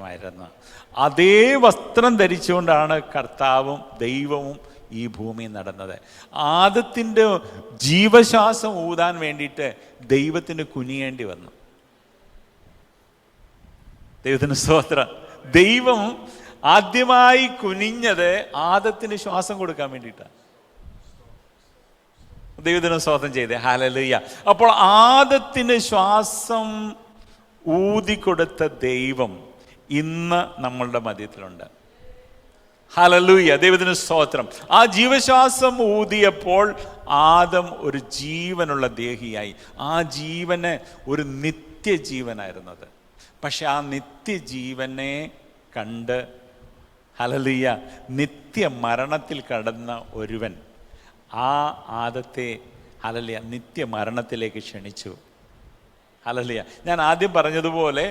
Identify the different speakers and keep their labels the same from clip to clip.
Speaker 1: വസ്ത്രമായിരുന്നു. അതേ വസ്ത്രം ധരിച്ചുകൊണ്ടാണ് കർത്താവും ദൈവവും ഈ ഭൂമി നടന്നത്. ആദത്തിൻ്റെ ജീവശ്വാസം ഊതാൻ വേണ്ടിയിട്ട് ദൈവത്തിന് കുനിയേണ്ടി വന്നു. ദൈവത്തിന് സ്തോത്രം. ദൈവം ആദ്യമായി കുനിഞ്ഞത് ആദത്തിന് ശ്വാസം കൊടുക്കാൻ വേണ്ടിയിട്ടാണ്. ദൈവത്തിന് സ്തോത്രം ചെയ്തേ, ഹല്ലേലൂയ. അപ്പോൾ ആദത്തിന് ശ്വാസം ഊതിക്കൊടുത്ത ദൈവം ഇന്ന് നമ്മളുടെ മധ്യത്തിലുണ്ട്. ഹല്ലേലൂയ, ദൈവത്തിന് സ്തോത്രം. ആ ജീവശ്വാസം ഊതിയപ്പോൾ ആദം ഒരു ജീവനുള്ള ദേഹിയായി. ആ ജീവന് ഒരു നിത്യജീവനായിരുന്നത്. പക്ഷെ ആ നിത്യജീവനെ കണ്ട്, ഹല്ലേലൂയ, നിത്യമരണത്തിൽ കടന്ന ഒരുവൻ ആ ആദത്തെ, ഹല്ലേലൂയ, നിത്യമരണത്തിലേക്ക് ക്ഷണിച്ചു. ഹല്ലേലൂയ. ഞാൻ ആദ്യം പറഞ്ഞതുപോലെ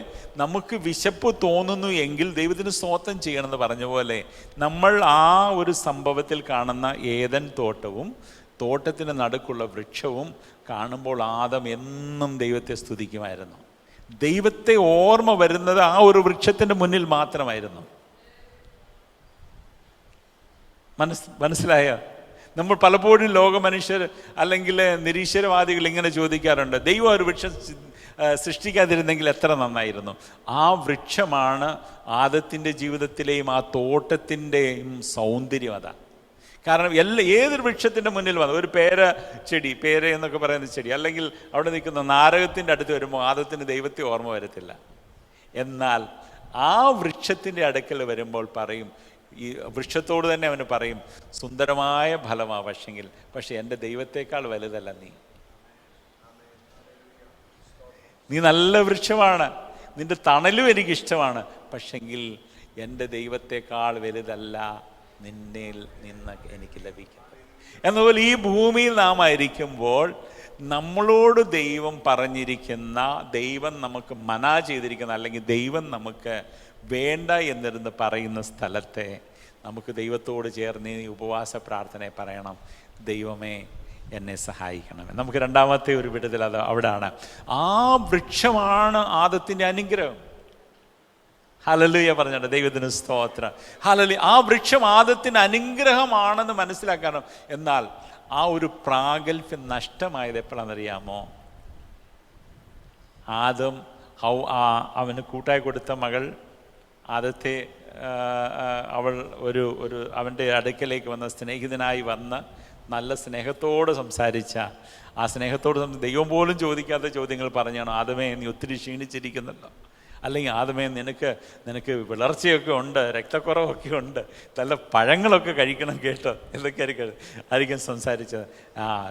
Speaker 1: നമുക്ക് വിശപ്പ് തോന്നുന്നു എങ്കിൽ ദൈവത്തിന് സ്തോത്രം ചെയ്യണമെന്ന് പറഞ്ഞ പോലെ നമ്മൾ ആ ഒരു സംഭവത്തിൽ കാണുന്ന ഏദൻ തോട്ടവും തോട്ടത്തിന് നടുക്കുള്ള വൃക്ഷവും കാണുമ്പോൾ ആദം എന്നും ദൈവത്തെ സ്തുതിക്കുമായിരുന്നു. ദൈവത്തെ ഓർമ്മ വരുന്നത് ആ ഒരു വൃക്ഷത്തിൻ്റെ മുന്നിൽ മാത്രമായിരുന്നു. മനസ്സിലായോ? നമ്മൾ പലപ്പോഴും ലോക മനുഷ്യർ അല്ലെങ്കിൽ നിരീശ്വരവാദികൾ ഇങ്ങനെ ചോദിക്കാറുണ്ട്, ദൈവം ഒരു വൃക്ഷം സൃഷ്ടിക്കാതിരുന്നെങ്കിൽ എത്ര നന്നായിരുന്നു. ആ വൃക്ഷമാണ് ആദത്തിൻ്റെ ജീവിതത്തിലെയും ആ തോട്ടത്തിൻ്റെയും സൗന്ദര്യം. അതാണ് കാരണം. ഏതൊരു വൃക്ഷത്തിൻ്റെ മുന്നിൽ വന്ന ഒരു പേര ചെടി, പേര എന്നൊക്കെ പറയുന്ന ചെടി, അല്ലെങ്കിൽ അവിടെ നിൽക്കുന്ന നാരകത്തിൻ്റെ അടുത്ത് വരുമ്പോൾ ആദത്തിന് ദൈവത്തെ ഓർമ്മ വരത്തില്ല. എന്നാൽ ആ വൃക്ഷത്തിൻ്റെ അടുക്കൽ വരുമ്പോൾ പറയും, ഈ വൃക്ഷത്തോട് തന്നെ അവന് പറയും, സുന്ദരമായ ഫലമാ, പക്ഷെ എൻ്റെ ദൈവത്തെക്കാൾ വലുതല്ല നീ നല്ല വൃക്ഷമാണ്, നിന്റെ തണലും എനിക്കിഷ്ടമാണ്, പക്ഷെങ്കിൽ എൻ്റെ ദൈവത്തെക്കാൾ വലുതല്ല നിന്നിൽ നിന്ന് എനിക്ക് ലഭിക്കുന്നത്. എന്നതുപോലെ ഈ ഭൂമിയിൽ നാം ആയിരിക്കുമ്പോൾ നമ്മളോട് ദൈവം പറഞ്ഞിരിക്കുന്ന, ദൈവം നമുക്ക് മനാ ചെയ്തിരിക്കുന്ന, അല്ലെങ്കിൽ ദൈവം നമുക്ക് വേണ്ട എന്നിരുന്ന് പറയുന്ന സ്ഥലത്തെ നമുക്ക് ദൈവത്തോട് ചേർന്ന് ഈ ഉപവാസ പ്രാർത്ഥനയെ പറയണം, ദൈവമേ എന്നെ സഹായിക്കണമേ. നമുക്ക് രണ്ടാമത്തെ ഒരു വിടുതൽ അത് അവിടാണ്. ആ വൃക്ഷമാണ് ആദത്തിൻ്റെ അനുഗ്രഹം. ഹല്ലേലൂയ പറഞ്ഞിട്ട് ദൈവത്തിന് സ്തോത്രം. ഹല്ലേലൂയ. ആ വൃക്ഷം ആദത്തിന് അനുഗ്രഹമാണെന്ന് മനസ്സിലാക്കണം. എന്നാൽ ആ ഒരു പ്രാഗൽഭ്യം നഷ്ടമായത് എപ്പോഴാണെന്നറിയാമോ? ആദം അവന് കൂട്ടായി കൊടുത്ത മകൾ ആദത്തെ അവൾ ഒരു അവൻ്റെ അടുക്കലേക്ക് വന്ന സ്നേഹിതനായി വന്ന് നല്ല സ്നേഹത്തോട് സംസാരിച്ച, ആ സ്നേഹത്തോട് ദൈവം പോലും ചോദിക്കാത്ത ചോദ്യങ്ങൾ പറഞ്ഞാണ്, ആദമേ നീ ഒത്തിരി ക്ഷീണിച്ചിരിക്കുന്നല്ലോ, അല്ലെങ്കിൽ ആദമേ നിനക്ക് വിളർച്ചയൊക്കെ ഉണ്ട്, രക്തക്കുറവൊക്കെ ഉണ്ട്, നല്ല പഴങ്ങളൊക്കെ കഴിക്കണം കേട്ടോ, എന്തൊക്കെ ആയിരിക്കും സംസാരിച്ചത്.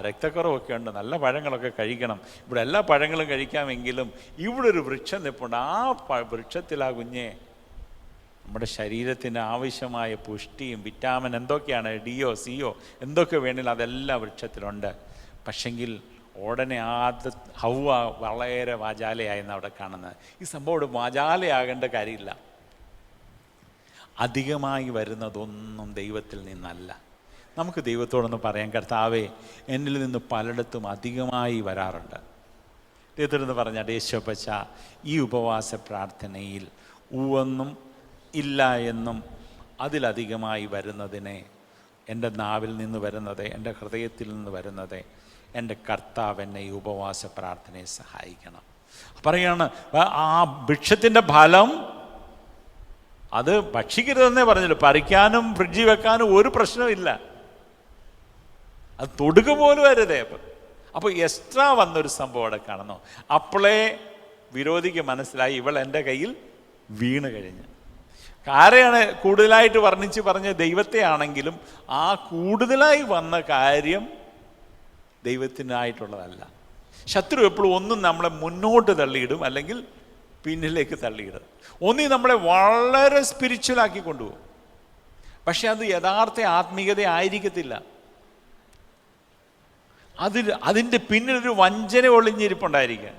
Speaker 1: രക്തക്കുറവൊക്കെ ഉണ്ട്, നല്ല പഴങ്ങളൊക്കെ കഴിക്കണം, ഇവിടെ എല്ലാ പഴങ്ങളും കഴിക്കാമെങ്കിലും ഇവിടെ ഒരു വൃക്ഷം നിൽപ്പുണ്ട്, ആ വൃക്ഷത്തിൽ ആ കുഞ്ഞെ നമ്മുടെ ശരീരത്തിന് ആവശ്യമായ പുഷ്ടിയും വിറ്റാമിൻ എന്തൊക്കെയാണ്, ഡിയോ സിയോ എന്തൊക്കെ വേണമെങ്കിലും അതെല്ലാം വൃക്ഷത്തിലുണ്ട്. പക്ഷെങ്കിൽ ഉടനെ ഹൗവ വളരെ വാചാലയായെന്ന് അവിടെ കാണുന്നത്. ഈ സംഭവം വാചാലയാകേണ്ട കാര്യമില്ല. അധികമായി വരുന്നതൊന്നും ദൈവത്തിൽ നിന്നല്ല. നമുക്ക് ദൈവത്തോടൊന്ന് പറയാം, കർത്താവേ എന്നിൽ നിന്ന് പലയിടത്തും അധികമായി വരാറുണ്ട്. ദൈവത്തോടൊന്ന് പറഞ്ഞാൽ, യേശോപ്പച്ച ഈ ഉപവാസ പ്രാർത്ഥനയിൽ ഊവെന്നും ഇല്ല എന്നും അതിലധികമായി വരുന്നതിനെ, എൻ്റെ നാവിൽ നിന്ന് വരുന്നത്, എൻ്റെ ഹൃദയത്തിൽ നിന്ന് വരുന്നത്, എൻ്റെ കർത്താവ് എന്നെ ഈ ഉപവാസ പ്രാർത്ഥനയെ സഹായിക്കണം. പറയാണ്, ആ വൃക്ഷത്തിൻ്റെ ഫലം അത് ഭക്ഷിക്കരുതെന്നേ പറഞ്ഞല്ലോ, പറിക്കാനും ഫ്രിഡ്ജിൽ വെക്കാനും ഒരു പ്രശ്നമില്ല, അത് തൊടുക പോലും വരുതേ. അപ്പോൾ എക്സ്ട്രാ വന്നൊരു സംഭവം അവിടെ കാണുന്നു. അപ്പോളേ വിരോധിക്ക് മനസ്സിലായി, ഇവൾ എൻ്റെ കയ്യിൽ വീണ് കഴിഞ്ഞ്. ആരെയാണ് കൂടുതലായിട്ട് വർണ്ണിച്ച് പറഞ്ഞ? ദൈവത്തെ ആണെങ്കിലും ആ കൂടുതലായി വന്ന കാര്യം ദൈവത്തിനായിട്ടുള്ളതല്ല. ശത്രു എപ്പോഴും ഒന്നും നമ്മളെ മുന്നോട്ട് തള്ളിയിടും, അല്ലെങ്കിൽ പിന്നിലേക്ക് തള്ളിയിടും. ഒന്നി നമ്മളെ വളരെ സ്പിരിച്വലാക്കി കൊണ്ടുപോകും, പക്ഷെ അത് യഥാർത്ഥ ആത്മീയത ആയിരിക്കത്തില്ല. അതിൻ്റെ പിന്നിലൊരു വഞ്ചന ഒളിഞ്ഞിരിപ്പുണ്ടായിരിക്കുക.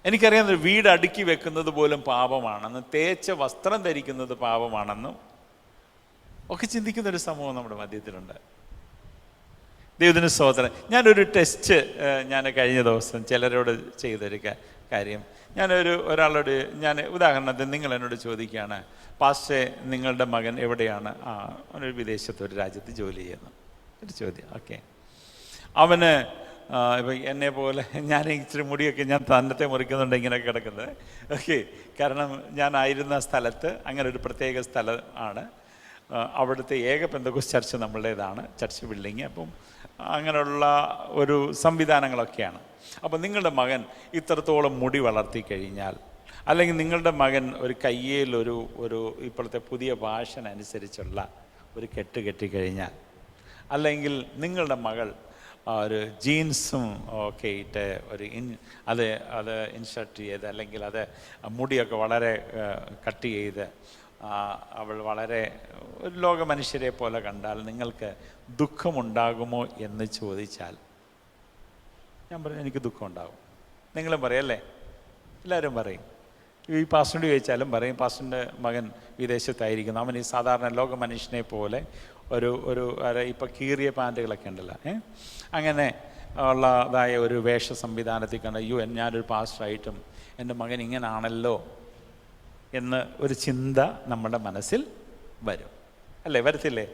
Speaker 1: എനിക്കറിയാം, വീട് അടുക്കി വെക്കുന്നത് പോലും പാപമാണെന്ന്, തേച്ച വസ്ത്രം ധരിക്കുന്നത് പാപമാണെന്നും ഒക്കെ ചിന്തിക്കുന്നൊരു സമൂഹം നമ്മുടെ മധ്യത്തിലുണ്ട്. ദൈവത്തിന് സ്തോത്രം. ഞാനൊരു ടെസ്റ്റ് ഞാൻ കഴിഞ്ഞ ദിവസം ചിലരോട് ചെയ്തൊരു കാര്യം, ഒരാളോട് ഉദാഹരണത്തിന് നിങ്ങൾ എന്നോട് ചോദിക്കുകയാണ്, പാസ്റ്റേ നിങ്ങളുടെ മകൻ എവിടെയാണ്? അവനൊരു വിദേശത്ത് ഒരു രാജ്യത്ത് ജോലി ചെയ്യുന്നു. ഒരു ചോദ്യം. ഓക്കെ, അവന് ഇപ്പം എന്നെ പോലെ ഞാൻ ഇച്ചിരി മുടിയൊക്കെ ഞാൻ തന്നത്തെ മുറിക്കുന്നുണ്ട് ഇങ്ങനെ കിടക്കുന്നത്. ഓക്കെ, കാരണം ഞാനായിരുന്ന സ്ഥലത്ത് അങ്ങനെ ഒരു പ്രത്യേക സ്ഥലം ആണ്. അവിടുത്തെ ഏക പെന്തക്കോസ്ത് ചർച്ച് നമ്മളുടേതാണ്, ചർച്ച് ബിൽഡിങ്. അപ്പം അങ്ങനെയുള്ള ഒരു സംവിധാനങ്ങളൊക്കെയാണ്. അപ്പം നിങ്ങളുടെ മകൻ ഇത്രത്തോളം മുടി വളർത്തി കഴിഞ്ഞാൽ, അല്ലെങ്കിൽ നിങ്ങളുടെ മകൻ ഒരു കയ്യിൽ ഒരു ഇപ്പോഴത്തെ പുതിയ ഫാഷൻ അനുസരിച്ചുള്ള ഒരു കെട്ട് കെട്ടിക്കഴിഞ്ഞാൽ, അല്ലെങ്കിൽ നിങ്ങളുടെ മകൾ ഒരു ജീൻസും ഒക്കെ ഇട്ട് അത് ഇൻഷർട്ട് ചെയ്ത്, അല്ലെങ്കിൽ അത് മുടിയൊക്കെ വളരെ കട്ട് ചെയ്ത് അവൾ വളരെ ഒരു ലോക മനുഷ്യരെ പോലെ കണ്ടാൽ നിങ്ങൾക്ക് ദുഃഖമുണ്ടാകുമോ എന്ന് ചോദിച്ചാൽ, ഞാൻ പറഞ്ഞു എനിക്ക് ദുഃഖമുണ്ടാകും. നിങ്ങളും പറയല്ലേ? എല്ലാവരും പറയും. ഈ പാസ്റ്ററിനോട് ചോദിച്ചാലും പറയും, പാസ്റ്ററിൻ്റെ മകൻ വിദേശത്തായിരിക്കുന്നു, അവൻ ഈ സാധാരണ ലോക മനുഷ്യനെ പോലെ ഇപ്പം കീറിയ പാൻറ്റുകളൊക്കെ ഉണ്ടല്ലോ, അങ്ങനെ ഉള്ളതായ ഒരു വേഷ സംവിധാനത്തിൽ കണ്ട, ഞാനൊരു പാസ്റ്ററായിട്ടും എൻ്റെ മകൻ ഇങ്ങനാണല്ലോ എന്ന് ഒരു ചിന്ത നമ്മുടെ മനസ്സിൽ വരും, അല്ലേ? വരത്തില്ലേ?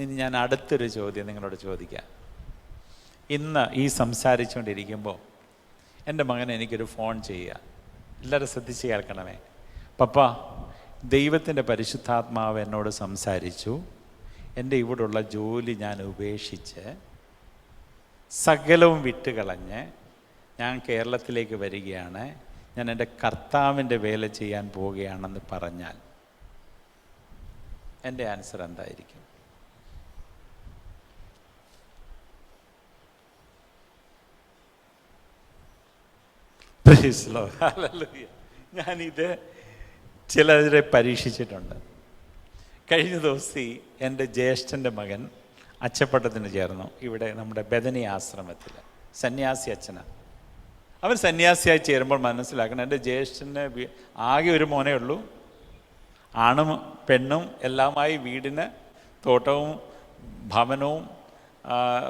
Speaker 1: ഇനി ഞാൻ അടുത്തൊരു ചോദ്യം നിങ്ങളോട് ചോദിക്കാം. ഇന്ന് ഈ സംസാരിച്ചുകൊണ്ടിരിക്കുമ്പോൾ എൻ്റെ മകൻ എനിക്കൊരു ഫോൺ ചെയ്യുക. എല്ലാവരും ശ്രദ്ധിച്ച് കേൾക്കണമേ. പപ്പ, ദൈവത്തിൻ്റെ പരിശുദ്ധാത്മാവ് എന്നോട് സംസാരിച്ചു, എൻ്റെ ഇവിടുള്ള ജോലി ഞാൻ ഉപേക്ഷിച്ച് സകലവും വിട്ടുകളഞ്ഞ് ഞാൻ കേരളത്തിലേക്ക് വരികയാണ്, ഞാൻ എൻ്റെ കർത്താവിൻ്റെ വേല ചെയ്യാൻ പോവുകയാണെന്ന് പറഞ്ഞാൽ എൻ്റെ ആൻസർ എന്തായിരിക്കും? Praise Lord, hallelujah. ഞാനിത് ചിലരെ പരീക്ഷിച്ചിട്ടുണ്ട്. കഴിഞ്ഞ ദിവസം എൻ്റെ ജ്യേഷ്ഠൻ്റെ മകൻ അച്ചപ്പട്ടത്തിന് ചേർന്നു. ഇവിടെ നമ്മുടെ ബദനി ആശ്രമത്തിൽ സന്യാസി അച്ഛനാണ്. അവൻ സന്യാസിയായി ചേരുമ്പോൾ മനസ്സിലാക്കണം, എൻ്റെ ജ്യേഷ്ഠന് ആകെ ഒരു മോനേ ഉള്ളൂ. ആണും പെണ്ണും എല്ലാമായി വീടിന് തോട്ടവും ഭവനവും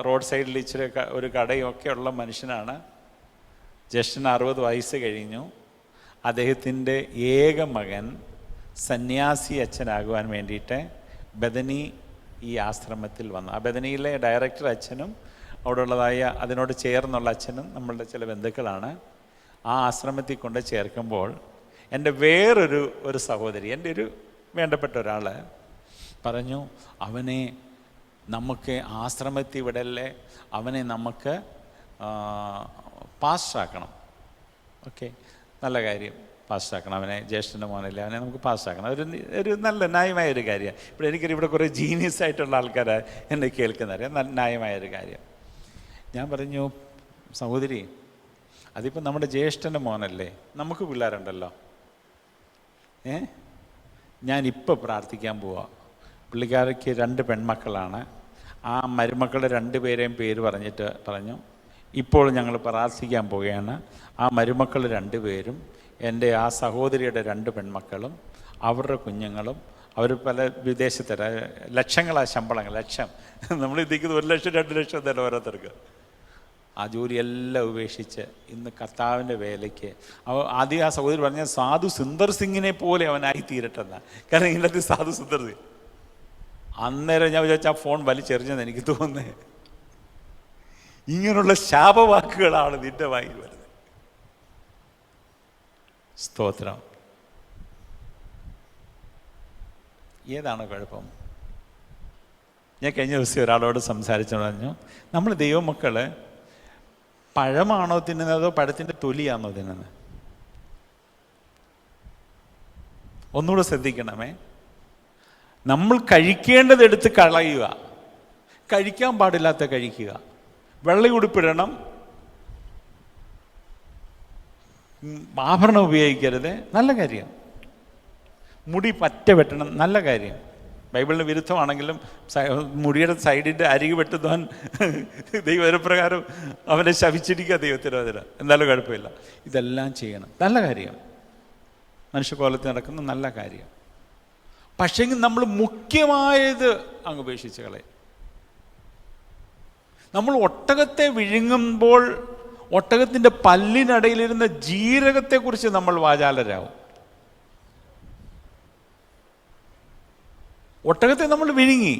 Speaker 1: റോഡ് സൈഡിൽ ഇച്ചിരി ഒരു കടയും ഒക്കെ ഉള്ള മനുഷ്യനാണ്. ജ്യേഷ്ഠന് 60 വയസ്സ് കഴിഞ്ഞു. അദ്ദേഹത്തിൻ്റെ ഏക മകൻ സന്യാസി അച്ഛനാകുവാൻ വേണ്ടിയിട്ട് ബദനി ഈ ആശ്രമത്തിൽ വന്നു. ആ ബദനിയിലെ ഡയറക്ടർ അച്ഛനും അവിടെ ഉള്ളതായ അതിനോട് ചേർന്നുള്ള അച്ഛനും നമ്മളുടെ ചില ബന്ധുക്കളാണ്. ആ ആശ്രമത്തിൽ കൊണ്ട് ചേർക്കുമ്പോൾ എൻ്റെ വേറൊരു സഹോദരി, എൻ്റെ ഒരു വേണ്ടപ്പെട്ട ഒരാൾ പറഞ്ഞു, അവനെ നമുക്ക് ആശ്രമത്തിൽ വിടല്ലേ, അവനെ നമുക്ക് പാസ്റ്റാക്കണം. ഓക്കെ, നല്ല കാര്യം, പാസ്റ്റാക്കണം അവനെ. ജ്യേഷ്ഠൻ്റെ മോനല്ലേ, അവനെ നമുക്ക് പാസ്റ്റാക്കണം. ഒരു നല്ല ന്യായമായൊരു കാര്യമാണ്. ഇപ്പോൾ ഇവിടെ കുറേ ജീനിയസ് ആയിട്ടുള്ള ആൾക്കാരാണ് എന്നെ കേൾക്കുന്നവരെ, ന്യായമായൊരു കാര്യം. ഞാൻ പറഞ്ഞു, സഹോദരി, അതിപ്പോൾ നമ്മുടെ ജ്യേഷ്ഠൻ്റെ മോനല്ലേ, നമുക്ക് പിള്ളേരുണ്ടല്ലോ. ഞാനിപ്പോൾ പ്രാർത്ഥിക്കാൻ പോവാം. പുള്ളിക്കാരയ്ക്ക് 2 പെൺമക്കളാണ്. ആ മരുമക്കളുടെ 2 പേരെയും പേര് പറഞ്ഞു, ഇപ്പോൾ ഞങ്ങൾ പ്രാർത്ഥിക്കാൻ പോവുകയാണ്. ആ മരുമക്കൾ 2 പേരും എൻ്റെ ആ സഹോദരിയുടെ 2 പെൺമക്കളും അവരുടെ കുഞ്ഞുങ്ങളും, അവർ പല വിദേശത്ത് ലക്ഷങ്ങളാണ് ശമ്പളങ്ങൾ, ലക്ഷം. നമ്മൾ ഇതിക്കുന്നത് 1 ലക്ഷം 2 ലക്ഷം തന്നെ ഓരോരുത്തർക്ക്. ആ ജോലിയെല്ലാം ഉപേക്ഷിച്ച് ഇന്ന് കർത്താവിൻ്റെ വേലയ്ക്ക് ആദ്യം ആ സഹോദരി പറഞ്ഞ സാധു സുന്ദർ സിംഗിനെ പോലെ അവനായി തീരട്ടെന്ന. കാരണം ഇന്നത്തെ സാധു സുന്ദർ സിംഗ് അന്നേരം ഞാൻ വിചാരിച്ച ആ ഫോൺ വലിച്ചെറിഞ്ഞെന്ന് എനിക്ക് തോന്നുന്നത്. ഇങ്ങനെയുള്ള ശാപവാക്കുകളാണ് നിന്റെ വായിൽ വരുന്നത്. സ്തോത്രം. ഏതാണ് കുഴപ്പം? ഞാൻ കഴിഞ്ഞ ദിവസം ഒരാളോട് സംസാരിച്ചു പറഞ്ഞു, നമ്മൾ ദൈവമക്കൾ പഴമാണോ തിന്നുന്നത് അതോ പഴത്തിൻ്റെ തൊലിയാണോ തിന്നുന്നത്? ഒന്നുകൂടെ ശ്രദ്ധിക്കണമേ. നമ്മൾ കഴിക്കേണ്ടതെടുത്ത് കളയുക, കഴിക്കാൻ പാടില്ലാത്ത കഴിക്കുക. വെള്ളയുടുപ്പിടണം, ആഭരണം ഉപയോഗിക്കരുത്, നല്ല കാര്യം. മുടി പറ്റ വെട്ടണം, നല്ല കാര്യം. ബൈബിളിന് വിരുദ്ധമാണെങ്കിലും മുടിയുടെ സൈഡിൻ്റെ അരികു വെട്ടുന്നവൻ ദൈവപ്രകാരം അവനെ ശപിച്ചിരിക്കുക ദൈവത്തിനോതിര, എന്തായാലും കുഴപ്പമില്ല. ഇതെല്ലാം ചെയ്യണം, നല്ല കാര്യം. മനുഷ്യകോലത്തിൽ നടക്കുന്ന നല്ല കാര്യം. പക്ഷേങ്കിൽ നമ്മൾ മുഖ്യമായത് അങ്ങ് ഉപേക്ഷിച്ച് കളയും. നമ്മൾ ഒട്ടകത്തെ വിഴുങ്ങുമ്പോൾ ഒട്ടകത്തിൻ്റെ പല്ലിനടയിലിരുന്ന ജീരകത്തെക്കുറിച്ച് നമ്മൾ വാചാലരാകും. ഒട്ടകത്തെ നമ്മൾ വിഴുങ്ങി,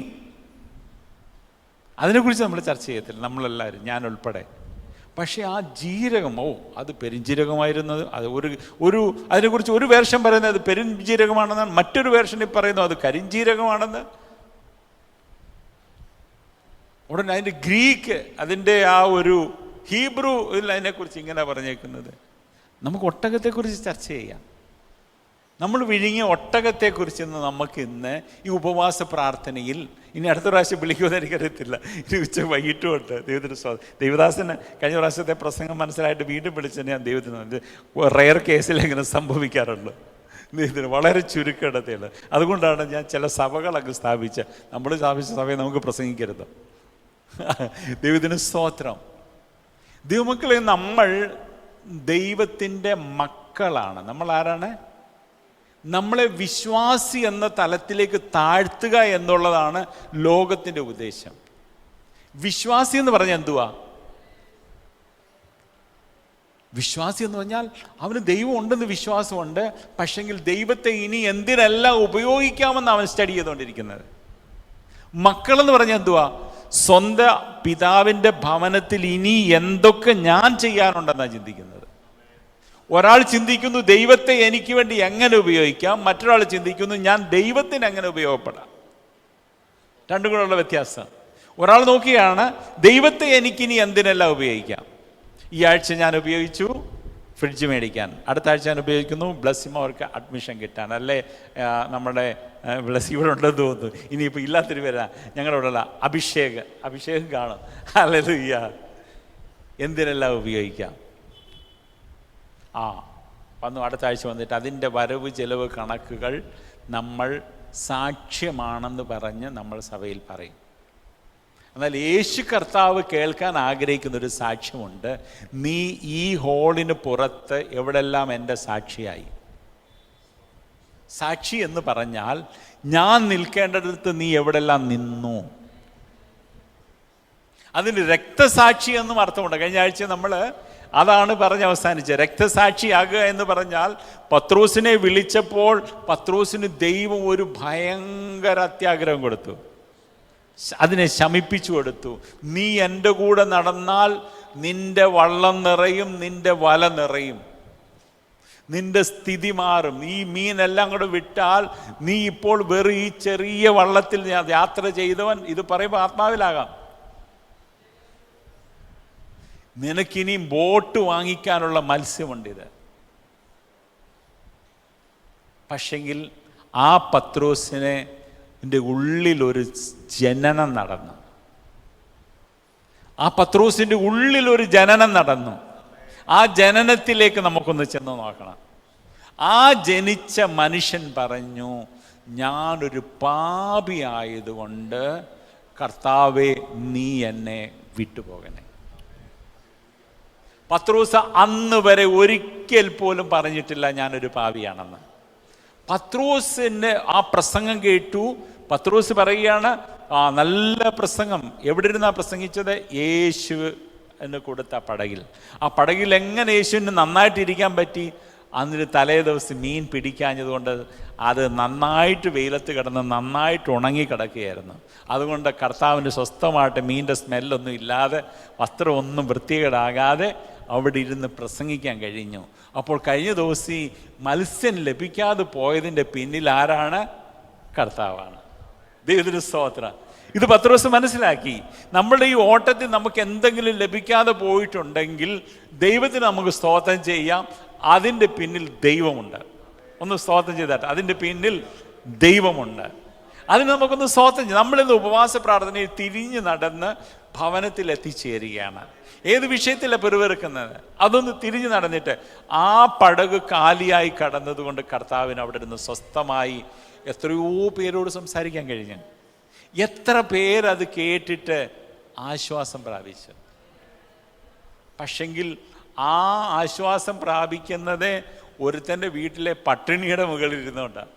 Speaker 1: അതിനെക്കുറിച്ച് നമ്മൾ ചർച്ച ചെയ്യത്തില്ല, നമ്മളെല്ലാവരും, ഞാൻ ഉൾപ്പെടെ. പക്ഷേ ആ ജീരകം, അത് പെരുംജീരകമായിരുന്നത്, അത് അതിനെക്കുറിച്ച് ഒരു വേർഷൻ പറയുന്നത് അത് പെരുംജീരകമാണെന്നാണ്, മറ്റൊരു വേർഷനിൽ പറയുന്നു അത് കരിഞ്ജീരകമാണെന്ന്. ഉടനെ അതിൻ്റെ ഗ്രീക്ക്, അതിൻ്റെ ആ ഒരു ഹീബ്രു അതിനെക്കുറിച്ച് ഇങ്ങനെ പറഞ്ഞേക്കുന്നത്. നമുക്ക് ഒട്ടകത്തെക്കുറിച്ച് ചർച്ച ചെയ്യാം. നമ്മൾ വിഴുങ്ങിയ ഒട്ടകത്തെക്കുറിച്ച് നമുക്ക് ഇന്ന് ഈ ഉപവാസ പ്രാർത്ഥനയിൽ, ഇനി അടുത്ത പ്രാവശ്യം വിളിക്കുമെന്ന് എനിക്കറിയത്തില്ല, ഇനി വൈകിട്ടും ഉണ്ട്. ദൈവദാസന് കഴിഞ്ഞ പ്രാവശ്യത്തെ പ്രസംഗം മനസ്സിലായിട്ട് വീണ്ടും വിളിച്ചത് ഞാൻ ദൈവത്തിന് റെയർ കേസിൽ എങ്ങനെ സംഭവിക്കാറുള്ളൂ, ദൈവത്തിന് വളരെ ചുരുക്കടത്തില്ല. അതുകൊണ്ടാണ് ഞാൻ ചില സഭകളൊക്കെ സ്ഥാപിച്ച്, നമ്മൾ സ്ഥാപിച്ച സഭയെ നമുക്ക് പ്രസംഗിക്കരുത്. ദൈവത്തിന് സ്തോത്രം. ദൈവമക്കളെ, നമ്മൾ ദൈവത്തിൻ്റെ മക്കളാണ്. നമ്മൾ ആരാണ്? നമ്മളെ വിശ്വാസി എന്ന തലത്തിലേക്ക് താഴ്ത്തുക എന്നുള്ളതാണ് ലോകത്തിൻ്റെ ഉദ്ദേശം. വിശ്വാസി എന്ന് പറഞ്ഞാൽ എന്തുവാ? വിശ്വാസി എന്ന് പറഞ്ഞാൽ അവന് ദൈവം ഉണ്ടെന്ന് വിശ്വാസമുണ്ട്, പക്ഷെങ്കിൽ ദൈവത്തെ ഇനി എന്തിനെല്ലാം ഉപയോഗിക്കാമെന്ന് അവൻ സ്റ്റഡി ചെയ്തുകൊണ്ടിരിക്കുന്നത്. മക്കളെന്ന് പറഞ്ഞാൽ എന്തുവാ? സ്വന്തം പിതാവിൻ്റെ ഭവനത്തിൽ ഇനി എന്തൊക്കെ ഞാൻ ചെയ്യാനുണ്ടെന്നാണ് ചിന്തിക്കുന്നത്. ഒരാൾ ചിന്തിക്കുന്നു ദൈവത്തെ എനിക്ക് വേണ്ടി എങ്ങനെ ഉപയോഗിക്കാം, മറ്റൊരാൾ ചിന്തിക്കുന്നു ഞാൻ ദൈവത്തിന് എങ്ങനെ ഉപയോഗപ്പെടാം. രണ്ടും കൂടെയുള്ള വ്യത്യാസം. ഒരാൾ നോക്കിയാണ് ദൈവത്തെ എനിക്കിനി എന്തിനെല്ലാം ഉപയോഗിക്കാം. ഈ ആഴ്ച ഞാൻ ഉപയോഗിച്ചു ഫ്രിഡ്ജ് മേടിക്കാൻ, അടുത്ത ആഴ്ച ഞാൻ ഉപയോഗിക്കുന്നു ബ്ലസ്സിമോർക്ക് അഡ്മിഷൻ കിട്ടാൻ, അല്ലേ നമ്മുടെ ബ്ലസ് ഇവിടെ ഉണ്ടെന്ന് തോന്നുന്നു, ഇനിയിപ്പോൾ ഇല്ലാത്തൊരു പേരാ ഞങ്ങളുടെ ഉള്ള അഭിഷേകം കാണും. ഹല്ലേലൂയ. എന്തിനെല്ലാം ഉപയോഗിക്കാം? വന്നു അടുത്ത ആഴ്ച വന്നിട്ട് അതിൻ്റെ വരവ് ചെലവ് കണക്കുകൾ നമ്മൾ സാക്ഷ്യമാണെന്ന് പറഞ്ഞ് നമ്മൾ സഭയിൽ പറയും. എന്നാൽ യേശു കർത്താവ് കേൾക്കാൻ ആഗ്രഹിക്കുന്നൊരു സാക്ഷ്യമുണ്ട്. നീ ഈ ഹോളിന് പുറത്ത് എവിടെല്ലാം എൻ്റെ സാക്ഷിയായി. സാക്ഷി എന്ന് പറഞ്ഞാൽ ഞാൻ നിൽക്കേണ്ടടുത്ത് നീ എവിടെല്ലാം നിന്നു. അതിന് രക്തസാക്ഷി എന്നും അർത്ഥമുണ്ട്. കഴിഞ്ഞ ആഴ്ച നമ്മൾ അതാണ് പറഞ്ഞ് അവസാനിച്ചത്. രക്തസാക്ഷിയാകുക എന്ന് പറഞ്ഞാൽ പത്രോസിനെ വിളിച്ചപ്പോൾ പത്രോസിന് ദൈവം ഒരു ഭയങ്കര അത്യാഗ്രഹം കൊടുത്തു, അതിനെ ശമിപ്പിച്ചു കൊടുത്തു. നീ എൻ്റെ കൂടെ നടന്നാൽ നിന്റെ വള്ളം നിറയും, നിന്റെ വല നിറയും, നിന്റെ സ്ഥിതി മാറും. ഈ മീനെല്ലാം കൂടെ വിട്ടാൽ നീ ഇപ്പോൾ വെറും ഈ ചെറിയ വള്ളത്തിൽ യാത്ര ചെയ്തവൻ, ഇത് പറയുമ്പോൾ ആത്മാവിലാകാം, നിനക്കിനിയും ബോട്ട് വാങ്ങിക്കാനുള്ള മത്സ്യമുണ്ടിത്. പക്ഷെങ്കിൽ ആ പത്രോസിനെ ഉള്ളിലൊരു ജനനം നടന്നു. ആ പത്രോസിൻ്റെ ഉള്ളിലൊരു ജനനം നടന്നു. ആ ജനനത്തിലേക്ക് നമുക്കൊന്ന് ചെന്ന് നോക്കണം. ആ ജനിച്ച മനുഷ്യൻ പറഞ്ഞു, ഞാനൊരു പാപിയായതുകൊണ്ട് കർത്താവേ നീ എന്നെ വിട്ടുപോകണേ. പത്രോസ് അന്ന് വരെ ഒരിക്കൽ പോലും പറഞ്ഞിട്ടില്ല ഞാനൊരു പാപിയാണെന്ന്. പത്രോസിന് ആ പ്രസംഗം കേട്ടു. പത്രോസ് പറയുകയാണ്, നല്ല പ്രസംഗം. എവിടെ ഇരുന്നാ പ്രസംഗിച്ചത്? യേശുവിന് കൊടുത്ത പടകിൽ. ആ പടകിൽ എങ്ങനെ യേശുവിന് നന്നായിട്ടിരിക്കാൻ പറ്റി? അന്നിട്ട് തലേ ദിവസം മീൻ പിടിക്കാഞ്ഞതുകൊണ്ട് അത് നന്നായിട്ട് വെയിലത്ത് കിടന്ന് നന്നായിട്ട് ഉണങ്ങി കിടക്കുകയായിരുന്നു. അതുകൊണ്ട് കർത്താവിന് സ്വസ്ഥമായിട്ട് മീനിൻ്റെ സ്മെല്ലൊന്നും ഇല്ലാതെ, വസ്ത്രമൊന്നും വൃത്തികേടാകാതെ അവിടെ ഇരുന്ന് പ്രസംഗിക്കാൻ കഴിഞ്ഞു. അപ്പോൾ കഴിഞ്ഞ ദിവസം ഈ മത്സ്യം ലഭിക്കാതെ പോയതിൻ്റെ പിന്നിൽ ആരാണ്? കർത്താവാണ്. ദൈവത്തിന് സ്തോത്രം. ഇത് പത്രോസ് മനസ്സിലാക്കി. നമ്മുടെ ഈ ഓട്ടത്തിൽ നമുക്ക് എന്തെങ്കിലും ലഭിക്കാതെ പോയിട്ടുണ്ടെങ്കിൽ ദൈവത്തിന് നമുക്ക് സ്തോത്രം ചെയ്യാം. അതിൻ്റെ പിന്നിൽ ദൈവമുണ്ട്. ഒന്ന് സ്തോത്രം ചെയ്താട്ടെ. അതിൻ്റെ പിന്നിൽ ദൈവമുണ്ട്. അതിന് നമുക്കൊന്ന് സ്തോത്രം ചെയ്യാം. നമ്മളിന്ന് ഉപവാസ പ്രാർത്ഥനയിൽ തിരിഞ്ഞു നടന്ന് ഭവനത്തിൽ എത്തിച്ചേരുകയാണ്. ഏത് വിഷയത്തിലാണ് പെരുവെറുക്കുന്നത്? അതൊന്ന് തിരിഞ്ഞു നടന്നിട്ട് ആ പടക് കാലിയായി കടന്നതുകൊണ്ട് കർത്താവിന് അവിടെ ഇരുന്ന് സ്വസ്ഥമായി എത്രയോ പേരോട് സംസാരിക്കാൻ കഴിഞ്ഞു. എത്ര പേരത് കേട്ടിട്ട് ആശ്വാസം പ്രാപിച്ചു. പക്ഷെങ്കിൽ ആ ആശ്വാസം പ്രാപിക്കുന്നത് ഒരുത്തൻ്റെ വീട്ടിലെ പട്ടിണിയുടെ മുകളിൽ ഇരുന്നുകൊണ്ടാണ്.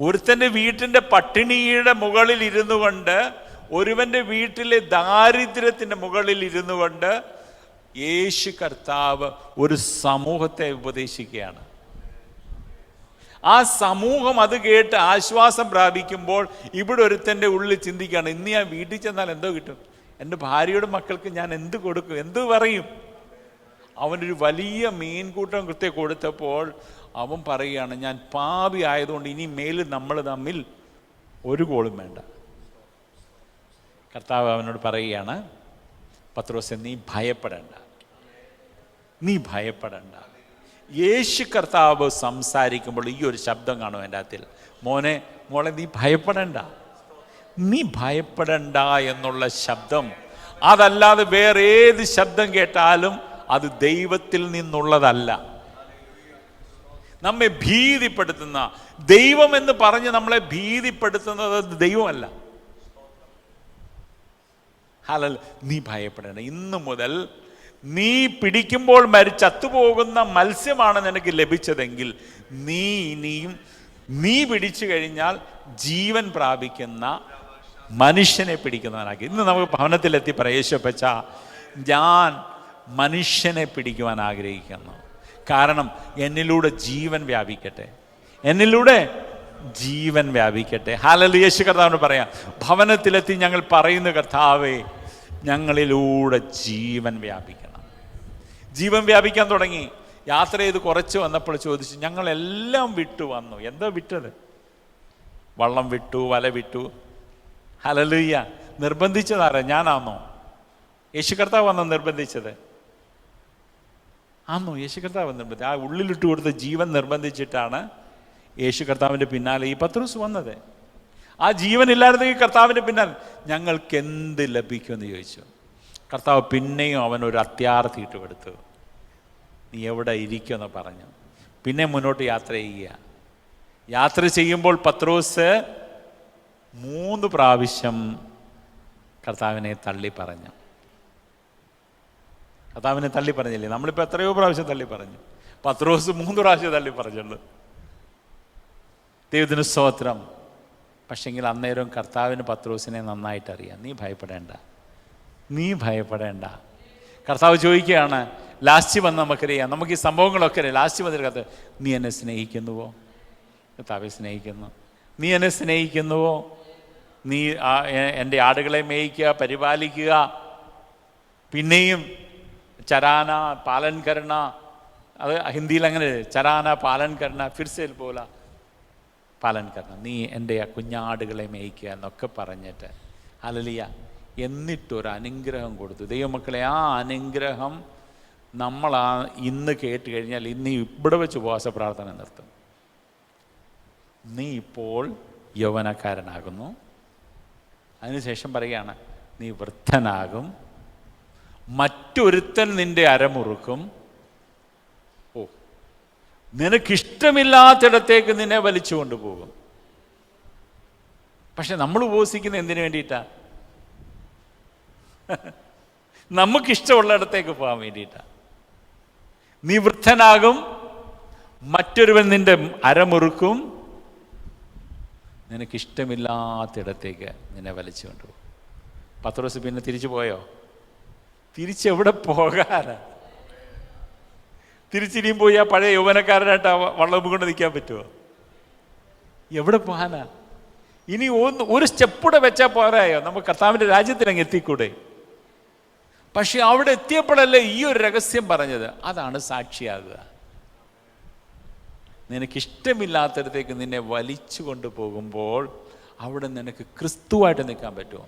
Speaker 1: ഒരുത്തൻ്റെ വീട്ടിൻ്റെ പട്ടിണിയുടെ മുകളിൽ ഇരുന്നു കൊണ്ട് ഒരുവന്റെ വീട്ടിലെ ദാരിദ്ര്യത്തിൻ്റെ മുകളിൽ ഇരുന്നു കൊണ്ട് യേശു കർത്താവ് ഒരു സമൂഹത്തെ ഉപദേശിക്കുകയാണ്. ആ സമൂഹം അത് കേട്ട് ആശ്വാസം പ്രാപിക്കുമ്പോൾ ഇവിടെ ഒരുത്തൻ്റെ ഉള്ളിൽ ചിന്തിക്കുകയാണ്, ഇന്ന് ഞാൻ വീട്ടിൽ ചെന്നാൽ എന്തോ കിട്ടും, എൻ്റെ ഭാര്യയുടെ മക്കൾക്ക് ഞാൻ എന്ത് കൊടുക്കും, എന്ത് പറയും. അവനൊരു വലിയ മീൻകൂട്ടം കൃത്യം കൊടുത്തപ്പോൾ അവൻ പറയുകയാണ്, ഞാൻ പാപി ആയതുകൊണ്ട് ഇനി മേലിൽ നമ്മൾ തമ്മിൽ ഒരു കോളും വേണ്ട. കർത്താവ് അവനോട് പറയുകയാണ്, പത്രോസേ, നീ ഭയപ്പെടേണ്ട, നീ ഭയപ്പെടേണ്ട. യേശു കർത്താവ് സംസാരിക്കുമ്പോൾ ഈ ഒരു ശബ്ദം കാണും എൻ്റെ അകത്തിൽ, മോനെ മോളെ നീ ഭയപ്പെടേണ്ട, നീ ഭയപ്പെടേണ്ട എന്നുള്ള ശബ്ദം. അതല്ലാതെ വേറെ ഏത് ശബ്ദം കേട്ടാലും അത് ദൈവത്തിൽ നിന്നുള്ളതല്ല. നമ്മെ ഭീതിപ്പെടുത്തുന്ന, ദൈവം എന്ന് പറഞ്ഞ് നമ്മളെ ഭീതിപ്പെടുത്തുന്നത് ദൈവമല്ല. നീ ഭയപ്പെടേണ്ട. ഇന്നു മുതൽ നീ പിടിക്കുമ്പോൾ ചത്തുപോകുന്ന മത്സ്യമാണ് നിനക്ക് ലഭിച്ചതെങ്കിൽ നീ ഇനിയും നീ പിടിച്ചു കഴിഞ്ഞാൽ ജീവൻ പ്രാപിക്കുന്ന മനുഷ്യനെ പിടിക്കുന്നവനാക്കി. ഇന്ന് നമുക്ക് ഭവനത്തിലെത്തി പ്രവേശിപ്പച്ച, ഞാൻ മനുഷ്യനെ പിടിക്കുവാൻ ആഗ്രഹിക്കുന്നു. കാരണം എന്നിലൂടെ ജീവൻ വ്യാപിക്കട്ടെ, എന്നിലൂടെ ജീവൻ വ്യാപിക്കട്ടെ. ഹല്ലേലൂയ. യേശു കർത്താവിനോട് പറയാം, ഭവനത്തിലെത്തി ഞങ്ങൾ പറയുന്ന കർത്താവേ, ഞങ്ങളിലൂടെ ജീവൻ വ്യാപിക്കണം. ജീവൻ വ്യാപിക്കാൻ തുടങ്ങി. യാത്ര ചെയ്ത് കുറച്ച് വന്നപ്പോൾ ചോദിച്ചു, ഞങ്ങളെല്ലാം വിട്ടു വന്നു. എന്താ വിട്ടത്? വള്ളം വിട്ടു, വല വിട്ടു. ഹല്ലേലൂയ. നിർബന്ധിച്ചതാരാ? ഞാനാണോ? യേശു കർത്താവ് വന്ന് നിർബന്ധിച്ചത് ആണോ? യേശു കർത്താവ് നിർബന്ധിച്ചു. ആ ഉള്ളിലിട്ട് കൊടുത്ത ജീവൻ നിർബന്ധിച്ചിട്ടാണ് യേശു കർത്താവിൻ്റെ പിന്നാലെ ഈ പത്രോസ് വന്നത്. ആ ജീവൻ ഇല്ലായിരുന്നെങ്കിൽ കർത്താവിൻ്റെ പിന്നാലെ ഞങ്ങൾക്ക് എന്ത് ലഭിക്കുമെന്ന് ചോദിച്ചു. കർത്താവ് പിന്നെയും അവനൊരു അത്യാർത്ഥി ഇട്ട് കൊടുത്തു. നീ എവിടെ ഇരിക്കുമെന്ന് പറഞ്ഞു. പിന്നെ മുന്നോട്ട് യാത്ര ചെയ്യുക. യാത്ര ചെയ്യുമ്പോൾ പത്രോസ് 3 പ്രാവശ്യം കർത്താവിനെ തള്ളി പറഞ്ഞു. കർത്താവിനെ തള്ളി പറഞ്ഞില്ലേ? നമ്മളിപ്പോൾ എത്രയോ പ്രാവശ്യം തള്ളി പറഞ്ഞു. പത്രോസ് 3 പ്രാവശ്യം തള്ളി പറഞ്ഞുള്ളൂ. ദൈവത്തിന് സ്തോത്രം. പക്ഷെങ്കിൽ അന്നേരം കർത്താവിന് പത്രോസിനെ നന്നായിട്ട് അറിയാം. നീ ഭയപ്പെടേണ്ട, നീ ഭയപ്പെടേണ്ട. കർത്താവ് ചോദിക്കുകയാണ്, ലാസ്റ്റ് വന്ന് നമുക്കറിയാം, നമുക്ക് ഈ സംഭവങ്ങളൊക്കെ അറിയാം. ലാസ്റ്റ് വന്നൊരു കഥ, നീ എന്നെ സ്നേഹിക്കുന്നുവോ? കർത്താവെ സ്നേഹിക്കുന്നു. നീ എന്നെ സ്നേഹിക്കുന്നുവോ? നീ എൻ്റെ ആടുകളെ മേയ്ക്കുക, പരിപാലിക്കുക. പിന്നെയും ചരാന പാലൻ കരണ, അത് ഹിന്ദിയിൽ അങ്ങനെ ചരാന പാലൻ കരണ, ഫിർസേൽ പോല പാലൻ കരണ, നീ എൻ്റെ കുഞ്ഞാടുകളെ മേയ്ക്കുക എന്നൊക്കെ പറഞ്ഞിട്ട് ഹല്ലേലൂയ. എന്നിട്ടൊരു അനുഗ്രഹം കൊടുത്തു. ദൈവമക്കളെ, ആ അനുഗ്രഹം നമ്മൾ ഇന്ന് കേട്ട് കഴിഞ്ഞാൽ ഇന്ന് ഇവിടെ വെച്ച് ഉപവാസ പ്രാർത്ഥന നിർത്തും. നീ ഇപ്പോൾ യൗവനക്കാരനാകുന്നു. അതിനുശേഷം പറയുകയാണ്, നീ വൃദ്ധനാകും, മറ്റൊരുത്തൻ നിന്റെ അരമുറുക്കും. ഓ, നിനക്കിഷ്ടമില്ലാത്തിടത്തേക്ക് നിന്നെ വലിച്ചു കൊണ്ടുപോകും. പക്ഷെ നമ്മൾ ഉപവസിക്കുന്ന എന്തിനു വേണ്ടിയിട്ടാ? നമുക്കിഷ്ടമുള്ള ഇടത്തേക്ക് പോകാൻ വേണ്ടിയിട്ടാ. നീ വൃദ്ധനാകും, മറ്റൊരുവൻ നിന്റെ അരമുറുക്കും, നിനക്കിഷ്ടമില്ലാത്തിടത്തേക്ക് നിന്നെ വലിച്ചു കൊണ്ടുപോകും. പത്രോസ് പിന്നെ തിരിച്ചു പോയോ? തിരിച്ചെവിടെ പോകാനാ? തിരിച്ചിരിയും പോയി ആ പഴയ യൗവനക്കാരനായിട്ട് ആ വള്ളം കൊണ്ട് നിൽക്കാൻ പറ്റുമോ? എവിടെ പോകാനാ? ഇനി ഒരു സ്റ്റെപ്പൂടെ വെച്ചാൽ പോരായോ? നമുക്ക് കർത്താവിൻ്റെ രാജ്യത്തിലങ്ങ് എത്തിക്കൂടെ? പക്ഷെ അവിടെ എത്തിയപ്പോഴല്ലേ ഈ ഒരു രഹസ്യം പറഞ്ഞത്. അതാണ് സാക്ഷിയാകുക. നിനക്കിഷ്ടമില്ലാത്തടത്തേക്ക് നിന്നെ വലിച്ചു കൊണ്ടുപോകുമ്പോൾ അവിടെ നിനക്ക് ക്രിസ്തുവായിട്ട് നിൽക്കാൻ പറ്റുമോ?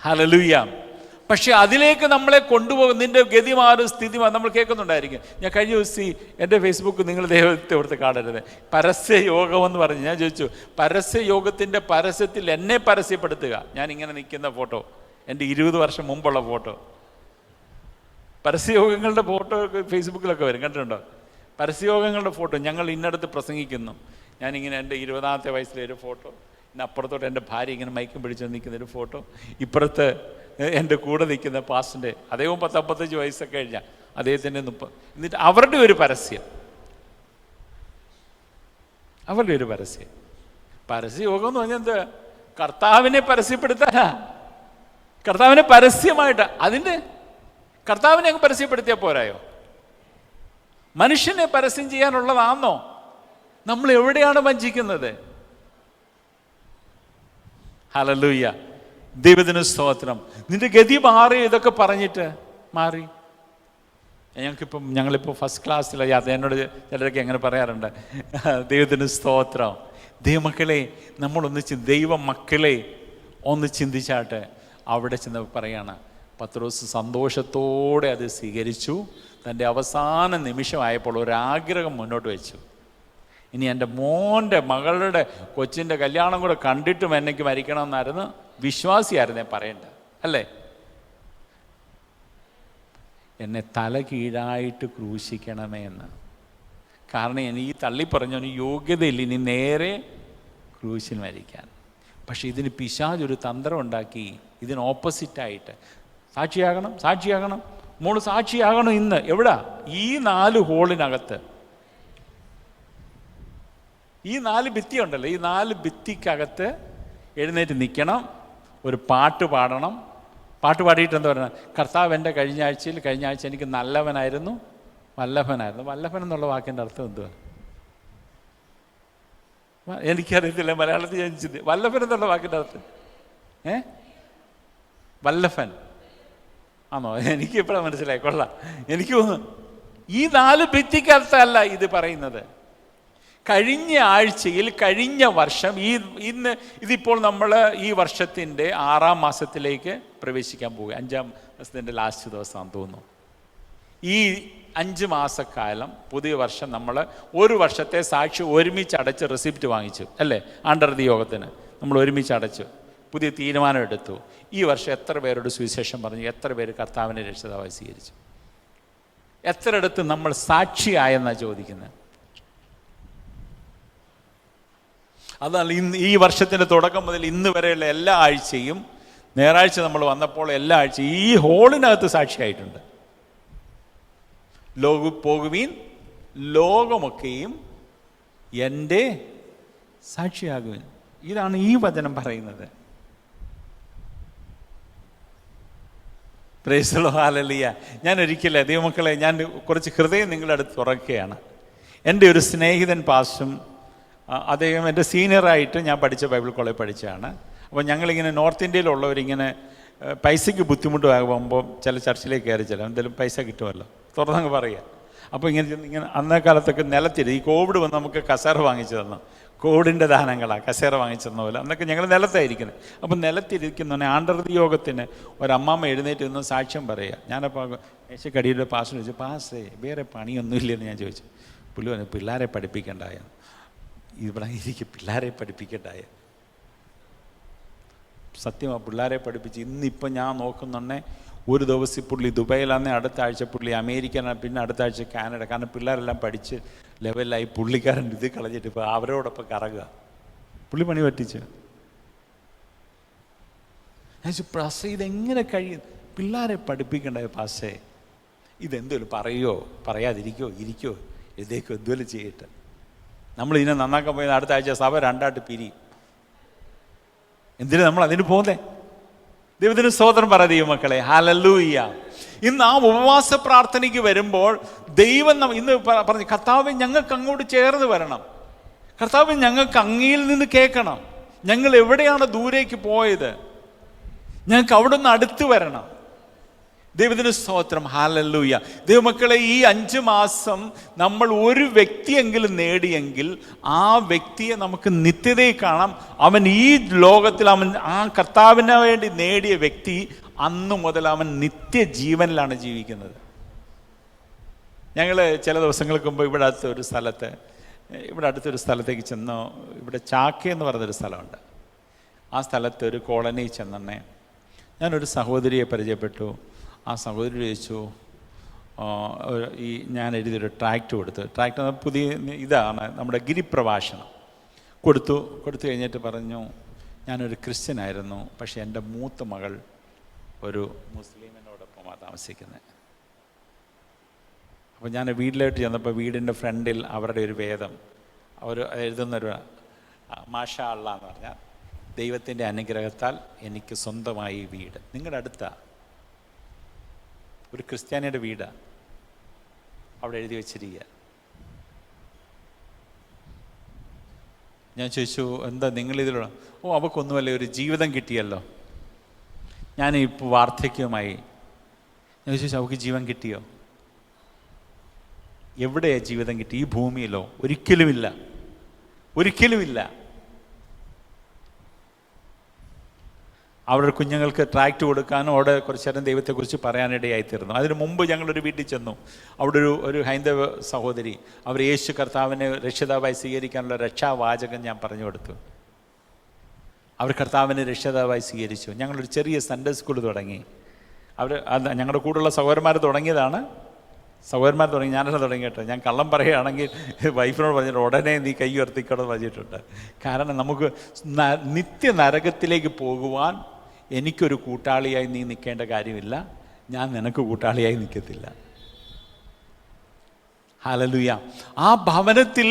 Speaker 1: ഹല്ലേലൂയ. പക്ഷെ അതിലേക്ക് നമ്മളെ കൊണ്ടുപോകും. നിന്റെ ഗതി മാറും, സ്ഥിതി മാറും. നമ്മൾ കേൾക്കുന്നുണ്ടായിരിക്കും. ഞാൻ കഴിഞ്ഞ ദിവസം എൻ്റെ ഫേസ്ബുക്ക് നിങ്ങൾ ദൈവത്തെ ഓർത്ത് കാണരുത്, പരസ്യ യോഗമെന്ന് പറഞ്ഞ് ഞാൻ ചോദിച്ചു, പരസ്യ യോഗത്തിൻ്റെ പരസ്യത്തിൽ എന്നെ പരസ്യപ്പെടുത്തുക. ഞാൻ ഇങ്ങനെ നിൽക്കുന്ന ഫോട്ടോ, എൻ്റെ 20 വർഷം മുമ്പുള്ള ഫോട്ടോ. പരസ്യയോഗങ്ങളുടെ ഫോട്ടോ ഫേസ്ബുക്കിലൊക്കെ വരും, കണ്ടിട്ടുണ്ടോ? പരസ്യയോഗങ്ങളുടെ ഫോട്ടോ. ഞങ്ങൾ ഇന്നടത്ത് പ്രസംഗിക്കുന്നു, ഞാനിങ്ങനെ എൻ്റെ 20ാമത്തെ വയസ്സിലെ ഒരു ഫോട്ടോ, പിന്നെ അപ്പുറത്തോട്ട് എൻ്റെ ഭാര്യ ഇങ്ങനെ മൈക്കും പിടിച്ച് നിൽക്കുന്നൊരു ഫോട്ടോ, ഇപ്പുറത്ത് എൻ്റെ കൂടെ നിൽക്കുന്ന പാസ്റ്ററിൻ്റെ, അദ്ദേഹം 10-55 വയസ്സൊക്കെ കഴിഞ്ഞാൽ അദ്ദേഹത്തിൻ്റെ 30. എന്നിട്ട് അവരുടെ ഒരു പരസ്യം, അവരുടെ ഒരു പരസ്യം. പരസ്യയോഗം എന്ന് പറഞ്ഞാൽ എന്ത്? കർത്താവിനെ പരസ്യപ്പെടുത്താനാ. കർത്താവിനെ പരസ്യമായിട്ട്, അതിൻ്റെ കർത്താവിനെ അങ്ങ് പരസ്യപ്പെടുത്തിയാൽ പോരായോ? മനുഷ്യനെ പരസ്യം ചെയ്യാനുള്ളതാണോ? നമ്മൾ എവിടെയാണ് വഞ്ചിക്കുന്നത്? ഹല്ലേലൂയ, ദൈവത്തിന് സ്തോത്രം. നിന്റെ ഗതി മാറി, ഇതൊക്കെ പറഞ്ഞിട്ട് മാറി. ഞങ്ങളിപ്പോൾ ഫസ്റ്റ് ക്ലാസ്സിലെ യാത്ര, എന്നോട് ചിലരൊക്കെ എങ്ങനെ പറയാറുണ്ട്, ദൈവത്തിന് സ്തോത്രം. ദൈവമക്കളെ, നമ്മളൊന്ന് ദൈവ മക്കളെ ഒന്ന് ചിന്തിച്ചാട്ടെ. അവിടെ ചെന്ന് പറയാണ്, പത്രോസ് സന്തോഷത്തോടെ അത് സ്വീകരിച്ചു. തൻ്റെ അവസാന നിമിഷമായപ്പോൾ ഒരാഗ്രഹം മുന്നോട്ട് വെച്ചു. ഇനി എൻ്റെ മോൻ്റെ മകളുടെ കൊച്ചിൻ്റെ കല്യാണം കൂടെ കണ്ടിട്ടും എനിക്ക് മരിക്കണമെന്നായിരുന്നു. വിശ്വാസിയായിരുന്നേ പറയണ്ട, അല്ലേ? എന്നെ തല കീഴായിട്ട് ക്രൂശിക്കണമേ എന്ന്. കാരണം എനിക്ക് തള്ളിപ്പറഞ്ഞവന് യോഗ്യതയില്ല ഇനി നേരെ ക്രൂശിൽ മരിക്കാൻ. പക്ഷെ ഇതിന് പിശാചൊരു തന്ത്രം ഉണ്ടാക്കി, ഇതിന് ഓപ്പോസിറ്റായിട്ട് സാക്ഷിയാകണം, സാക്ഷിയാകണം, മോള് സാക്ഷിയാകണം. ഇന്ന് എവിടാ? ഈ 4 ഹോളിനകത്ത്, ഈ 4 ഭിത്തി ഉണ്ടല്ലോ, ഈ 4 ഭിത്തിക്കകത്ത് എഴുന്നേറ്റ് നിൽക്കണം, ഒരു പാട്ട് പാടണം. പാട്ട് പാടിയിട്ട് എന്താ പറയുക? കർത്താവ് എൻ്റെ കഴിഞ്ഞ ആഴ്ച എനിക്ക് നല്ലവനായിരുന്നു, വല്ലഭനായിരുന്നു. വല്ലഭൻ എന്നുള്ള വാക്കിൻ്റെ അർത്ഥം എന്തുവാ? എനിക്കറിയത്തില്ല, മലയാളത്തിൽ ഞാൻ ചിന്തി. വല്ലഭൻ എന്നുള്ള വാക്കിൻ്റെ അർത്ഥം വല്ലഭൻ ആണോ? എനിക്ക് ഇപ്പോഴാണ് മനസ്സിലായി. കൊള്ളാം. എനിക്ക് ഈ 4 ഭിത്തിക്കകത്തല്ല ഇത് പറയുന്നത്. കഴിഞ്ഞ ആഴ്ചയിൽ, കഴിഞ്ഞ വർഷം, ഇതിപ്പോൾ നമ്മൾ ഈ വർഷത്തിൻ്റെ 6-ാം മാസത്തിലേക്ക് പ്രവേശിക്കാൻ പോവുക. 5-ാം മാസത്തിൻ്റെ ലാസ്റ്റ് ദിവസമാണെന്ന് തോന്നുന്നു. ഈ 5 മാസക്കാലം പുതിയ വർഷം നമ്മൾ 1 വർഷത്തെ സാക്ഷി ഒരുമിച്ച് അടച്ച് റെസിപ്റ്റ് വാങ്ങിച്ചു, അല്ലേ? ആണ്ടർതി യോഗത്തിന് നമ്മൾ ഒരുമിച്ച് അടച്ചു, പുതിയ തീരുമാനം എടുത്തു. ഈ വർഷം എത്ര പേരോട് സുവിശേഷം പറഞ്ഞു? എത്ര പേര് കർത്താവിനെ രക്ഷിതാവായി സ്വീകരിച്ചു? എത്രയിടത്ത് നമ്മൾ സാക്ഷിയായെന്നാണ് ചോദിക്കുന്നത്. അതാണ് ഈ വർഷത്തിൻ്റെ തുടക്കം മുതൽ ഇന്ന് വരെയുള്ള എല്ലാ ആഴ്ചയും, ഞായറാഴ്ച നമ്മൾ വന്നപ്പോൾ എല്ലാ ആഴ്ചയും ഈ ഹോളിനകത്ത് സാക്ഷിയായിട്ടുണ്ട്. പോകുവീൻ, ലോകമൊക്കെയും എൻ്റെ സാക്ഷിയാകുവിൻ. ഇതാണ് ഈ വചനം പറയുന്നത്. Praise the Lord, hallelujah. ഞാൻ ഒരിക്കലേ ദൈവമക്കളെ, ഞാൻ കുറച്ച് ഹൃദയം നിങ്ങളുടെ അടുത്ത് തുറക്കുകയാണ്. എൻ്റെ ഒരു സ്നേഹിതൻ പാസ്റ്റും, അദ്ദേഹം എൻ്റെ സീനിയറായിട്ട് ഞാൻ പഠിച്ച ബൈബിൾ കോളേജ് പഠിച്ചതാണ്. അപ്പോൾ ഞങ്ങളിങ്ങനെ നോർത്ത് ഇന്ത്യയിലുള്ളവരിങ്ങനെ പൈസയ്ക്ക് ബുദ്ധിമുട്ടാകുമ്പോൾ ചില ചർച്ചിലേക്ക് കയറി ചെല്ലാം, എന്തെങ്കിലും പൈസ കിട്ടുമല്ലോ, തുറന്നങ്ങ് പറയുക. അപ്പോൾ ഇങ്ങനെ അന്നേ കാലത്തൊക്കെ നിലത്തിരി, ഈ കോവിഡ് വന്ന് നമുക്ക് കസേര വാങ്ങിച്ചു തന്നു, കോവിഡിൻ്റെ ദാനങ്ങളാണ് കസേര വാങ്ങിച്ചു തന്ന പോലെ. അന്നൊക്കെ ഞങ്ങൾ നിലത്തായിരിക്കുന്നത്. അപ്പം നിലത്തിരിക്കുന്നവനെ ആണ്ടർതി യോഗത്തിന് ഒരമ്മമ്മ എഴുന്നേറ്റ് നിന്ന് സാക്ഷ്യം പറയുക. ഞാനപ്പോൾ മേശക്കടിയുടെ പാസ്റ്റർ ചോദിച്ചു, പാസ്റ്റേ വേറെ പണിയൊന്നുമില്ലെന്ന് ഞാൻ ചോദിച്ചു. പുള്ളി പറഞ്ഞു, പിള്ളേരെ പഠിപ്പിക്കണ്ടായ, ഇവിടെ എനിക്ക് പിള്ളേരെ പഠിപ്പിക്കണ്ടായ. സത്യമാണ്, പിള്ളേരെ പഠിപ്പിച്ച് ഇന്നിപ്പം ഞാൻ നോക്കുന്നുണ്ടേ, ഒരു ദിവസം പുള്ളി ദുബൈയിലാന്നേ, അടുത്ത ആഴ്ച പുള്ളി അമേരിക്കനാണ്, പിന്നെ അടുത്ത ആഴ്ച കാനഡ. കാരണം പിള്ളേരെല്ലാം പഠിച്ച് ലെവലിലായി. പുള്ളിക്കാരൻ ഇത് കളഞ്ഞിട്ട് ഇപ്പോൾ അവരോടൊപ്പം കറങ്ങുക. പുള്ളി പണി പറ്റിച്ച്. പാസ്റ്റേ ഇതെങ്ങനെ കഴിയും? പിള്ളേരെ പഠിപ്പിക്കണ്ടേ പാസ്റ്റേ? ഇതെന്തോലും പറയുമോ, പറയാതിരിക്കോ, ഇരിക്കോ, എഴുതേക്കോ, എന്തോലും ചെയ്യട്ടെ. നമ്മളിതിനെ നന്നാക്കാൻ പോയത് അടുത്ത ആഴ്ച സഭ 2ആയിട്ട് പിരിയും. എന്തിനാ നമ്മൾ അതിന് പോകുന്നേ? ദൈവത്തിന് സ്തോത്രം പറ ദൈവമക്കളെ, ഹല്ലേലൂയ. ഇന്ന് ആ ഉപവാസ പ്രാർത്ഥനയ്ക്ക് വരുമ്പോൾ ദൈവം ഇന്ന് പറഞ്ഞു, കർത്താവ് ഞങ്ങൾക്ക് അങ്ങോട്ട് ചേർന്ന് വരണം, കർത്താവ് ഞങ്ങൾക്ക് അങ്ങയിൽ നിന്ന് കേൾക്കണം, ഞങ്ങൾ എവിടെയാണ് ദൂരേക്ക് പോയത്, ഞങ്ങൾക്ക് അവിടെ നിന്ന് അടുത്ത് വരണം. ദൈവത്തിന് സ്തോത്രം, ഹല്ലേലൂയ. ദൈവമക്കളെ, ഈ 5 മാസം നമ്മൾ ഒരു വ്യക്തിയെങ്കിലും നേടിയെങ്കിൽ ആ വ്യക്തിയെ നമുക്ക് നിത്യതയിൽ കാണാം. അവൻ ഈ ലോകത്തിൽ, അവൻ ആ കർത്താവിന് വേണ്ടി നേടിയ വ്യക്തി അന്നു മുതൽ അവൻ നിത്യജീവനിലാണ് ജീവിക്കുന്നത്. ഞങ്ങൾ ചില ദിവസങ്ങൾക്ക് മുമ്പ് ഇവിടെ അടുത്തൊരു സ്ഥലത്തേക്ക് ചെന്നു. ഇവിടെ ചാക്ക എന്ന് പറഞ്ഞൊരു സ്ഥലമുണ്ട്. ആ സ്ഥലത്ത് ഒരു കോളനി ചെന്നെ ഞാനൊരു സഹോദരിയെ പരിചയപ്പെട്ടു. ആ സഹോദരി ചോദിച്ചു, ഞാൻ എഴുതിയൊരു ട്രാക്റ്റ് കൊടുത്തു. ട്രാക്റ്റ് പുതിയ ഇതാണ്, നമ്മുടെ ഗിരിപ്രഭാഷണം കൊടുത്തു കഴിഞ്ഞിട്ട് പറഞ്ഞു, ഞാനൊരു ക്രിസ്ത്യനായിരുന്നു, പക്ഷെ എൻ്റെ മൂത്ത മകൾ ഒരു മുസ്ലിമിനോടൊപ്പമാണ് താമസിക്കുന്നത്. അപ്പോൾ ഞാൻ വീട്ടിലോട്ട് ചെന്നപ്പോൾ വീടിൻ്റെ ഫ്രണ്ടിൽ അവരുടെ ഒരു വേദം അവർ എഴുതുന്നൊരു മാഷാ അള്ളാ എന്ന് പറഞ്ഞാൽ ദൈവത്തിൻ്റെ അനുഗ്രഹത്താൽ എനിക്ക് സ്വന്തമായി വീട്. നിങ്ങളുടെ അടുത്ത ഒരു ക്രിസ്ത്യാനിയുടെ വീടാണ് അവിടെ എഴുതി വെച്ചിരിക്കുക. ഞാൻ ചോദിച്ചു, എന്താ നിങ്ങളിതിലുള്ള? ഓ, അവക്കൊന്നുമല്ലേ, ഒരു ജീവിതം കിട്ടിയല്ലോ. ഞാനിപ്പോൾ വാർദ്ധക്യമായി. ഞാൻ ചോദിച്ചു, അവൾക്ക് ജീവൻ കിട്ടിയോ? എവിടെയാണ് ജീവിതം കിട്ടി? ഈ ഭൂമിയിലോ? ഒരിക്കലുമില്ല, ഒരിക്കലുമില്ല. അവരുടെ കുഞ്ഞുങ്ങൾക്ക് ട്രാക്റ്റ് കൊടുക്കാനും അവിടെ കുറച്ചു നേരം ദൈവത്തെക്കുറിച്ച് പറയാനിടയായിത്തീർന്നു. അതിനു മുമ്പ് ഞങ്ങളൊരു വീട്ടിൽ ചെന്നു. അവിടെ ഒരു ഹൈന്ദവ സഹോദരി അവർ യേശു കർത്താവിനെ രക്ഷിതാവായി സ്വീകരിക്കാനുള്ള രക്ഷാവാചകം ഞാൻ പറഞ്ഞു കൊടുത്തു. അവർ കർത്താവിനെ രക്ഷിതാവായി സ്വീകരിച്ചു. ഞങ്ങളൊരു ചെറിയ സൺഡേ സ്കൂൾ തുടങ്ങി. ഞങ്ങളുടെ കൂടെയുള്ള സഹോദരന്മാർ തുടങ്ങിയതാണ്. സഹോദരന്മാർ തുടങ്ങി, ഞാനല്ല തുടങ്ങി കേട്ടോ. ഞാൻ കള്ളം പറയുകയാണെങ്കിൽ വൈഫിനോട് പറഞ്ഞിട്ട് ഉടനെ നീ കൈ ഉയർത്തിക്കോടെ പറഞ്ഞിട്ടുണ്ട്. കാരണം നമുക്ക് നിത്യ നരകത്തിലേക്ക് പോകുവാൻ എനിക്കൊരു കൂട്ടാളിയായി നീ നിൽക്കേണ്ട കാര്യമില്ല, ഞാൻ നിനക്ക് കൂട്ടാളിയായി നിൽക്കത്തില്ല. ഹല്ലേലൂയ. ആ ഭവനത്തിൽ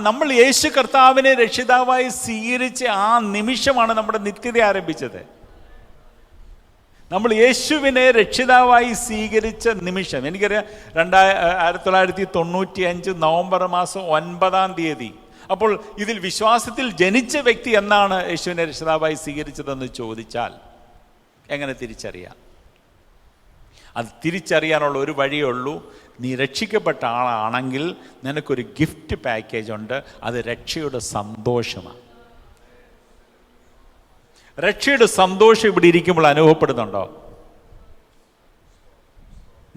Speaker 1: നമ്മൾ യേശു കർത്താവിനെ രക്ഷിതാവായി സ്വീകരിച്ച ആ നിമിഷമാണ് നമ്മുടെ നിത്യത ആരംഭിച്ചത്. നമ്മൾ യേശുവിനെ രക്ഷിതാവായി സ്വീകരിച്ച നിമിഷം. എനിക്കറിയാം 1995 നവംബർ മാസം 9 അപ്പോൾ ഇതിൽ വിശ്വാസത്തിൽ ജനിച്ച വ്യക്തി എന്നാണ് യേശുവിനെ രക്ഷിതാവായി സ്വീകരിച്ചതെന്ന് ചോദിച്ചാൽ എങ്ങനെ തിരിച്ചറിയാം? അത് തിരിച്ചറിയാനുള്ള ഒരു വഴിയേ ഉള്ളൂ. നീ രക്ഷിക്കപ്പെട്ട ആളാണെങ്കിൽ നിനക്കൊരു ഗിഫ്റ്റ് പാക്കേജ് ഉണ്ട്. അത് രക്ഷയുടെ സന്തോഷമാണ്. രക്ഷയുടെ സന്തോഷം ഇവിടെ ഇരിക്കുമ്പോൾ അനുഭവപ്പെടുന്നുണ്ടോ?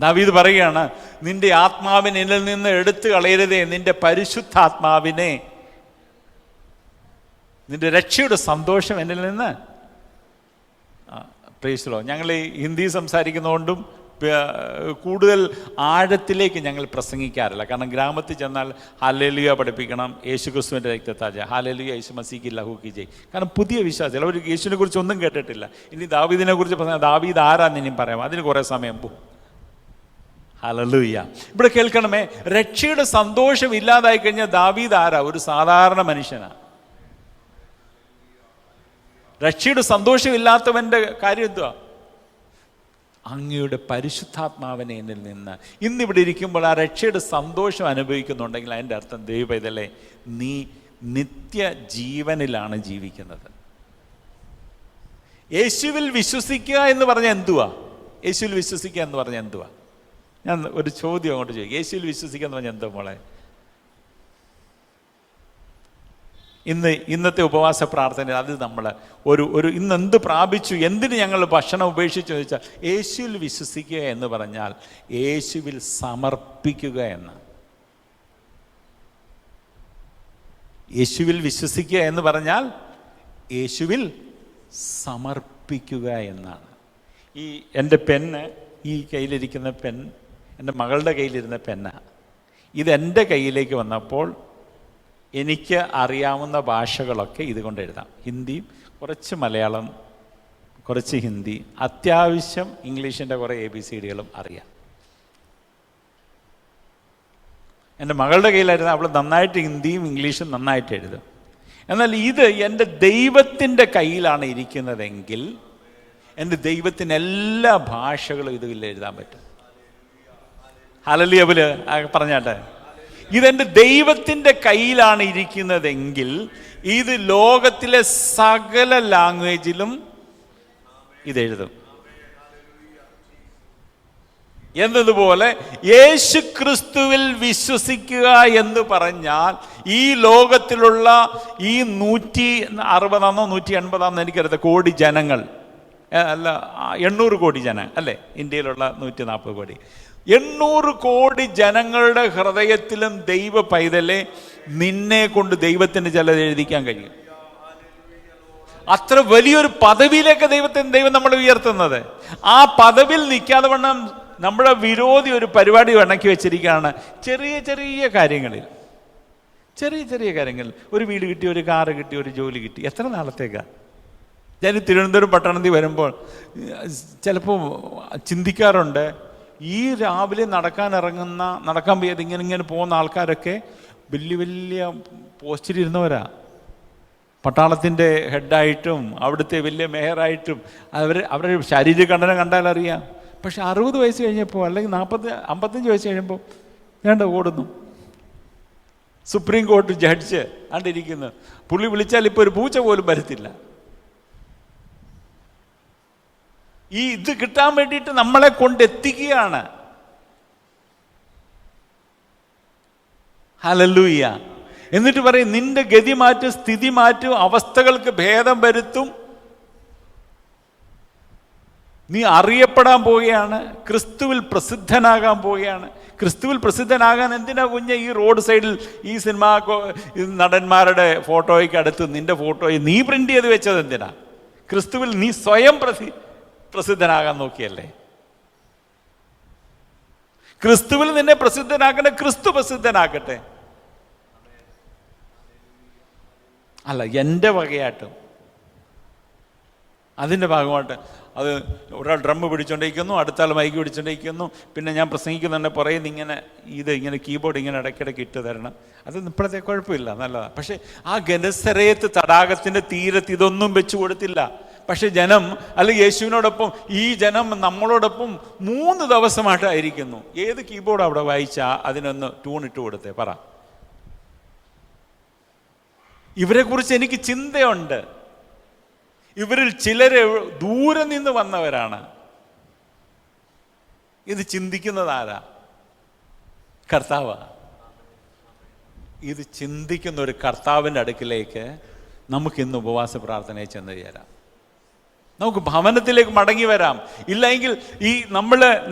Speaker 1: ദാവീദ് പറയുകയാണ്, നിന്റെ ആത്മാവിനെ എന്നിൽ നിന്ന് എടുത്തു കളയരുതേ, നിന്റെ പരിശുദ്ധാത്മാവിനെ, നിന്റെ രക്ഷയുടെ സന്തോഷം എന്നിൽ നിന്ന്. Praise Lord. ഞങ്ങൾ ഹിന്ദി സംസാരിക്കുന്നതുകൊണ്ടും കൂടുതൽ ആഴത്തിലേക്ക് ഞങ്ങൾ പ്രസംഗിക്കാറില്ല. കാരണം ഗ്രാമത്തിൽ ചെന്നാൽ ഹല്ലേലൂയ പഠിപ്പിക്കണം, യേശു ക്രിസ്തുവിൻ്റെ രക്തത്താൽ ഹല്ലേലൂയ യേശു മസീഹി ലഹു കി ജയ്. കാരണം പുതിയ വിശ്വാസികൾ അവർ യേശുവിനെ കുറിച്ച് ഒന്നും കേട്ടിട്ടില്ല. ഇനി ദാവീദിനെ കുറിച്ച് പറഞ്ഞാൽ ദാവീദ് ആരാന്ന് ഇനിയും പറയാം, അതിന് കുറേ സമയം പോകും. ഹല്ലേലൂയ. ഇവിടെ കേൾക്കണമേ, രക്ഷയുടെ സന്തോഷം ഇല്ലാതായി കഴിഞ്ഞാൽ ദാവീദ് ആരാ? ഒരു സാധാരണ മനുഷ്യനാ. രക്ഷയുടെ സന്തോഷമില്ലാത്തവൻ്റെ കാര്യം എന്തുവാ? അങ്ങയുടെ പരിശുദ്ധാത്മാവിനെ എന്നിൽ നിന്ന്. ഇന്നിവിടെ ഇരിക്കുമ്പോൾ ആ രക്ഷയുടെ സന്തോഷം അനുഭവിക്കുന്നുണ്ടെങ്കിൽ അതിൻ്റെ അർത്ഥം ദൈവപൈതലേ, നീ നിത്യജീവനിലാണ് ജീവിക്കുന്നത്. യേശുവിൽ വിശ്വസിക്കുക എന്ന് പറഞ്ഞാൽ എന്തുവാ? യേശുവിൽ വിശ്വസിക്കുക എന്ന് പറഞ്ഞാൽ എന്തുവാ? ഞാൻ ഒരു ചോദ്യം അങ്ങോട്ട് ചോദിക്കും. യേശുവിൽ വിശ്വസിക്കുക എന്ന് പറഞ്ഞാൽ എന്തോ മോളെ? ഇന്നത്തെ ഉപവാസ പ്രാർത്ഥന അത് നമ്മൾ ഇന്ന് എന്ത് പ്രാപിച്ചു, എന്തിന് ഞങ്ങൾ ഭക്ഷണം ഉപേക്ഷിച്ചു ചോദിച്ചാൽ യേശുവിൽ വിശ്വസിക്കുക എന്ന് പറഞ്ഞാൽ യേശുവിൽ സമർപ്പിക്കുക എന്നാണ്. യേശുവിൽ വിശ്വസിക്കുക എന്ന് പറഞ്ഞാൽ യേശുവിൽ സമർപ്പിക്കുക എന്നാണ്. എൻ്റെ പെന്ന്, ഈ കയ്യിലിരിക്കുന്ന പെൻ എൻ്റെ മകളുടെ കയ്യിലിരുന്ന പെന്നാണ്. ഇതെൻ്റെ കയ്യിലേക്ക് വന്നപ്പോൾ എനിക്ക് അറിയാവുന്ന ഭാഷകളൊക്കെ ഇതുകൊണ്ട് എഴുതാം. ഹിന്ദിയും കുറച്ച് മലയാളം, കുറച്ച് ഹിന്ദി, അത്യാവശ്യം ഇംഗ്ലീഷിൻ്റെ കുറേ ABCDകളും അറിയാം. എൻ്റെ മകളുടെ കയ്യിലായിരുന്നു. അവൾ നന്നായിട്ട് ഹിന്ദിയും ഇംഗ്ലീഷും നന്നായിട്ട് എഴുതും. എന്നാൽ ഇത് എൻ്റെ ദൈവത്തിൻ്റെ കയ്യിലാണ് ഇരിക്കുന്നതെങ്കിൽ എൻ്റെ ദൈവത്തിന് എല്ലാ ഭാഷകളും ഇതിൽ എഴുതാൻ പറ്റും. ഹല്ലേലൂയ പറഞ്ഞാട്ടെ. ഇതെൻ്റെ ദൈവത്തിൻ്റെ കയ്യിലാണ് ഇരിക്കുന്നതെങ്കിൽ ഇത് ലോകത്തിലെ സകല ലാംഗ്വേജിലും ഇതെഴുതും. എന്നതുപോലെ യേശു ക്രിസ്തുവിൽ വിശ്വസിക്കുക എന്ന് പറഞ്ഞാൽ ഈ ലോകത്തിലുള്ള ഈ 160 180 എനിക്കറിയാം കോടി ജനങ്ങൾ, അല്ല 800 കോടി ജനം അല്ലേ, ഇന്ത്യയിലുള്ള 140 കോടി, 800 കോടി ജനങ്ങളുടെ ഹൃദയത്തിലും ദൈവ പൈതലെ നിന്നെ കൊണ്ട് ദൈവത്തിന് ചിലത് എഴുതിക്കാൻ കഴിയും. അത്ര വലിയൊരു പദവിയിലേക്ക് ദൈവം നമ്മളെ ഉയർത്തുന്നത്. ആ പദവിയിൽ നിൽക്കാതെ വണ്ണം നമ്മുടെ വിരോധി ഒരു പരിപാടി ഉണ്ടാക്കി വെച്ചിരിക്കുകയാണ്. ചെറിയ ചെറിയ കാര്യങ്ങളിൽ, ഒരു വീട് കിട്ടി, ഒരു കാറ് കിട്ടി, ഒരു ജോലി കിട്ടി. എത്ര നാളത്തേക്കാണ്? ഞാൻ തിരുവനന്തപുരം പട്ടണത്തിൽ വരുമ്പോൾ ചിലപ്പോൾ ചിന്തിക്കാറുണ്ട്, ഈ രാവിലെ നടക്കാൻ വയ്യാതെ ഇങ്ങനെ പോകുന്ന ആൾക്കാരൊക്കെ വലിയ പോസ്റ്റിലിരുന്നവരാ. പട്ടാളത്തിൻ്റെ ഹെഡായിട്ടും അവിടുത്തെ വലിയ മേയറായിട്ടും അവരുടെ ശരീരഘടന കണ്ടാലറിയാം. പക്ഷെ 60 വയസ്സ് കഴിഞ്ഞപ്പോൾ, അല്ലെങ്കിൽ 55 വയസ്സ് കഴിയുമ്പോൾ വേണ്ട ഓടുന്നു. സുപ്രീം കോടതി ജഡ്ജ് കണ്ടിരിക്കുന്നു. പുള്ളി വിളിച്ചാൽ ഇപ്പോൾ ഒരു പൂച്ച പോലും വരത്തില്ല. ഇത് കിട്ടാൻ വേണ്ടിയിട്ട് നമ്മളെ കൊണ്ടെത്തിക്കുകയാണ്. ഹല്ലേലൂയ. എന്നിട്ട് പറയും നിന്റെ ഗതി മാറ്റും, സ്ഥിതി മാറ്റും, അവസ്ഥകൾക്ക് ഭേദം വരുത്തും. നീ അറിയപ്പെടാൻ പോവുകയാണ്, ക്രിസ്തുവിൽ പ്രസിദ്ധനാകാൻ പോവുകയാണ്. ക്രിസ്തുവിൽ പ്രസിദ്ധനാകാൻ എന്തിനാ കുഞ്ഞെ ഈ റോഡ് സൈഡിൽ ഈ സിനിമാ നടന്മാരുടെ ഫോട്ടോയ്ക്ക് അടുത്ത് നിന്റെ ഫോട്ടോയെ നീ പ്രിന്റ് ചെയ്ത് വെച്ചത് എന്തിനാ? ക്രിസ്തുവിൽ നീ സ്വയം പ്രസിദ്ധനാകാൻ നോക്കിയല്ലേ. ക്രിസ്തുവിൽ നിന്നെ പ്രസിദ്ധനാക്കട്ടെ, ക്രിസ്തു പ്രസിദ്ധനാക്കട്ടെ. അല്ല എൻ്റെ വകയായിട്ടും അതിൻ്റെ ഭാഗമായിട്ട് അത് ഒരാൾ ഡ്രം പിടിച്ചുകൊണ്ടിരിക്കുന്നു, അടുത്താൾ മൈക്ക് പിടിച്ചുകൊണ്ടിരിക്കുന്നു, പിന്നെ ഞാൻ പ്രസംഗിക്കുന്നുണ്ട് പുറയുന്ന ഇങ്ങനെ കീബോർഡ് ഇങ്ങനെ ഇടയ്ക്കിടയ്ക്ക് ഇട്ട് തരണം. അതൊന്നും ഇപ്പോഴത്തെ കുഴപ്പമില്ല, നല്ലതാണ്. പക്ഷേ ആ ഗനസരേത്ത് തടാകത്തിൻ്റെ തീരത്ത് ഇതൊന്നും വെച്ചു കൊടുത്തില്ല. പക്ഷെ ജനം, അല്ലെങ്കിൽ യേശുവിനോടൊപ്പം ഈ ജനം നമ്മളോടൊപ്പം 3 ദിവസമായിട്ടായിരിക്കുന്നു. ഏത് കീബോർഡ് അവിടെ വായിച്ചാൽ അതിനൊന്ന് ട്യൂണിട്ട് കൊടുത്തേ പറ. ഇവരെക്കുറിച്ച് എനിക്ക് ചിന്തയുണ്ട്. ഇവരിൽ ചിലര് ദൂരെ നിന്ന് വന്നവരാണ്. ഇത് ചിന്തിക്കുന്നത് ആരാ? കർത്താവ്. ഇത് ചിന്തിക്കുന്ന ഒരു കർത്താവിൻ്റെ അടുക്കിലേക്ക് നമുക്കിന്ന് ഉപവാസ പ്രാർത്ഥനയിൽ ചെന്ന് ചേരാം. നമുക്ക് ഭവനത്തിലേക്ക് മടങ്ങി വരാം. ഇല്ലെങ്കിൽ ഈ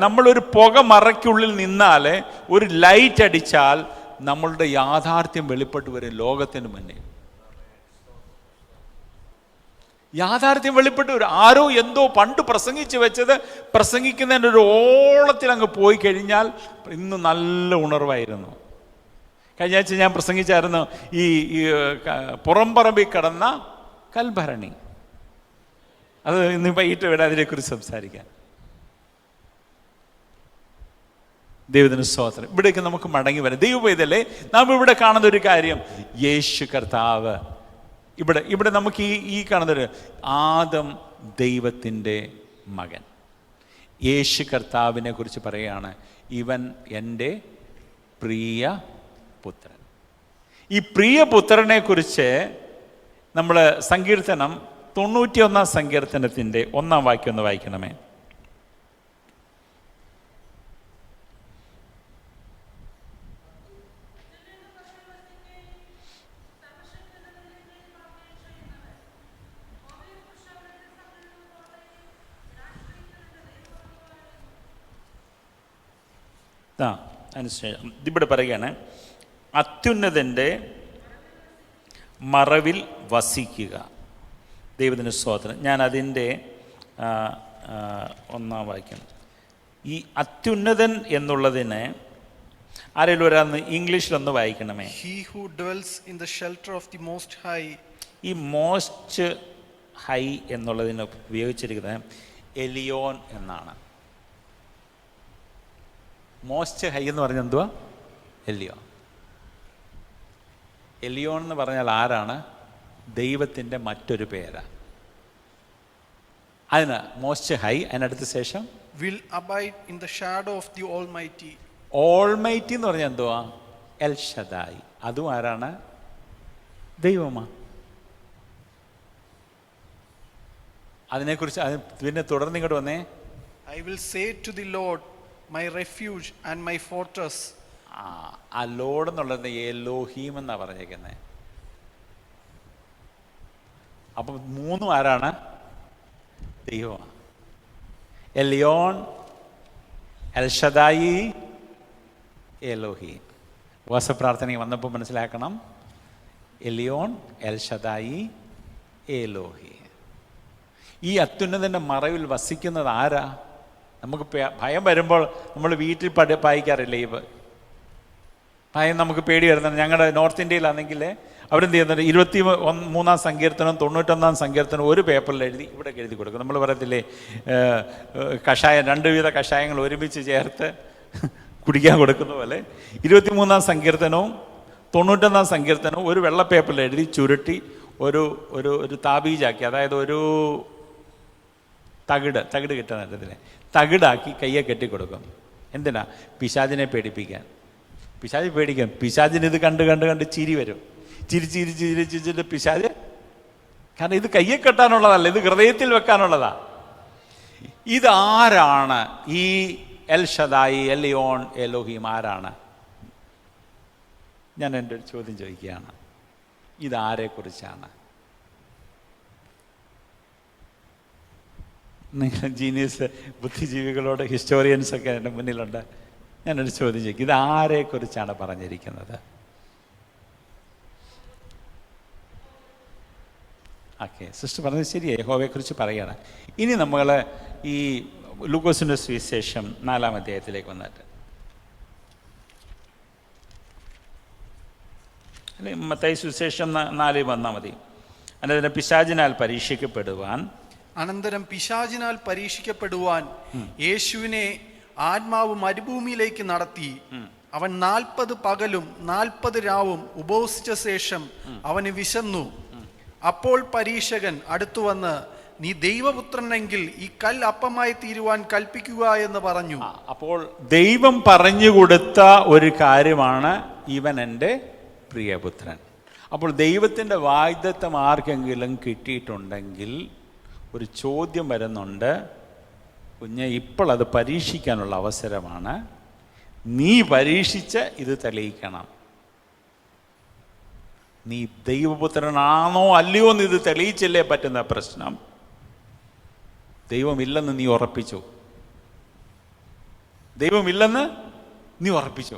Speaker 1: നമ്മളൊരു പുക മറയ്ക്കുള്ളിൽ നിന്നാൽ, ഒരു ലൈറ്റ് അടിച്ചാൽ നമ്മളുടെ യാഥാർത്ഥ്യം വെളിപ്പെട്ട് വരും ലോകത്തിന് മുന്നേ. യാഥാർത്ഥ്യം വെളിപ്പെട്ട് വരും. ആരോ എന്തോ പണ്ട് പ്രസംഗിച്ച് വെച്ചത് പ്രസംഗിക്കുന്നതിൻ്റെ ഒരു ഓളത്തിൽ അങ്ങ് പോയി കഴിഞ്ഞാൽ ഇന്ന് നല്ല ഉണർവായിരുന്നു. കഴിഞ്ഞ ആഴ്ച ഞാൻ പ്രസംഗിച്ചായിരുന്നു ഈ പുറംപറമ്പിൽ കിടന്ന കൽഭരണി. അത് ഇന്ന് വൈകിട്ട് വേണം അതിനെക്കുറിച്ച് സംസാരിക്കാൻ. ദൈവത്തിന് സ്തോത്രം. ഇവിടേക്ക് നമുക്ക് മടങ്ങി വരാം. ദൈവവേദല്ലേ നാം ഇവിടെ കാണുന്ന ഒരു കാര്യം, യേശു കർത്താവ് ഇവിടെ നമുക്ക് ഈ കാണുന്നൊരു ആദം ദൈവത്തിൻ്റെ മകൻ യേശു കർത്താവിനെ കുറിച്ച് പറയുകയാണ്, ഇവൻ എൻ്റെ പ്രിയ പുത്രൻ. ഈ പ്രിയ പുത്രനെ കുറിച്ച് നമ്മൾ സങ്കീർത്തനം 91 സങ്കീർത്തനത്തിൻ്റെ 1 വാക്യം ഒന്ന് വായിക്കണമേ. അനുശേഷം ഇവിടെ പറയുകയാണ്, അത്യുന്നതൻ്റെ മറവിൽ വസിക്കുക. ദൈവത്തിന് സ്തോത്രം. ഞാൻ അതിൻ്റെ 1 വാക്യം, ഈ അത്യുന്നതൻ എന്നുള്ളതിന് ആരെങ്കിലും ഒരാന്ന് ഇംഗ്ലീഷിലൊന്ന് വായിക്കണമേ.
Speaker 2: He who dwells in the shelter of the most high.
Speaker 1: ഈ മോസ്റ്റ് ഹൈ എന്നുള്ളതിന് ഉപയോഗിച്ചിരിക്കുന്നത് എലിയോൻ എന്നാണ്. മോസ്റ്റ് ഹൈ എന്ന് പറഞ്ഞാൽ എന്തുവാ? എലിയോൻ. എലിയോൺ എന്ന് പറഞ്ഞാൽ ആരാണ്? ദൈവത്തിൻ്റെ മറ്റൊരു പേരാണ്. അതിന് മോസ്റ്റ് ഹൈ, അതിനടുത്ത ശേഷം
Speaker 2: will abide in the shadow of the Almighty.
Speaker 1: Almighty എന്ന് പറഞ്ഞാൽ എന്തുവാ? El Shaddai. അതും ആരാണ്? ദൈവമാണ്. അതിനെക്കുറിച്ച് പിന്നെ തുടർന്ന് ഇങ്ങോട്ട് വന്നേ.
Speaker 2: I will say to the Lord, my refuge and my fortress.
Speaker 1: ആ ലോഡ് എന്നുള്ളത് എലോഹീം എന്നാ പറഞ്ഞേക്കുന്നത്. അപ്പം 3 ആരാണ്? ദൈവമാണ്. Elyon, El Shaddai, Elohim. ഉപവാസപ്രാർത്ഥനയ്ക്ക് വന്നപ്പോൾ മനസ്സിലാക്കണം, എലിയോൺ, എൽ ഷദായി, എലോഹീം. ഈ അത്യുന്നതൻ്റെ മറവിൽ വസിക്കുന്നത് ആരാ? നമുക്ക് ഭയം വരുമ്പോൾ നമ്മൾ വീട്ടിൽ പായിക്കാറില്ലേ ഈ ഭയം? നമുക്ക് പേടി വരുന്നത്. ഞങ്ങളുടെ നോർത്ത് ഇന്ത്യയിലാണെങ്കിൽ അവരെന്ത് ചെയ്യുന്നുണ്ട്, 23 സങ്കീർത്തനം 91 സങ്കീർത്തനം ഒരു പേപ്പറിൽ ഇവിടെ എഴുതി കൊടുക്കും. നമ്മൾ പറയത്തില്ലേ, കഷായം 2 വിധ കഷായങ്ങൾ ഒരുമിച്ച് ചേർത്ത് കുടിക്കാൻ കൊടുക്കുന്ന പോലെ 23 സങ്കീർത്തനവും 91 സങ്കീർത്തനവും ഒരു വെള്ള പേപ്പറിൽ എഴുതി ചുരുട്ടി ഒരു ഒരു ഒരു താബീജാക്കി, അതായത് ഒരു തകിട് കിട്ടുന്ന ഇതിനെ തകിടാക്കി കയ്യെ കെട്ടിക്കൊടുക്കും. എന്തിനാ? പിശാചിനെ പേടിപ്പിക്കാൻ. പിശാച് പേടിക്കാൻ. പിശാചിന് ഇത് കണ്ട് കണ്ട് കണ്ട് ചിരി വരും. ചിരിച്ചിട്ട് പിശാച്, കാരണം ഇത് കയ്യെ കെട്ടാനുള്ളതല്ല, ഇത് ഹൃദയത്തിൽ വെക്കാനുള്ളതാ. ഇതാരാണ് ഈ എൽ ഷദായി, എലിയോൺ, എലോഹിം ആരാണ്? ഞാൻ എൻ്റെ ഒരു ചോദ്യം ചോദിക്കുകയാണ്, ഇതാരെക്കുറിച്ചാണ്? നിങ്ങൾ ജീനിയസ് ബുദ്ധിജീവികളോട്, ഹിസ്റ്റോറിയൻസൊക്കെ എൻ്റെ മുന്നിലുണ്ട്. ഞാനൊരു ചോദ്യം ചോദിക്കും, ഇതാരെക്കുറിച്ചാണ് പറഞ്ഞിരിക്കുന്നത്? ഓക്കെ, സിസ്റ്റർ പറഞ്ഞത് ശരിയായി, യഹോവയെക്കുറിച്ച് പറയുകയാണ്. ഇനി നമ്മൾ ഈ ലൂക്കോസിൻ്റെ സുവിശേഷം 4-ാം അധ്യായത്തിലേക്ക് വന്നിട്ട്, അല്ലെ മത്തായി സുവിശേഷം 4 വന്നാൽ മതി. അനന്തരം പിശാചിനാൽ പരീക്ഷിക്കപ്പെടുവാൻ
Speaker 2: യേശുവിനെ ആത്മാവ് മരുഭൂമിയിലേക്ക് നടത്തി. അവൻ 40 പകലും 40 രാവും ഉപവസിച്ച ശേഷം അവന് വിശന്നു. അപ്പോൾ പരീക്ഷകൻ അടുത്തു വന്ന്, നീ ദൈവപുത്രനെങ്കിൽ ഈ കല്ല് അപ്പമായി തീരുവാൻ കൽപ്പിക്കുക എന്ന് പറഞ്ഞു.
Speaker 1: അപ്പോൾ ദൈവം പറഞ്ഞു കൊടുത്ത ഒരു കാര്യമാണ്, ഇവൻ എൻ്റെ പ്രിയപുത്രൻ. അപ്പോൾ ദൈവത്തിൻ്റെ വാഗ്ദത്തം ആർക്കെങ്കിലും കിട്ടിയിട്ടുണ്ടെങ്കിൽ ഒരു ചോദ്യം വരുന്നുണ്ട്, കുഞ്ഞെ ഇപ്പോൾ അത് പരീക്ഷിക്കാനുള്ള അവസരമാണ്, നീ പരീക്ഷിച്ച് ഇത് തെളിയിക്കണം. നീ ദൈവപുത്രനാണോ അല്ലയോ എന്ന് ഇത് തെളിയിച്ചല്ലേ പറ്റുന്ന പ്രശ്നം. ദൈവമില്ലെന്ന് നീ ഉറപ്പിച്ചു. ദൈവമില്ലെന്ന് നീ ഉറപ്പിച്ചു.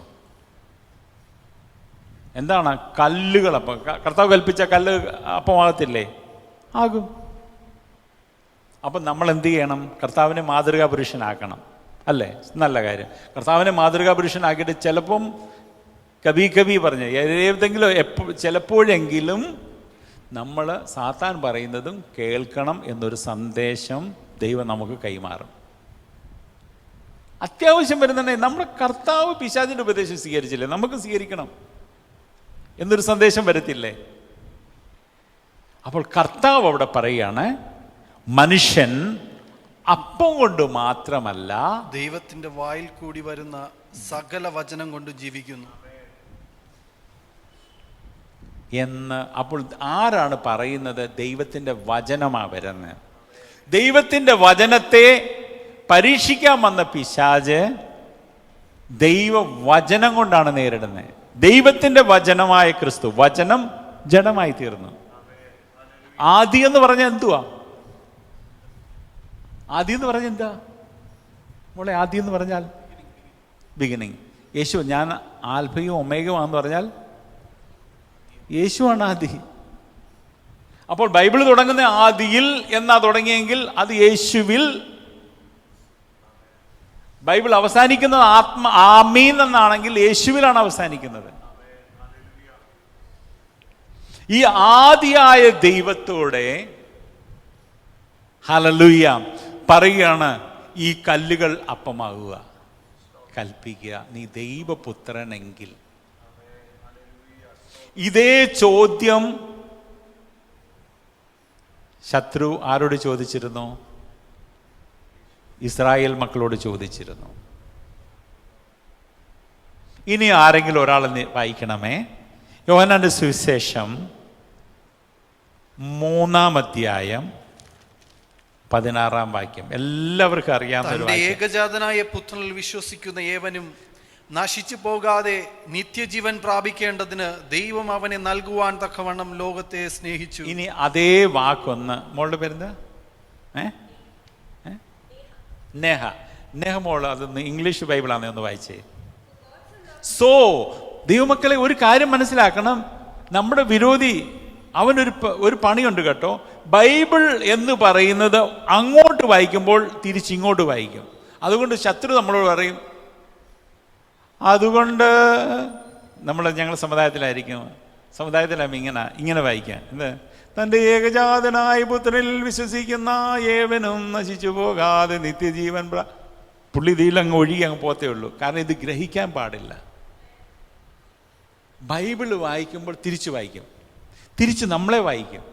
Speaker 1: എന്താണ്? കല്ലുകൾ അപ്പം, കർത്താവ് കൽപ്പിച്ച കല്ല് അപ്പമാകത്തില്ലേ? ആകും. അപ്പം നമ്മൾ എന്ത് ചെയ്യണം? കർത്താവിനെ മാതൃകാ പുരുഷനാക്കണം, അല്ലേ? നല്ല കാര്യം. കർത്താവിനെ മാതൃകാ പുരുഷനാക്കിയിട്ട് ചിലപ്പം കവി പറഞ്ഞ് ഏതെങ്കിലും ചിലപ്പോഴെങ്കിലും നമ്മൾ സാത്താൻ പറയുന്നതും കേൾക്കണം എന്നൊരു സന്ദേശം ദൈവം നമുക്ക് കൈമാറും. അത്യാവശ്യം വരുന്നുണ്ടെങ്കിൽ നമ്മുടെ കർത്താവ് പിശാചിൻ്റെ ഉപദേശം സ്വീകരിച്ചില്ലേ, നമുക്ക് സ്വീകരിക്കണം എന്നൊരു സന്ദേശം വരത്തില്ലേ? അപ്പോൾ കർത്താവ് അവിടെ പറയുകയാണ്, മനുഷ്യൻ അപ്പം കൊണ്ട് മാത്രമല്ല
Speaker 2: ദൈവത്തിന്റെ വായിൽ കൂടി വരുന്ന സകല വചനം കൊണ്ട് ജീവിക്കുന്നു
Speaker 1: എന്ന്. അപ്പോൾ ആരാണ് പറയുന്നത്? ദൈവത്തിൻ്റെ വചനമാണ് വരുന്നത്. ദൈവത്തിൻ്റെ വചനത്തെ പരീക്ഷിക്കാൻ വന്ന പിശാച് ദൈവവചനം കൊണ്ടാണ് നേരിടുന്നത്. ദൈവത്തിൻ്റെ വചനമായ ക്രിസ്തു, വചനം ജഡമായി തീർന്നു. ആദി എന്ന് പറഞ്ഞാൽ എന്തുവാ? ആദി എന്ന് പറഞ്ഞാൽ എന്താ മോളെ? ആദി എന്ന് പറഞ്ഞാൽ ബിഗിനിങ്. യേശു, ഞാൻ ആൽഫയും ഒമേഗയുമാണെന്ന് പറഞ്ഞാൽ യേശുവാണ് ആദി. അപ്പോൾ ബൈബിൾ തുടങ്ങുന്ന ആദിയിൽ എന്നാ തുടങ്ങിയെങ്കിൽ അത് യേശുവിൽ. ബൈബിൾ അവസാനിക്കുന്നത് ആമീൻ എന്നാണെങ്കിൽ യേശുവിലാണ് അവസാനിക്കുന്നത്. ഈ ആദിയായ ദൈവത്തോടെ ഹല്ലേലൂയ പറയുകയാണ്, ഈ കല്ലുകൾ അപ്പമാകുക, കൽപ്പിക്കുക, നീ ദൈവപുത്രനെങ്കിൽ. ഇതേ ചോദ്യം ശത്രു ആരോട് ചോദിച്ചിരുന്നു? ഇസ്രായേൽ മക്കളോട് ചോദിച്ചിരുന്നു. ഇനി ആരെങ്കിലും ഒരാൾ വായിക്കണമേ, യോഹന്നാന്റെ സുവിശേഷം 3-ാം അധ്യായം 16-ാം വാക്യം. എല്ലാവർക്കും അറിയാവുന്ന
Speaker 2: ഏകജാതനായ പുത്രനിൽ വിശ്വസിക്കുന്ന ഏവനും നശിച്ചു പോകാതെ നിത്യജീവൻ പ്രാപിക്കേണ്ടതിന് ദൈവം അവനെ നൽകുവാൻ തക്കവണ്ണം ലോകത്തെ സ്നേഹിച്ചു.
Speaker 1: ഇനി അതേ വാക്കൊന്ന്, മോളുടെ പേരെന്താ? നെഹ മോള്, അതൊന്ന് ഇംഗ്ലീഷ് ബൈബിളാണ്, ഒന്ന് വായിച്ചേ. സോ ദൈവമക്കളെ, ഒരു കാര്യം മനസ്സിലാക്കണം, നമ്മുടെ വിരോധി അവനൊരു പണിയുണ്ട് കേട്ടോ. ബൈബിൾ എന്ന് പറയുന്നത് അങ്ങോട്ട് വായിക്കുമ്പോൾ തിരിച്ചിങ്ങോട്ട് വായിക്കും. അതുകൊണ്ട് ശത്രു നമ്മളോട് പറയും, അതുകൊണ്ട് ഞങ്ങൾ സമുദായത്തിലാകുമ്പോൾ ഇങ്ങനെ വായിക്കാൻ, എന്ത്? തൻ്റെ ഏകജാതനായ പുത്രനിൽ വിശ്വസിക്കുന്ന ഏവനും നശിച്ചു പോകാതെ നിത്യജീവൻ പുള്ളി ഇതിലങ്ങ് ഒഴുകി അങ്ങ് പോത്തേ ഉള്ളൂ. കാരണം ഇത് ഗ്രഹിക്കാൻ പാടില്ല. ബൈബിൾ വായിക്കുമ്പോൾ തിരിച്ചു വായിക്കും. തിരിച്ച് നമ്മളെ വായിക്കും.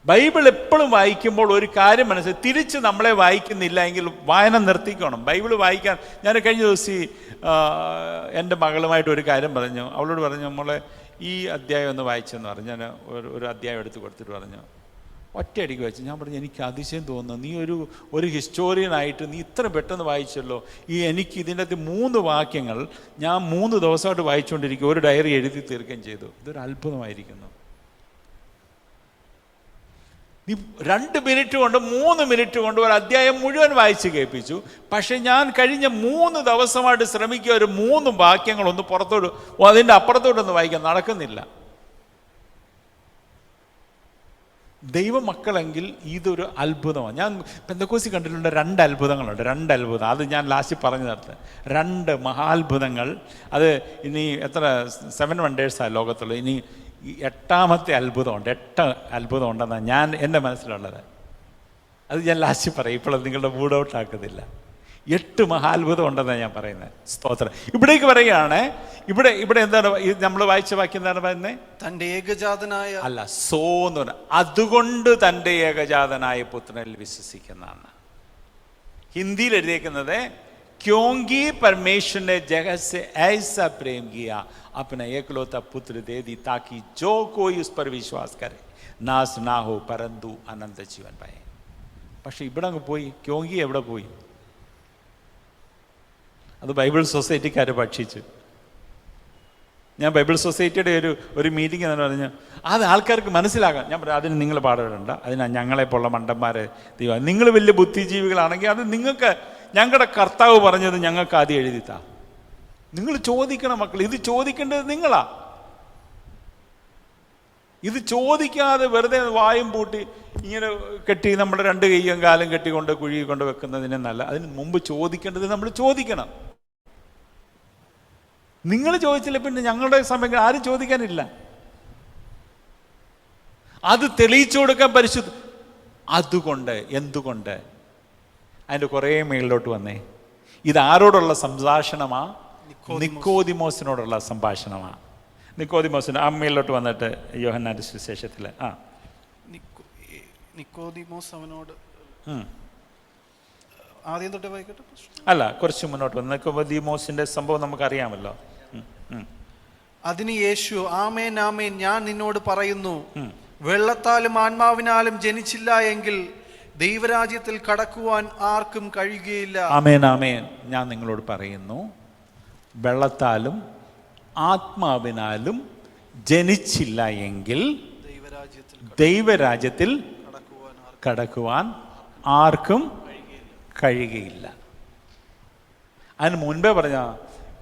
Speaker 1: ബൈബിൾ എപ്പോഴും വായിക്കുമ്പോൾ ഒരു കാര്യം മനസ്സിലായി, തിരിച്ച് നമ്മളെ വായിക്കുന്നില്ല എങ്കിൽ വായന നിർത്തിക്കണം. ബൈബിൾ വായിക്കാൻ ഞാൻ കഴിഞ്ഞ ദിവസം എൻ്റെ മകളുമായിട്ട് ഒരു കാര്യം പറഞ്ഞു. അവളോട് പറഞ്ഞു, നമ്മളെ ഈ അധ്യായം ഒന്ന് വായിച്ചെന്ന് പറഞ്ഞു. ഞാൻ ഒരു അധ്യായം എടുത്ത് കൊടുത്തിട്ട് പറഞ്ഞു, ഒറ്റയടിക്ക് വായിച്ചു. ഞാൻ പറഞ്ഞു, എനിക്ക് അതിശയം തോന്നുന്നു, നീ ഒരു ഹിസ്റ്റോറിയനായിട്ട് നീ ഇത്ര പെട്ടെന്ന് വായിച്ചല്ലോ. എനിക്ക് ഇതിൻ്റെ അകത്ത് 3 വാക്യങ്ങൾ ഞാൻ 3 ദിവസമായിട്ട് വായിച്ചുകൊണ്ടിരിക്കും, ഒരു ഡയറി എഴുതി തീർക്കുകയും ചെയ്തു. ഇതൊരു അത്ഭുതമായിരിക്കുന്നു. നീ 2 മിനിറ്റ് കൊണ്ട് 3 മിനിറ്റ് കൊണ്ട് ഒരു അധ്യായം മുഴുവൻ വായിച്ച് കേൾപ്പിച്ചു. പക്ഷെ ഞാൻ കഴിഞ്ഞ 3 ദിവസമായിട്ട് ശ്രമിക്കുക, ഒരു 3 വാക്യങ്ങളൊന്ന് പുറത്തോട്ട് അതിൻ്റെ അപ്പുറത്തോട്ടൊന്ന് വായിക്കാൻ നടക്കുന്നില്ല. ദൈവമക്കളെങ്കിൽ ഇതൊരു അത്ഭുതമാണ്. ഞാൻ പെന്തക്കോസ്തി കണ്ടിട്ടുണ്ട് 2 അത്ഭുതങ്ങളുണ്ട്. 2 അത്ഭുതം, അത് ഞാൻ ലാസ്റ്റ് പറഞ്ഞു നിർത്ത്. 2 മഹാത്ഭുതങ്ങൾ. അത് ഇനി എത്ര 7 വണ്ടേഴ്സാണ് ലോകത്തുള്ളൂ. ഇനി 8ാമത്തെ അത്ഭുതമുണ്ട്. 8 അത്ഭുതം ഉണ്ടെന്നാണ് ഞാൻ എൻ്റെ മനസ്സിലുള്ളത്. അത് ഞാൻ ലാസ്റ്റ് പറയും, ഇപ്പോഴത് നിങ്ങളുടെ മൂഡ് ഔട്ട് ആക്കുന്നില്ല. 8 മഹാത്ഭുതം ഉണ്ടെന്നാണ് ഞാൻ പറയുന്നത്. സ്തോത്രം. ഇവിടേക്ക് പറയുകയാണ്, ഇവിടെ എന്താണ് നമ്മൾ വായിച്ച വാക്യം എന്താണ് പറയുന്നത്?
Speaker 2: തന്റെ ഏകജാതനായ
Speaker 1: അല്ല, എന്ന് പറഞ്ഞ അതുകൊണ്ട് തൻ്റെ ഏകജാതനായ പുത്രനിൽ വിശ്വസിക്കുന്നതാണ്. ഹിന്ദിയിൽ എഴുതിയേക്കുന്നത് क्योंकि परमेश्वर ने जगत से ऐसा प्रेम किया अपना एकलौता पुत्र दे दी ताकि जो कोई उस पर विश्वास करे नाश ना हो परंतु अनंत जीवन पाए. പക്ഷെ ഇവിടെ അങ്ങ് പോയി. ക്യോങ്കി എവിടെ പോയി? അത് ബൈബിൾ സൊസൈറ്റിക്കാർ ഭക്ഷിച്ചു. ഞാൻ ബൈബിൾ സൊസൈറ്റിയുടെ ഒരു മീറ്റിംഗ് എന്ന് പറഞ്ഞു, അത് ആൾക്കാർക്ക് മനസ്സിലാകാം. ഞാൻ പറയാം, അതിന് നിങ്ങൾ പാടുപെടണ്ട, അതിന് ഞങ്ങളെപ്പോലുള്ള മണ്ടന്മാരെ ദൈവം. നിങ്ങൾ വലിയ ബുദ്ധിജീവികളാണെങ്കിൽ അത് നിങ്ങൾക്ക് ഞങ്ങളുടെ കർത്താവ് പറഞ്ഞത് ഞങ്ങൾക്ക് ആദ്യം എഴുതിത്താ. നിങ്ങൾ ചോദിക്കണം മക്കൾ, ഇത് ചോദിക്കേണ്ടത് നിങ്ങളാ. ഇത് ചോദിക്കാതെ വെറുതെ വായും പൂട്ടി ഇങ്ങനെ കെട്ടി നമ്മുടെ 2 കൈയും കാലും കെട്ടിക്കൊണ്ട് കുഴി കൊണ്ട് വെക്കുന്നതിന് നല്ല. അതിന് മുമ്പ് ചോദിക്കേണ്ടത് നമ്മൾ ചോദിക്കണം. നിങ്ങൾ ചോദിച്ചില്ല പിന്നെ ഞങ്ങളുടെ സമയം ആരും ചോദിക്കാനില്ല. അത് തെളിയിച്ചു കൊടുക്കാൻ പരിശുദ്ധ. അതുകൊണ്ട് എന്തുകൊണ്ട് അതിൻ്റെ കുറേ മേളിലോട്ട് വന്നേ. ഇത് ആരോടുള്ള സംഭാഷണമാ? നിക്കോദിമോസിനോടുള്ള സംഭാഷണമാണ്. നിക്കോദിമോസിന് അമ്മയിലോട്ട് വന്നിട്ട് യോഹന്നാന്റെ സുവിശേഷത്തിൽ
Speaker 2: നിക്കോദിമോസ് അവനോട് ആദ്യം തൊട്ട് വായിക്കട്ടെ.
Speaker 1: അല്ല, കുറച്ച് മുന്നോട്ട് വന്ന് നിക്കോദിമോസിന്റെ സംഭവം നമുക്കറിയാമല്ലോ.
Speaker 2: അതിന് യേശു, ആമേൻ ആമേൻ ഞാൻ നിന്നോട് പറയുന്നു, വെള്ളത്താലും ആത്മാവിനാലും ജനിച്ചില്ല എങ്കിൽ ദൈവരാജ്യത്തിൽ കടക്കുവാൻ ആർക്കും കഴിയുകയില്ല.
Speaker 1: ആമേൻ ആമേൻ ഞാൻ നിങ്ങളോട് പറയുന്നു, വെള്ളത്താലും ആത്മാവിനാലും ജനിച്ചില്ല എങ്കിൽ ദൈവരാജ്യത്തിൽ കടക്കുവാൻ ആർക്കും കഴിയുകയില്ല. അതിന് മുൻപേ പറഞ്ഞ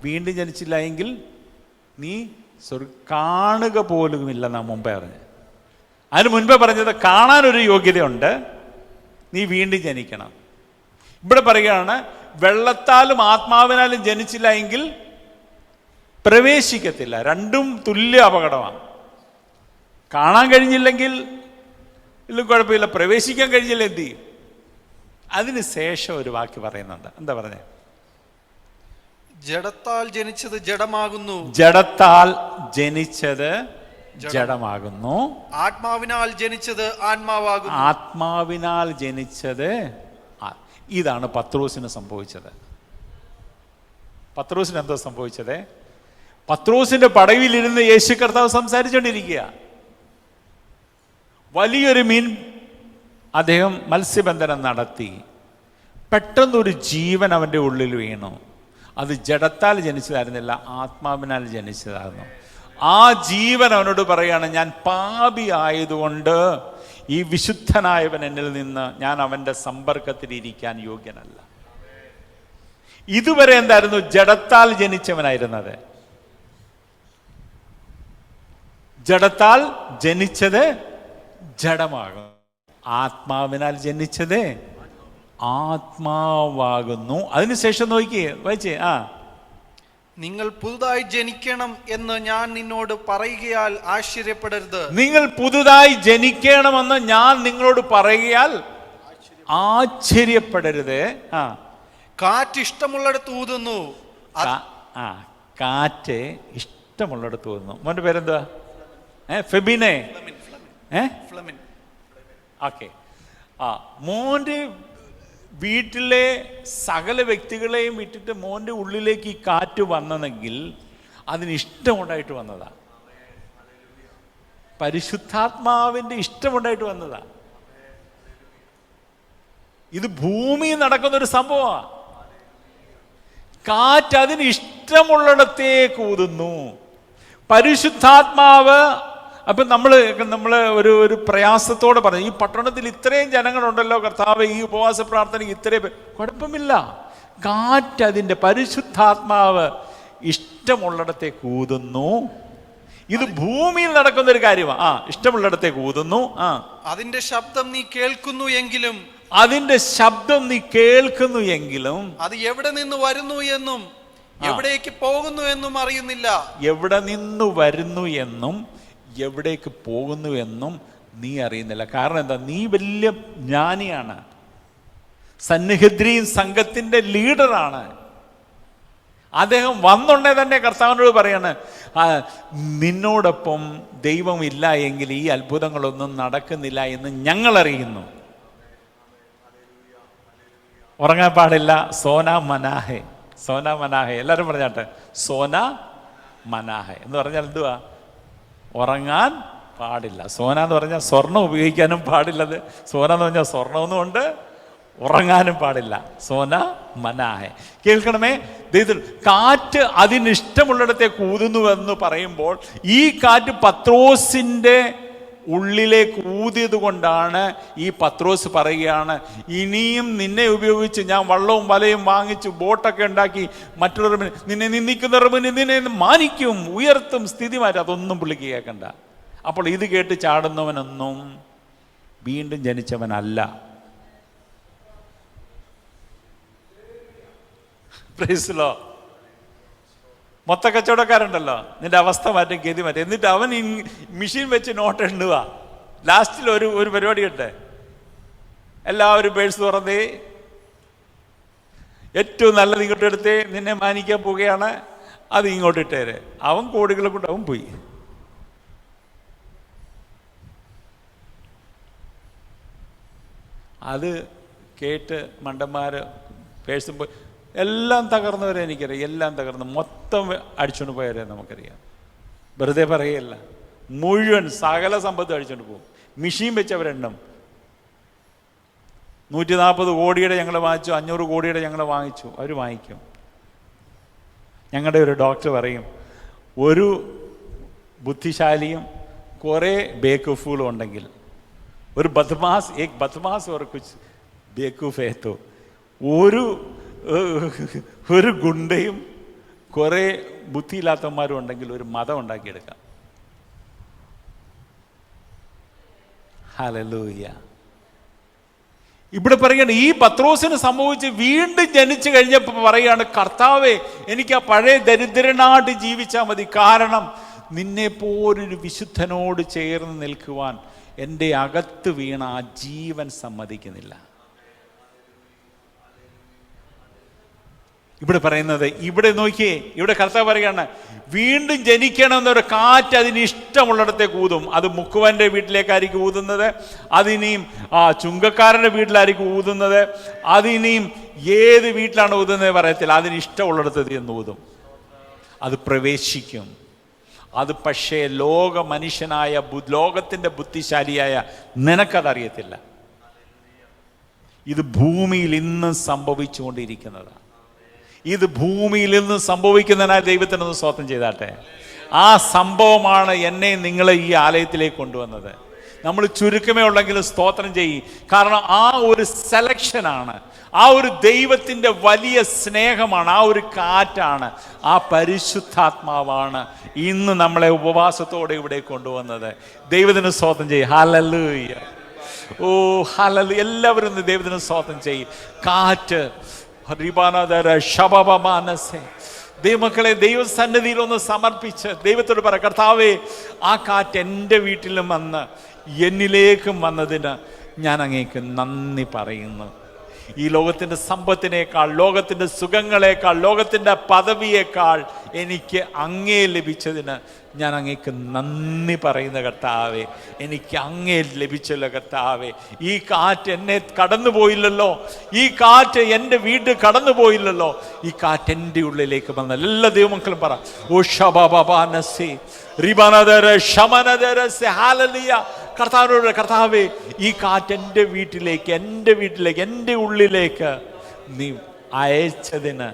Speaker 1: വീണ്ടും ജനിച്ചില്ല എങ്കിൽ നീ കാണുക പോലുമില്ലെന്നാ മുമ്പേ പറഞ്ഞത്. അതിന് മുൻപേ പറഞ്ഞത് കാണാനൊരു യോഗ്യതയുണ്ട്, നീ വീണ്ടും ജനിക്കണം. ഇവിടെ പറയുകയാണ് വെള്ളത്താലും ആത്മാവിനാലും ജനിച്ചില്ല എങ്കിൽ പ്രവേശിക്കത്തില്ല. രണ്ടും തുല്യ അപകടമാണ്. കാണാൻ കഴിഞ്ഞില്ലെങ്കിൽ കുഴപ്പമില്ല, പ്രവേശിക്കാൻ കഴിഞ്ഞില്ല എന്ത് ചെയ്യും? അതിന് ശേഷം ഒരു വാക്ക് പറയുന്നുണ്ട്. എന്താ പറഞ്ഞേ?
Speaker 2: ജഡത്താൽ ജനിച്ചത് ജഡമാകുന്നു,
Speaker 1: ജഡത്താൽ ജനിച്ചത് ജഡമാകുന്നു,
Speaker 2: ആത്മാവിനാൽ ജനിച്ചത് ആത്മാവാകുന്നു.
Speaker 1: ആത്മാവിനാൽ ജനിച്ചത്. ഇതാണ് പത്രോസിന് സംഭവിച്ചത്. പത്രോസിന് എന്താ സംഭവിച്ചത്? പത്രോസിന്റെ പടവിലിരുന്ന് യേശു കർത്താവ് സംസാരിച്ചുകൊണ്ടിരിക്കുക. വലിയൊരു മീൻ അദ്ദേഹം മത്സ്യബന്ധനം നടത്തി. പെട്ടെന്നൊരു ജീവൻ അവൻ്റെ ഉള്ളിൽ വീണു. അത് ജഡത്താൽ ജനിച്ചതായിരുന്നില്ല, ആത്മാവിനാൽ ജനിച്ചതായിരുന്നു. ആ ജീവൻ അവനോട് പറയാണ്, ഞാൻ പാപി ആയതുകൊണ്ട് ഈ വിശുദ്ധനായവൻ എന്നിൽ നിന്ന് ഞാൻ അവൻ്റെ സമ്പർക്കത്തിൽ ഇരിക്കാൻ യോഗ്യനല്ല. ഇതുവരെ എന്തായിരുന്നു? ജഡത്താൽ ജനിച്ചവനായിരുന്നത്. ജഡത്താൽ ജനിച്ചത് ജഡമാകും, ആത്മാവിനാൽ ജനിച്ചത് ആത്മാവാകുന്നു. അതിനുശേഷം നോക്കിയേ, വായിച്ചേ.
Speaker 2: നിങ്ങൾ പുതുതായി ജനിക്കണം എന്ന് ഞാൻ നിന്നോട് പറയുകയാൽ ആശ്ചര്യപ്പെടരുത്.
Speaker 1: നിങ്ങൾ പുതുതായി ജനിക്കണമെന്ന് ഞാൻ നിങ്ങളോട് പറയുകയാൽ ആശ്ചര്യപ്പെടരുത്.
Speaker 2: കാറ്റ് ഇഷ്ടമുള്ളിടത്ത് ഊതുന്നു.
Speaker 1: കാറ്റ് ഇഷ്ടമുള്ളിടത്ത് ഊതുന്നു. മോന്റെ പേരെന്തുവാ? ഫെബിനെ
Speaker 2: ഫ്ലമിൻ.
Speaker 1: ഓക്കെ. മോൻ്റെ വീട്ടിലെ സകല വ്യക്തികളെയും വിട്ടിട്ട് മോൻ്റെ ഉള്ളിലേക്ക് ഈ കാറ്റ് വന്നതെങ്കിൽ അതിന് ഇഷ്ടമുണ്ടായിട്ട് വന്നതാ. പരിശുദ്ധാത്മാവിൻ്റെ ഇഷ്ടമുണ്ടായിട്ട് വന്നതാ. ഇത് ഭൂമിയിൽ നടക്കുന്നൊരു സംഭവമാണ്. കാറ്റ് അതിന് ഇഷ്ടമുള്ളിടത്തേക്ക് ഊതുന്നു. പരിശുദ്ധാത്മാവ്. അപ്പം നമ്മൾ ഒരു പ്രയാസത്തോടെ പറഞ്ഞു, ഈ പട്ടണത്തിൽ ഇത്രയും ജനങ്ങളുണ്ടല്ലോ കർത്താവ്, ഈ ഉപവാസ പ്രാർത്ഥനയ്ക്ക് ഇത്രയും കുഴപ്പമില്ല. കാറ്റ് അതിൻ്റെ പരിശുദ്ധാത്മാവ് ഇഷ്ടമുള്ളിടത്തേക്ക് ഊതുന്നു. ഇത് ഭൂമിയിൽ നടക്കുന്ന ഒരു കാര്യമാണ്. ഇഷ്ടമുള്ളിടത്തേക്ക് ഊതുന്നു.
Speaker 2: അതിന്റെ ശബ്ദം നീ കേൾക്കുന്നു എങ്കിലും,
Speaker 1: അതിന്റെ ശബ്ദം നീ കേൾക്കുന്നു എങ്കിലും
Speaker 2: അത് എവിടെ നിന്ന് വരുന്നു എന്നും എവിടേക്ക് പോകുന്നു എന്നും അറിയുന്നില്ല.
Speaker 1: എവിടെ നിന്ന് വരുന്നു എന്നും എവിടേക്ക് പോകുന്നു എന്നും നീ അറിയുന്നില്ല. കാരണം എന്താ? നീ വലിയ ജ്ഞാനിയാണ്, സന്നിഹദ്രീൻ സംഘത്തിന്റെ ലീഡറാണ്. അദ്ദേഹം വന്നുണ്ടേ തന്നെ കർത്താവിനോട് പറയാണ്, നിന്നോടൊപ്പം ദൈവമില്ല എങ്കിൽ ഈ അത്ഭുതങ്ങളൊന്നും നടക്കുന്നില്ല എന്ന് ഞങ്ങൾ അറിയുന്നു. ഉറങ്ങാൻ പാടില്ല. സോന മനാഹെ, സോന മനാഹെ. എല്ലാവരും പറഞ്ഞാട്ടെ, സോന മനാഹെ എന്ന് പറഞ്ഞാൽ എന്തുവാ? ഉറങ്ങാൻ പാടില്ല. സോന എന്ന് പറഞ്ഞാൽ സ്വർണം ഉപയോഗിക്കാനും പാടില്ലത്. സോന എന്ന് പറഞ്ഞാൽ സ്വർണമെന്നും ഉണ്ട്, ഉറങ്ങാനും പാടില്ല. സോന മനാഹെ. കേൾക്കണമേ, കാറ്റ് അതിനിഷ്ടമുള്ളിടത്തേക്ക് ഊതുന്നുവെന്ന് പറയുമ്പോൾ ഈ കാറ്റ് പത്രോസിൻ്റെ ഉള്ളിലേക്ക് ഊതിയത് കൊണ്ടാണ് ഈ പത്രോസ് പറയുകയാണ്, ഇനിയും നിന്നെ ഉപയോഗിച്ച് ഞാൻ വള്ളവും വലയും വാങ്ങിച്ചു ബോട്ടൊക്കെ ഉണ്ടാക്കി മറ്റുള്ളവർ നിന്നെ നിന്ദിക്കുന്നവർ നിന്നെ മാനിക്കും, ഉയർത്തും, സ്ഥിതി മാറ്റും. അതൊന്നും പുള്ളിക്ക് കേൾക്കണ്ട. അപ്പോൾ ഇത് കേട്ട് ചാടുന്നവനൊന്നും വീണ്ടും ജനിച്ചവനല്ല. Praise the Lord. മൊത്ത കച്ചവടക്കാരുണ്ടല്ലോ, നിന്റെ അവസ്ഥ മാറ്റും, ഗതി മാറ്റും. എന്നിട്ട് അവൻ ഈ മെഷീൻ വെച്ച് നോട്ട് എണ്ണുക. ലാസ്റ്റിൽ ഒരു പരിപാടി ഉണ്ട്, എല്ലാവരും പേഴ്സ് തുറന്നേ, ഏറ്റവും നല്ലത് ഇങ്ങോട്ട് എടുത്തേ, നിന്നെ മാനിക്കാൻ പോവുകയാണ്, അത് ഇങ്ങോട്ട് ഇട്ടേരെ. അവൻ കോടികളെ കൊണ്ട് അവൻ പോയി. അത് കേട്ട് മണ്ടന്മാര് പേഴ്സും പോയി, എല്ലാം തകർന്നവരെ എനിക്കറിയാം, എല്ലാം തകർന്ന് മൊത്തം അടിച്ചുകൊണ്ട് പോയവരെ നമുക്കറിയാം. വെറുതെ പറയുകയല്ല, മുഴുവൻ സകല സമ്പത്ത് അടിച്ചുകൊണ്ട് പോകും. മെഷീൻ വെച്ചവരെണ്ണം 140 കോടിയുടെ ഞങ്ങൾ വാങ്ങിച്ചു, 500 കോടിയുടെ ഞങ്ങൾ വാങ്ങിച്ചു. അവർ വാങ്ങിക്കും. ഞങ്ങളുടെ ഒരു ഡോക്ടർ പറയും, ഒരു ബുദ്ധിശാലിയും കുറേ ബേക്കൂഫുകളും ഉണ്ടെങ്കിൽ, ഒരു ബദ്മാസ് ഏക് ബദ്മാസ് ഓർ കുച്ച് ബേക്കൂഫ് ഏത്തോ, ഒരു ഗുണ്ടയും കുറേ ബുദ്ധിയില്ലാത്തവന്മാരും ഉണ്ടെങ്കിൽ ഒരു മതം ഉണ്ടാക്കിയെടുക്കാം. ഹല്ലേലൂയ. ഇവിടെ പറയാണ്, ഈ പത്രോസിന് സംഭവിച്ച് വീണ്ടും ജനിച്ചു കഴിഞ്ഞപ്പോൾ പറയാണ്, കർത്താവേ എനിക്ക് ആ പഴയ ദരിദ്രനായിട്ട് ജീവിച്ചാൽ മതി. കാരണം നിന്നെ പോലൊരു വിശുദ്ധനോട് ചേർന്ന് നിൽക്കുവാൻ എൻ്റെ അകത്ത് വീണ ആ ജീവൻ സമ്മതിക്കുന്നില്ല. ഇവിടെ പറയുന്നത്, ഇവിടെ നോക്കിയേ, ഇവിടെ കർത്താവ് പറയുകയാണ്, വീണ്ടും ജനിക്കണമെന്നൊരു കാറ്റ് അതിന് ഇഷ്ടമുള്ളിടത്തേക്ക് ഊതും. അത് മുക്കുവൻ്റെ വീട്ടിലേക്കായിരിക്കും ഊതുന്നത്, അതിനെയും ചുങ്കക്കാരൻ്റെ വീട്ടിലായിരിക്കും ഊതുന്നത്, അതിനെയും ഏത് വീട്ടിലാണ് ഊതുന്നത് പറയത്തില്ല, അതിന് ഇഷ്ടമുള്ളിടത്ത് എന്ന് ഊതും. അത് പ്രവേശിക്കും. അത് പക്ഷേ മനുഷ്യനായ ലോകത്തിൻ്റെ ബുദ്ധിശാലിയായ നിനക്കതറിയത്തില്ല. ഇത് ഭൂമിയിൽ ഇന്നും സംഭവിച്ചുകൊണ്ടിരിക്കുന്നതാണ്. ഇത് ഭൂമിയിൽ നിന്ന് സംഭവിക്കുന്നതിനാൽ ദൈവത്തിനൊന്ന് സ്തോത്രം ചെയ്താട്ടെ. ആ സംഭവമാണ് എന്നെ നിങ്ങളെ ഈ ആലയത്തിലേക്ക് കൊണ്ടുവന്നത്. നമ്മൾ ചുരുക്കമേ ഉള്ളെങ്കിലും സ്തോത്രം ചെയ്യും. കാരണം ആ ഒരു സെലക്ഷനാണ്, ആ ഒരു ദൈവത്തിൻ്റെ വലിയ സ്നേഹമാണ്, ആ ഒരു കാറ്റാണ്, ആ പരിശുദ്ധാത്മാവാണ് ഇന്ന് നമ്മളെ ഉപവാസത്തോടെ ഇവിടെ കൊണ്ടുവന്നത്. ദൈവത്തിന് സ്തോത്രം ചെയ്യും. ഹല്ലേലൂയ. ഓ ഹല്ലേലൂയ. എല്ലാവരും ദൈവത്തിന് സ്തോത്രം ചെയ്യും. കാറ്റ് ദൈവമക്കളെ, ദൈവസന്നിധിയിൽ ഒന്ന് സമർപ്പിച്ച് ദൈവത്തോട് പറ, കർത്താവേ ആ കാറ്റ് എൻ്റെ വീട്ടിലും വന്ന് എന്നിലേക്കും വന്നതിന് ഞാൻ അങ്ങേക്ക് നന്ദി പറയുന്നു. ഈ ലോകത്തിൻ്റെ സമ്പത്തിനേക്കാൾ, ലോകത്തിൻ്റെ സുഖങ്ങളേക്കാൾ, ലോകത്തിൻ്റെ പദവിയേക്കാൾ എനിക്ക് അങ്ങേ ലഭിച്ചതിന് ഞാൻ അങ്ങേക്ക് നന്ദി പറയുന്ന കർത്താവേ. എനിക്ക് അങ്ങേ ലഭിച്ചല്ലോ കർത്താവേ. ഈ കാറ്റ് എന്നെ കടന്നു പോയില്ലല്ലോ, ഈ കാറ്റ് എൻ്റെ വീട് കടന്നു പോയില്ലല്ലോ, ഈ കാറ്റ് എൻ്റെ ഉള്ളിലേക്ക് വന്നാൽ. എല്ലാ ദൈവമക്കളും പറ, ഓ ഷബാബാനസി റിബനദര ശമനദരസി ഹല്ലേലൂയ. കർത്താവിനോട്, കർത്താവേ, ഈ കാറ്റ് എൻ്റെ വീട്ടിലേക്ക്, എൻ്റെ ഉള്ളിലേക്ക് നീ അയച്ചതിന്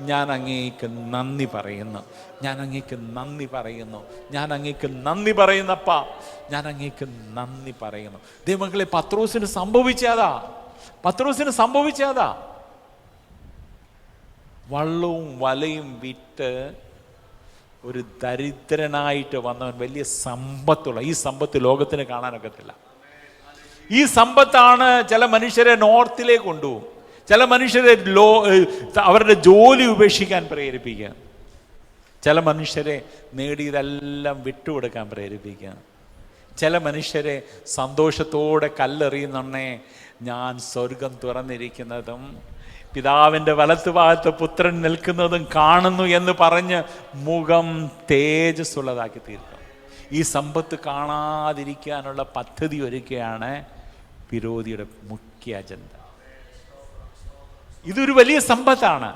Speaker 1: ഞാൻ അങ്ങേക്ക് നന്ദി പറയുന്നു. ഞാൻ അങ്ങേക്ക് നന്ദി പറയുന്നു. ഞാൻ അങ്ങേക്ക് നന്ദി പറയുന്നപ്പാ. ഞാൻ അങ്ങേക്ക് നന്ദി പറയുന്നു. ദൈവമക്കളെ, പത്രോസിന് സംഭവിച്ചതാ. വള്ളവും വലയും വിറ്റ് ഒരു ദരിദ്രനായിട്ട് വന്നവൻ വലിയ സമ്പത്തുള്ള, ഈ സമ്പത്ത് ലോകത്തിന് കാണാനൊക്കത്തില്ല. ഈ സമ്പത്താണ് ചില മനുഷ്യരെ നോർത്തിലേക്ക് കൊണ്ടുപോകും, ചില മനുഷ്യരെ അവരുടെ ജോലി ഉപേക്ഷിക്കാൻ പ്രേരിപ്പിക്കുക, ചില മനുഷ്യരെ നേടിയതെല്ലാം വിട്ടുകൊടുക്കാൻ പ്രേരിപ്പിക്കുക, ചില മനുഷ്യരെ സന്തോഷത്തോടെ കല്ലെറിയുന്നുണ്ടേ ഞാൻ സ്വർഗം തുറന്നിരിക്കുന്നതും പിതാവിൻ്റെ വലത്തുഭാഗത്ത് പുത്രൻ നിൽക്കുന്നതും കാണുന്നു എന്ന് പറഞ്ഞ് മുഖം തേജസ്സുള്ളതാക്കി തീർക്കും. ഈ സമ്പത്ത് കാണാതിരിക്കാനുള്ള പദ്ധതി ഒരുക്കുകയാണ് വിരോധിയുടെ മുഖ്യ അജണ്ട. ഇതൊരു വലിയ സമ്പത്താണ്.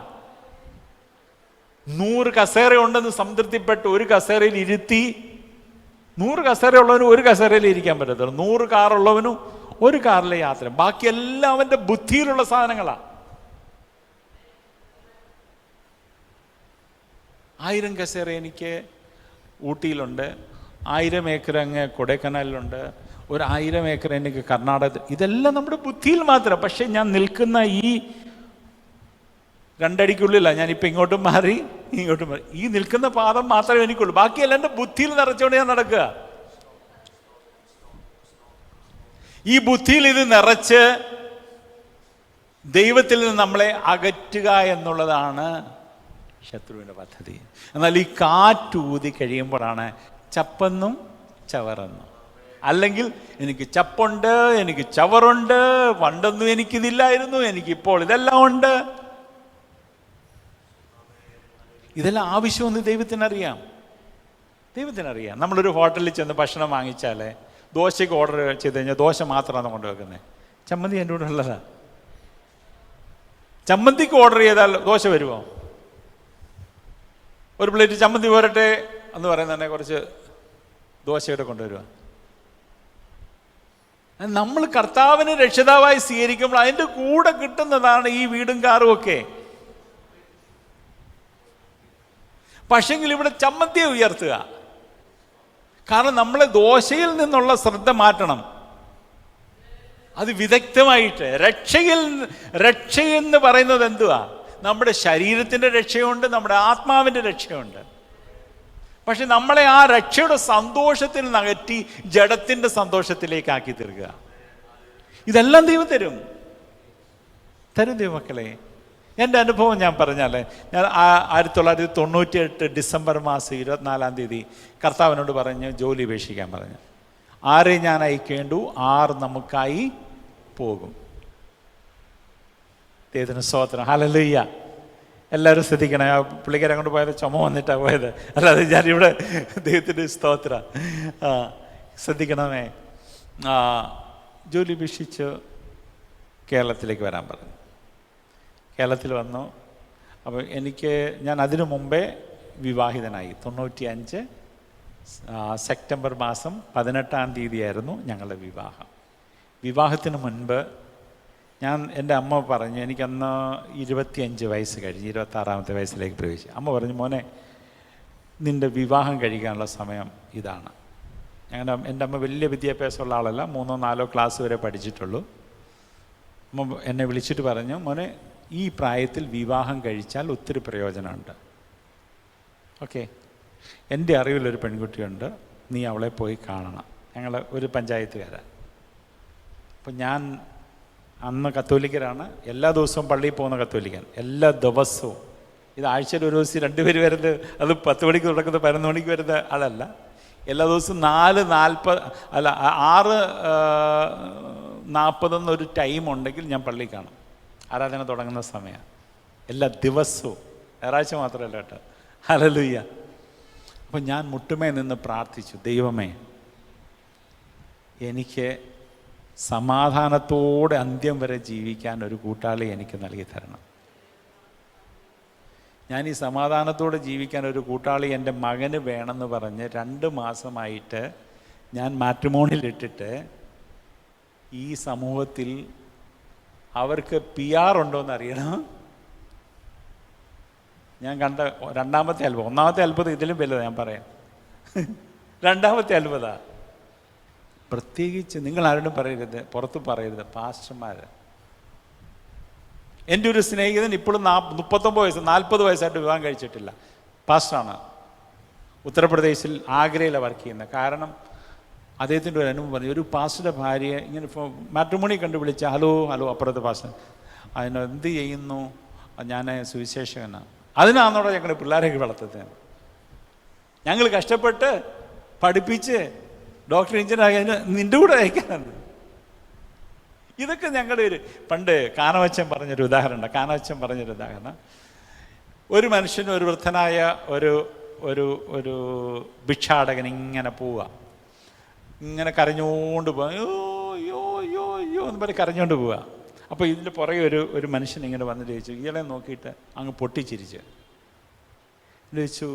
Speaker 1: 100 കസേര ഉണ്ടെന്ന് സംതൃപ്തിപ്പെട്ട് ഒരു കസേരയിൽ ഇരുത്തി, 100 കസേര ഉള്ളവനും ഒരു കസേരയിൽ ഇരിക്കാൻ പറ്റത്തില്ല. 100 കാറുള്ളവനും ഒരു കാറിലെ യാത്ര, ബാക്കിയെല്ലാം അവൻ്റെ ബുദ്ധിയിലുള്ള സാധനങ്ങളാണ്. 1000 കസേര എനിക്ക് ഊട്ടിയിലുണ്ട്, 1000 ഏക്കർ അങ്ങ് കൊടൈക്കനാലിലുണ്ട്, ഒരു 1000 ഏക്കർ എനിക്ക് കർണാടകത്തിൽ. ഇതെല്ലാം നമ്മുടെ ബുദ്ധിയിൽ മാത്രം. പക്ഷെ ഞാൻ നിൽക്കുന്ന ഈ 2 അടിക്കുള്ളിലാണ്. ഞാനിപ്പോൾ ഇങ്ങോട്ടും മാറി. ഈ നിൽക്കുന്ന പാദം മാത്രമേ എനിക്കുള്ളൂ, ബാക്കിയെല്ലാം എൻ്റെ ബുദ്ധിയിൽ നിറച്ചുകൊണ്ട് ഞാൻ നടക്കുക. ഈ ബുദ്ധിയിൽ ഇത് നിറച്ച് ദൈവത്തിൽ നിന്ന് നമ്മളെ അകറ്റുക എന്നുള്ളതാണ് ശത്രുവിൻ്റെ പദ്ധതി. എന്നാൽ ഈ കാറ്റൂതി കഴിയുമ്പോഴാണ് ചപ്പെന്നും ചവറെന്നും. അല്ലെങ്കിൽ എനിക്ക് ചപ്പുണ്ട്, എനിക്ക് ചവറുണ്ട്, പണ്ടൊന്നും എനിക്കിതില്ലായിരുന്നു, എനിക്കിപ്പോൾ ഇതെല്ലാം ഉണ്ട്. ഇതെല്ലാം ആവശ്യമെന്ന് ദൈവത്തിനറിയാം. നമ്മളൊരു ഹോട്ടലിൽ ചെന്ന് ഭക്ഷണം വാങ്ങിച്ചാൽ ദോശയ്ക്ക് ഓർഡർ ചെയ്ത് കഴിഞ്ഞാൽ ദോശ മാത്രമാണ് കൊണ്ടുവെക്കുന്നത്, ചമ്മന്തി എൻ്റെ കൂടെ ഉള്ളതാ. ചമ്മന്തിക്ക് ഓർഡർ ചെയ്താൽ ദോശ വരുമോ? ഒരു പ്ലേറ്റ് ചമ്മന്തി പോരട്ടെ എന്ന് പറയുന്നതന്നെ കുറച്ച് ദോശയുടെ കൊണ്ടുവരുക. നമ്മൾ കർത്താവിനെ രക്ഷിതാവായി സ്വീകരിക്കുമ്പോൾ അതിൻ്റെ കൂടെ കിട്ടുന്നതാണ് ഈ വീടും കാറും ഒക്കെ. പക്ഷെങ്കിൽ ഇവിടെ ചമ്മന്തിയെ ഉയർത്തുക. കാരണം നമ്മളെ ദോശയിൽ നിന്നുള്ള ശ്രദ്ധ മാറ്റണം. അത് വിദഗ്ധമായിട്ട്. രക്ഷയെന്ന് പറയുന്നത് എന്തുവാ? നമ്മുടെ ശരീരത്തിൻ്റെ രക്ഷയുണ്ട്, നമ്മുടെ ആത്മാവിൻ്റെ രക്ഷയുണ്ട്. പക്ഷെ നമ്മളെ ആ രക്ഷയുടെ സന്തോഷത്തിൽ നകറ്റി ജഡത്തിൻ്റെ സന്തോഷത്തിലേക്കാക്കി തീർക്കുക. ഇതെല്ലാം ദൈവം തരും ദൈവമക്കളെ. എൻ്റെ അനുഭവം ഞാൻ പറഞ്ഞാൽ, ഞാൻ 1998 ഡിസംബർ മാസം 24 കർത്താവിനോട് പറഞ്ഞ് ജോലി ഉപേക്ഷിക്കാൻ പറഞ്ഞു. 6 ഞാൻ അയക്കേണ്ടു, 6 നമുക്കായി പോകും. ദൈവത്തിന് സ്തോത്രം, ഹല്ലേലൂയ. എല്ലാവരും ശ്രദ്ധിക്കണം. ആ പുള്ളിക്കാരെ കൊണ്ട് പോയത് ചുമ വന്നിട്ടാണ് പോയത്, അല്ലാതെ ഞാനിവിടെ ദൈവത്തിൻ്റെ സ്തോത്രം. ശ്രദ്ധിക്കണമേ. ജോലി ഉപേക്ഷിച്ച് കേരളത്തിലേക്ക് വരാൻ പറഞ്ഞു. കേരളത്തിൽ വന്നു. അപ്പോൾ ഞാൻ അതിനു മുമ്പേ വിവാഹിതനായി. 95 സെപ്റ്റംബർ മാസം 18-ാം തീയതിയായിരുന്നു ഞങ്ങളുടെ വിവാഹം. വിവാഹത്തിന് മുൻപ് എൻ്റെ അമ്മ പറഞ്ഞു, എനിക്കന്ന് 25 വയസ്സ് കഴിഞ്ഞ് 26-ാമത്തെ വയസ്സിലേക്ക് പ്രവേശിച്ചു. അമ്മ പറഞ്ഞു, മോനെ നിൻ്റെ വിവാഹം കഴിക്കാനുള്ള സമയം ഇതാണ്. എൻ്റെ അമ്മ വലിയ വിദ്യാഭ്യാസമുള്ള ആളല്ല, 3-4 ക്ലാസ് വരെ പഠിച്ചിട്ടുള്ളൂ. അമ്മ എന്നെ വിളിച്ചിട്ട് പറഞ്ഞു, മോനെ ഈ പ്രായത്തിൽ വിവാഹം കഴിച്ചാൽ ഒത്തിരി പ്രയോജനമുണ്ട്. ഓക്കെ, എൻ്റെ അറിവിലൊരു പെൺകുട്ടിയുണ്ട്, നീ അവളെ പോയി കാണണം. ഞങ്ങൾ ഒരു പഞ്ചായത്തുകാരാണ്. അപ്പം ഞാൻ അന്ന് കത്തോലിക്കരാണ്, എല്ലാ ദിവസവും പള്ളിയിൽ പോകുന്ന കത്തോലിക്കൻ. എല്ലാ ദിവസവും, ഇത് ആഴ്ചയിൽ ഒരു ദിവസം 2 പേര് വരുന്നത്, അത് 10 മണിക്ക് തുടക്കുന്നത് 11 മണിക്ക് വരുന്ന ആളല്ല. എല്ലാ ദിവസവും 6:40 എന്നൊരു ടൈം ഉണ്ടെങ്കിൽ ഞാൻ പള്ളിയിൽ കാണും. ആരാധന തുടങ്ങുന്ന സമയം, എല്ലാ ദിവസവും, ഞായറാഴ്ച മാത്രമല്ല കേട്ടോ. ഹല്ലേലൂയ. അപ്പം ഞാൻ മുട്ടുമേ നിന്ന് പ്രാർത്ഥിച്ചു, ദൈവമേ എനിക്ക് സമാധാനത്തോടെ അന്ത്യം വരെ ജീവിക്കാൻ ഒരു കൂട്ടാളി എനിക്ക് നൽകി തരണം. ഞാൻ ഈ സമാധാനത്തോടെ ജീവിക്കാൻ ഒരു കൂട്ടാളി എൻ്റെ മകന് വേണമെന്ന് പറഞ്ഞ് 2 മാസമായിട്ട് ഞാൻ മാട്രിമോണിയിലിട്ടിട്ട് ഈ സമൂഹത്തിൽ അവർക്ക് PR ഉണ്ടോയെന്ന് അറിയണം. ഞാൻ കണ്ട രണ്ടാമത്തെ അത്ഭുതം. ഒന്നാമത്തെ അത്ഭുതം ഇതിലും വലുതാണ്, ഞാൻ പറയാം. രണ്ടാമത്തെ അത്ഭുതമാണ്. പ്രത്യേകിച്ച് നിങ്ങൾ ആരോടും പറയരുത്, പുറത്ത് പറയരുത്, പാസ്റ്റർമാർ. എൻ്റെ ഒരു സ്നേഹിതൻ ഇപ്പോഴും 39 വയസ്സ് 40 വയസ്സായിട്ട് വിവാഹം കഴിച്ചിട്ടില്ല. പാസ്റ്ററാണ്, ഉത്തർപ്രദേശിൽ ആഗ്രയിലാണ് വർക്ക് ചെയ്യുന്നത്. കാരണം അദ്ദേഹത്തിൻ്റെ ഒരു അനുഭവം പറഞ്ഞു, ഒരു പാസ്റ്ററുടെ ഭാര്യയെ ഇങ്ങനെ മാട്രിമോണി കണ്ടു വിളിച്ച, ഹലോ അപ്പുറത്തെ പാസ്റ്റർ, അതിന് എന്ത് ചെയ്യുന്നു, ഞാൻ സുവിശേഷകനാണ്. അതിനാണെന്നോടെ ഞങ്ങൾ പിള്ളേരൊക്കെ വളർത്തുന്നത്. ഞങ്ങൾ കഷ്ടപ്പെട്ട് പഠിപ്പിച്ച് ഡോക്ടർ എഞ്ചിനീയർ നിൻ്റെ കൂടെ അയക്കാനാണ്. ഇതൊക്കെ ഞങ്ങളുടെ ഒരു പണ്ട് കാനവച്ചൻ പറഞ്ഞൊരു ഉദാഹരണം. ഒരു മനുഷ്യന്, ഒരു വൃദ്ധനായ ഒരു ഭിക്ഷാടകൻ ഇങ്ങനെ പോവുക, ഇങ്ങനെ കരഞ്ഞുകൊണ്ട് പോവുക, യോ എന്ന് പറഞ്ഞ് കരഞ്ഞുകൊണ്ട് പോവുക. അപ്പോൾ ഇതിൻ്റെ പുറകെ ഒരു മനുഷ്യൻ ഇങ്ങനെ വന്നിട്ട് ചോദിച്ചു, ഇയാളെ നോക്കിയിട്ട് അങ്ങ് പൊട്ടിച്ചിരിച്ച് ചോദിച്ചു.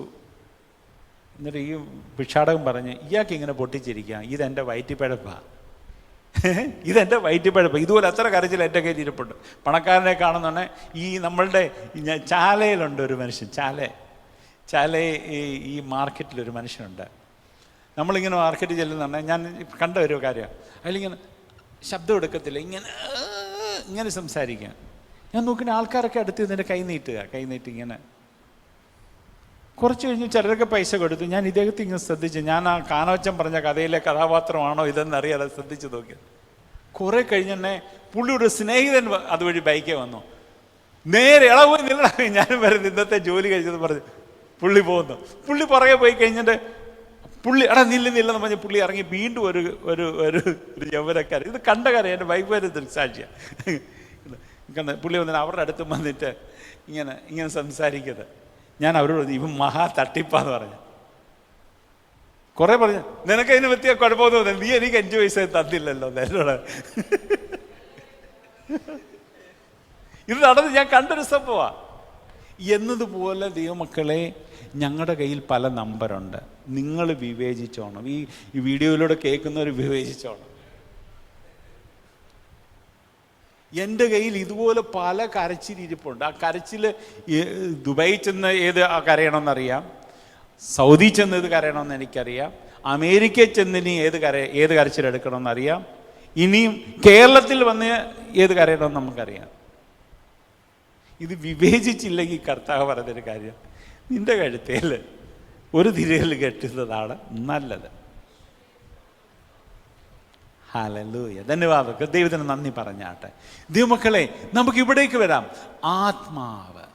Speaker 1: എന്നിട്ട് ഈ ഭിക്ഷാടകൻ പറഞ്ഞ്, ഇയാൾക്ക് ഇങ്ങനെ പൊട്ടിച്ചിരിക്കുക, ഇതെൻ്റെ വയറ്റിപ്പഴപ്പാണ്, ഇതെൻ്റെ വയറ്റിപ്പഴപ്പ്. ഇതുപോലെ എത്ര കരച്ചിൽ എൻ്റെ കയ്യിൽ ഇരിപ്പുണ്ട്. പണക്കാരനെ കാണുന്നുണ്ടെ ഈ നമ്മളുടെ ചാലയിലുണ്ട് ഒരു മനുഷ്യൻ, ചാല ഈ മാർക്കറ്റിലൊരു മനുഷ്യനുണ്ട്. നമ്മളിങ്ങനെ മാർക്കറ്റിൽ ചെല്ലുന്നുണ്ടെ, ഞാൻ കണ്ട ഒരു കാര്യമാണ്, അതിലിങ്ങനെ ശബ്ദം എടുക്കത്തില്ല, ഇങ്ങനെ സംസാരിക്കുക. ഞാൻ നോക്കിയിട്ട് ആൾക്കാരൊക്കെ അടുത്ത് നിന്നിട്ട് കൈ നീട്ടി ഇങ്ങനെ. കുറച്ച് കഴിഞ്ഞ് ചിലരൊക്കെ പൈസ കൊടുത്തു. ഞാൻ ഇദ്ദേഹത്തെ ഇങ്ങനെ ശ്രദ്ധിച്ചു. ഞാൻ ആ കാനവച്ചൻ പറഞ്ഞ കഥയിലെ കഥാപാത്രമാണോ ഇതെന്നറിയാതെ ശ്രദ്ധിച്ചു നോക്കിയത്. കുറെ കഴിഞ്ഞെന്നെ പുള്ളിയുടെ സ്നേഹിതൻ അതുവഴി ബൈക്കേ വന്നു. നേരെ ഇളവ് നില്ല, ഞാനും വരുന്നത് ഇന്നത്തെ ജോലി കഴിച്ചത് പറഞ്ഞു പുള്ളി പോകുന്നു. പുള്ളി പുറകെ പോയി കഴിഞ്ഞിട്ട് പുള്ളി നില്ലെന്ന് പറഞ്ഞ് പുള്ളി ഇറങ്ങി. വീണ്ടും ഒരു യൗവനക്കാരൻ, ഇത് കണ്ട കാര്യം, എൻ്റെ വൈഫ് വരെ ദൃക്സാക്ഷിയാണ്. പുള്ളി വന്നിട്ട് അവരുടെ അടുത്ത് വന്നിട്ട് ഇങ്ങനെ സംസാരിക്കുന്നത്. ഞാൻ അവരോട് പറഞ്ഞു, ഇവൻ മഹാ തട്ടിപ്പാന്ന് പറഞ്ഞു. കുറെ പറഞ്ഞു, നിനക്കതിന് പറ്റിയ കുഴപ്പമൊന്നും തോന്നുന്നു, നീ എനിക്ക് 5 പൈസ തന്നില്ലല്ലോ എന്നോട്. ഇത് നടന്ന് ഞാൻ കണ്ടൊരു സംഭവമാണ്. എന്നതുപോലെ ദൈവമക്കളെ, ഞങ്ങളുടെ കയ്യിൽ പല നമ്പറുണ്ട്. നിങ്ങൾ വിവേചിച്ചോണം. ഈ വീഡിയോയിലൂടെ കേൾക്കുന്നവർ വിവേചിച്ചോണം. എൻ്റെ കയ്യിൽ ഇതുപോലെ പല കരച്ചിലിരിപ്പുണ്ട്. ആ കരച്ചിൽ ദുബായി ചെന്ന് കരയണമെന്നറിയാം, സൗദി ചെന്ന് ഏത് കരയണമെന്ന് എനിക്കറിയാം, അമേരിക്കയിൽ ചെന്ന് ഇനി ഏത് കരച്ചിലെടുക്കണമെന്നറിയാം, ഇനിയും കേരളത്തിൽ വന്ന് ഏത് കരയണമെന്ന് നമുക്കറിയാം. ഇത് വിവേചിച്ചില്ലെങ്കിൽ കർത്താവ് പറഞ്ഞൊരു കാര്യം, നിന്റെ കഴുത്തേൽ ഒരു തിരയിൽ കെട്ടുന്നതാണ് നല്ലത്. ഹല്ലേലൂയ, ധന്യവാദം. ദൈവത്തിന് നന്ദി പറഞ്ഞാട്ടെ. ദൈവമക്കളെ, നമുക്ക് ഇവിടേക്ക് വരാം. ആത്മാവ്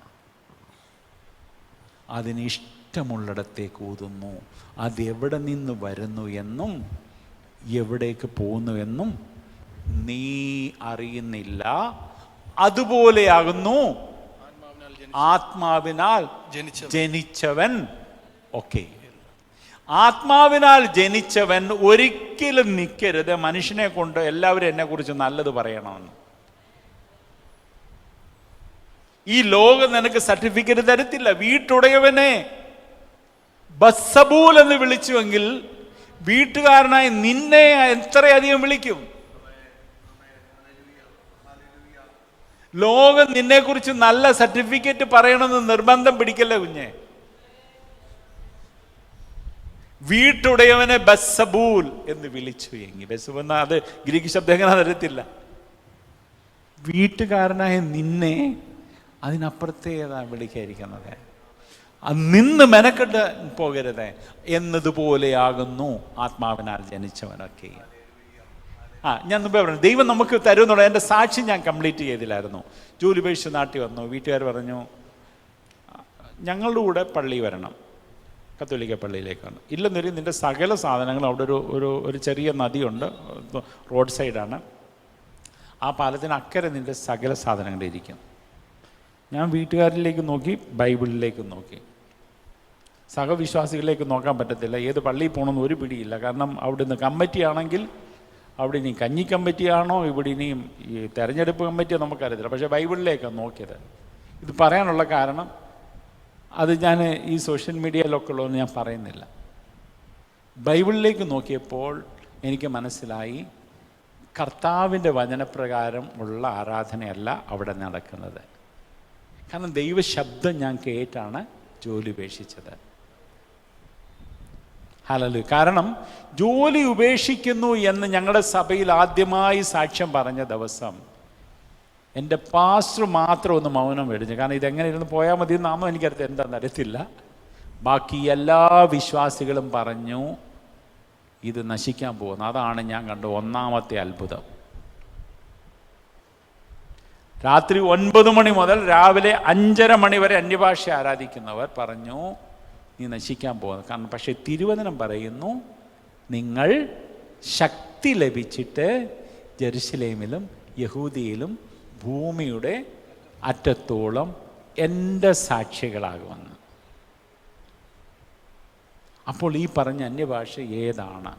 Speaker 1: അതിന് ഇഷ്ടമുള്ളിടത്തേക്ക് ഊതുന്നു. അതെവിടെ നിന്ന് വരുന്നു എന്നും എവിടേക്ക് പോകുന്നു എന്നും നീ അറിയുന്നില്ല. അതുപോലെയാകുന്നു ആത്മാവിനാൽ ജനിച്ചവൻ ഒക്കെ. ആത്മാവിനാൽ ജനിച്ചവൻ ഒരിക്കലും നിൽക്കരുത് മനുഷ്യനെ കൊണ്ട് എല്ലാവരും എന്നെ കുറിച്ച് നല്ലത് പറയണമെന്ന്. ഈ ലോകം നിനക്ക് സർട്ടിഫിക്കറ്റ് തരത്തില്ല. വീട്ടുടയവനെ ബസ്സബൂൽ എന്ന് വിളിച്ചുവെങ്കിൽ വീട്ടുകാരനായി നിന്നെ എത്രയധികം വിളിക്കും. ലോകം നിന്നെക്കുറിച്ച് നല്ല സർട്ടിഫിക്കറ്റ് പറയണമെന്ന് നിർബന്ധം പിടിക്കല്ല കുഞ്ഞെ. വീട്ടുടയവനെ ബസ്സബൂൽ എന്ന് വിളിച്ചു എങ്കിൽ, ബസ്സബൂൽ എന്ന അത് ഗ്രീക്ക് ശബ്ദം എങ്ങനെ തരത്തില്ല. വീട്ടുകാരനായ നിന്നെ അതിനപ്പുറത്തേതാ വിളിക്കാതിരിക്കുന്നത്. നിന്ന് മെനക്കെട്ട് പോകരുത്. എന്നതുപോലെയാകുന്നു ആത്മാവിനാൽ ജനിച്ചവനൊക്കെ. ഞാൻ മുമ്പേ പറഞ്ഞു, ദൈവം നമുക്ക് തരുമെന്നുള്ള എൻ്റെ സാക്ഷി ഞാൻ കംപ്ലീറ്റ് ചെയ്തില്ലായിരുന്നു. ജോലി ഉപേക്ഷിച്ച് നാട്ടിൽ വന്നു. വീട്ടുകാർ പറഞ്ഞു, ഞങ്ങളുടെ കൂടെ പള്ളി വരണം, കത്തോലിക്ക പള്ളിയിലേക്ക് വന്നു. ഇല്ലെന്നൊരു നിൻ്റെ സകല സാധനങ്ങളും അവിടെ ഒരു ചെറിയ നദിയുണ്ട്, റോഡ് സൈഡാണ്. ആ പാലത്തിന് അക്കരെ നിൻ്റെ സകല സാധനങ്ങളിരിക്കും. ഞാൻ വീട്ടുകാരിലേക്ക് നോക്കി, ബൈബിളിലേക്ക് നോക്കി. സഹവിശ്വാസികളിലേക്ക് നോക്കാൻ പറ്റത്തില്ല. ഏത് പള്ളിയിൽ പോകണമെന്ന് ഒരു പിടിയില്ല. കാരണം അവിടുന്ന് കമ്മിറ്റി ആണെങ്കിൽ അവിടെ ഇനി കഞ്ഞി കമ്മിറ്റിയാണോ, ഇവിടെ ഇനിയും ഈ തെരഞ്ഞെടുപ്പ് കമ്മിറ്റിയോ നമുക്കറിയത്തില്ല. പക്ഷേ ബൈബിളിലേക്കാണ് നോക്കിയത്. ഇത് പറയാനുള്ള കാരണം അത് ഞാൻ ഈ സോഷ്യൽ മീഡിയയിലൊക്കെ ഉള്ളതെന്ന് ഞാൻ പറയുന്നില്ല. ബൈബിളിലേക്ക് നോക്കിയപ്പോൾ എനിക്ക് മനസ്സിലായി, കർത്താവിൻ്റെ വചനപ്രകാരം ഉള്ള ആരാധനയല്ല അവിടെ നടക്കുന്നത്. കാരണം ദൈവശബ്ദം ഞാൻ കേട്ടാണ് ജോലി ഉപേക്ഷിച്ചത്. ഹല്ലേലൂയ. കാരണം ജോലി ഉപേക്ഷിക്കുന്നു എന്ന് ഞങ്ങളുടെ സഭയിൽ ആദ്യമായി സാക്ഷ്യം പറഞ്ഞ ദിവസം എൻ്റെ പാസ്റ്റർ മാത്രം ഒന്ന് മൗനം വെടിഞ്ഞു. കാരണം ഇതെങ്ങനെ ഇരുന്ന് പോയാൽ മതി എന്നാമോ എനിക്കറിയാം, എന്താണെന്ന് അറിയത്തില്ല. ബാക്കി എല്ലാ വിശ്വാസികളും പറഞ്ഞു ഇത് നശിക്കാൻ പോകുന്നു. അതാണ് ഞാൻ കണ്ട ഒന്നാമത്തെ അത്ഭുതം. രാത്രി 9 മണി മുതൽ രാവിലെ 5:30 മണി വരെ അന്യഭാഷ ആരാധിക്കുന്നവർ പറഞ്ഞു നീ നശിക്കാൻ പോകുന്നു. കാരണം പക്ഷേ തിരുവചനം പറയുന്നു, നിങ്ങൾ ശക്തി ലഭിച്ചിട്ട് ജെറുസലേമിലും യഹൂദിയിലും ഭൂമിയുടെ അറ്റത്തോളം എൻ്റെ സാക്ഷികളാകുമെന്ന്. അപ്പോൾ ഈ പറഞ്ഞ അന്യഭാഷ ഏതാണ്?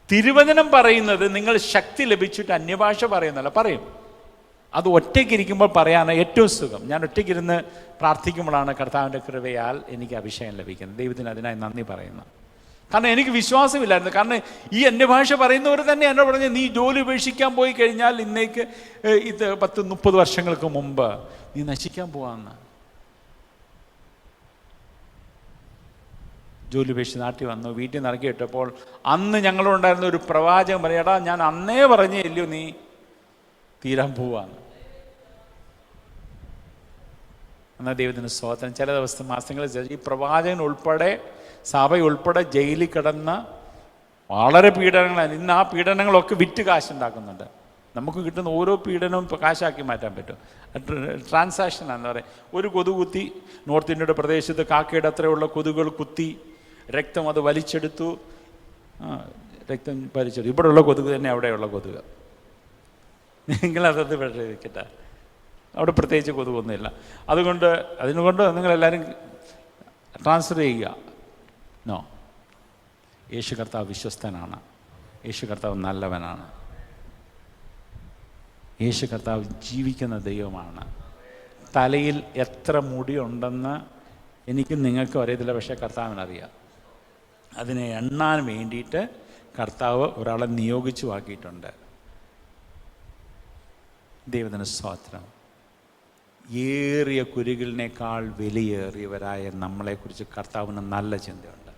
Speaker 1: തിരുവചനം പറയുന്നത് നിങ്ങൾ ശക്തി ലഭിച്ചിട്ട് അന്യഭാഷ പറയുന്നല്ല, പറയും. അത് ഒറ്റയ്ക്കിരിക്കുമ്പോൾ പറയാൻ ഏറ്റവും സുഖം. ഞാൻ ഒറ്റയ്ക്കിരുന്ന് പ്രാർത്ഥിക്കുമ്പോഴാണ് കർത്താവിൻ്റെ കൃപയാൽ എനിക്ക് അഭിഷേകം ലഭിക്കുന്നത്. ദൈവത്തിന് അതിനായി നന്ദി പറയുന്നു. കാരണം എനിക്ക് വിശ്വാസമില്ലായിരുന്നു. കാരണം ഈ അന്യഭാഷ പറയുന്നവർ തന്നെ എന്നോട് പറഞ്ഞു, നീ ജോലി ഉപേക്ഷിക്കാൻ പോയി കഴിഞ്ഞാൽ ഇന്നേക്ക് ഇത് 10-30 വർഷങ്ങൾക്ക് മുമ്പ് നീ നശിക്കാൻ പോവാന്ന്. ജോലി ഉപേക്ഷിച്ച് നാട്ടിൽ വന്നു. വീട്ടിൽ നിന്ന് ഇറക്കി ഇട്ടപ്പോൾ അന്ന് ഞങ്ങളുണ്ടായിരുന്ന ഒരു പ്രവാചകൻ പറഞ്ഞു, എടാ ഞാൻ അന്നേ പറഞ്ഞേ ഇല്ലയോ നീ തീരാൻ പോവാന്ന്. എന്നാൽ ദൈവത്തിന് സ്തോത്രം. ചില ദിവസം മാസങ്ങളിൽ ഈ പ്രവാചകൻ ഉൾപ്പെടെ സഭ ഉൾപ്പെടെ ജയിലിൽ കിടന്ന വളരെ പീഡനങ്ങളാണ്. ഇന്ന് ആ പീഡനങ്ങളൊക്കെ വിറ്റ് കാശുണ്ടാക്കുന്നുണ്ട്. നമുക്ക് കിട്ടുന്ന ഓരോ പീഡനവും ഇപ്പോൾ കാശാക്കി മാറ്റാൻ പറ്റും. ട്രാൻസാക്ഷനാണെന്ന് പറയും. ഒരു കൊതുക് കുത്തി, നോർത്ത് ഇന്ത്യയുടെ പ്രദേശത്ത് കാക്കയുടെ അത്രയുള്ള കൊതുകുകൾ കുത്തി രക്തം അത് വലിച്ചെടുത്തു. രക്തം വലിച്ചെടുത്തു. ഇവിടെയുള്ള കൊതുക് തന്നെ അവിടെയുള്ള കൊതുക്. നിങ്ങളതത് വെക്കട്ടെ, അവിടെ പ്രത്യേകിച്ച് കൊതുകൊന്നുമില്ല. അതുകൊണ്ട് നിങ്ങളെല്ലാവരും ട്രാൻസ്ഫർ ചെയ്യുക. നോ, യേശു കർത്താവ് വിശ്വസ്തനാണ്. യേശു കർത്താവ് നല്ലവനാണ്. യേശു കർത്താവ് ജീവിക്കുന്ന ദൈവമാണ്. തലയിൽ എത്ര മുടിയുണ്ടെന്ന് എനിക്കും നിങ്ങൾക്കും അറിയത്തില്ല, പക്ഷേ കർത്താവിനറിയാം. അതിനെ എണ്ണാൻ വേണ്ടിയിട്ട് കർത്താവ് ഒരാളെ നിയോഗിച്ചു ആക്കിയിട്ടുണ്ട്. ദൈവത്തിന് സ്തോത്രം. ഏറിയ കുരുകളിനേക്കാൾ വിലയേറിയവരായ നമ്മളെക്കുറിച്ച് കർത്താവിന് നല്ല ചിന്തയുണ്ട്.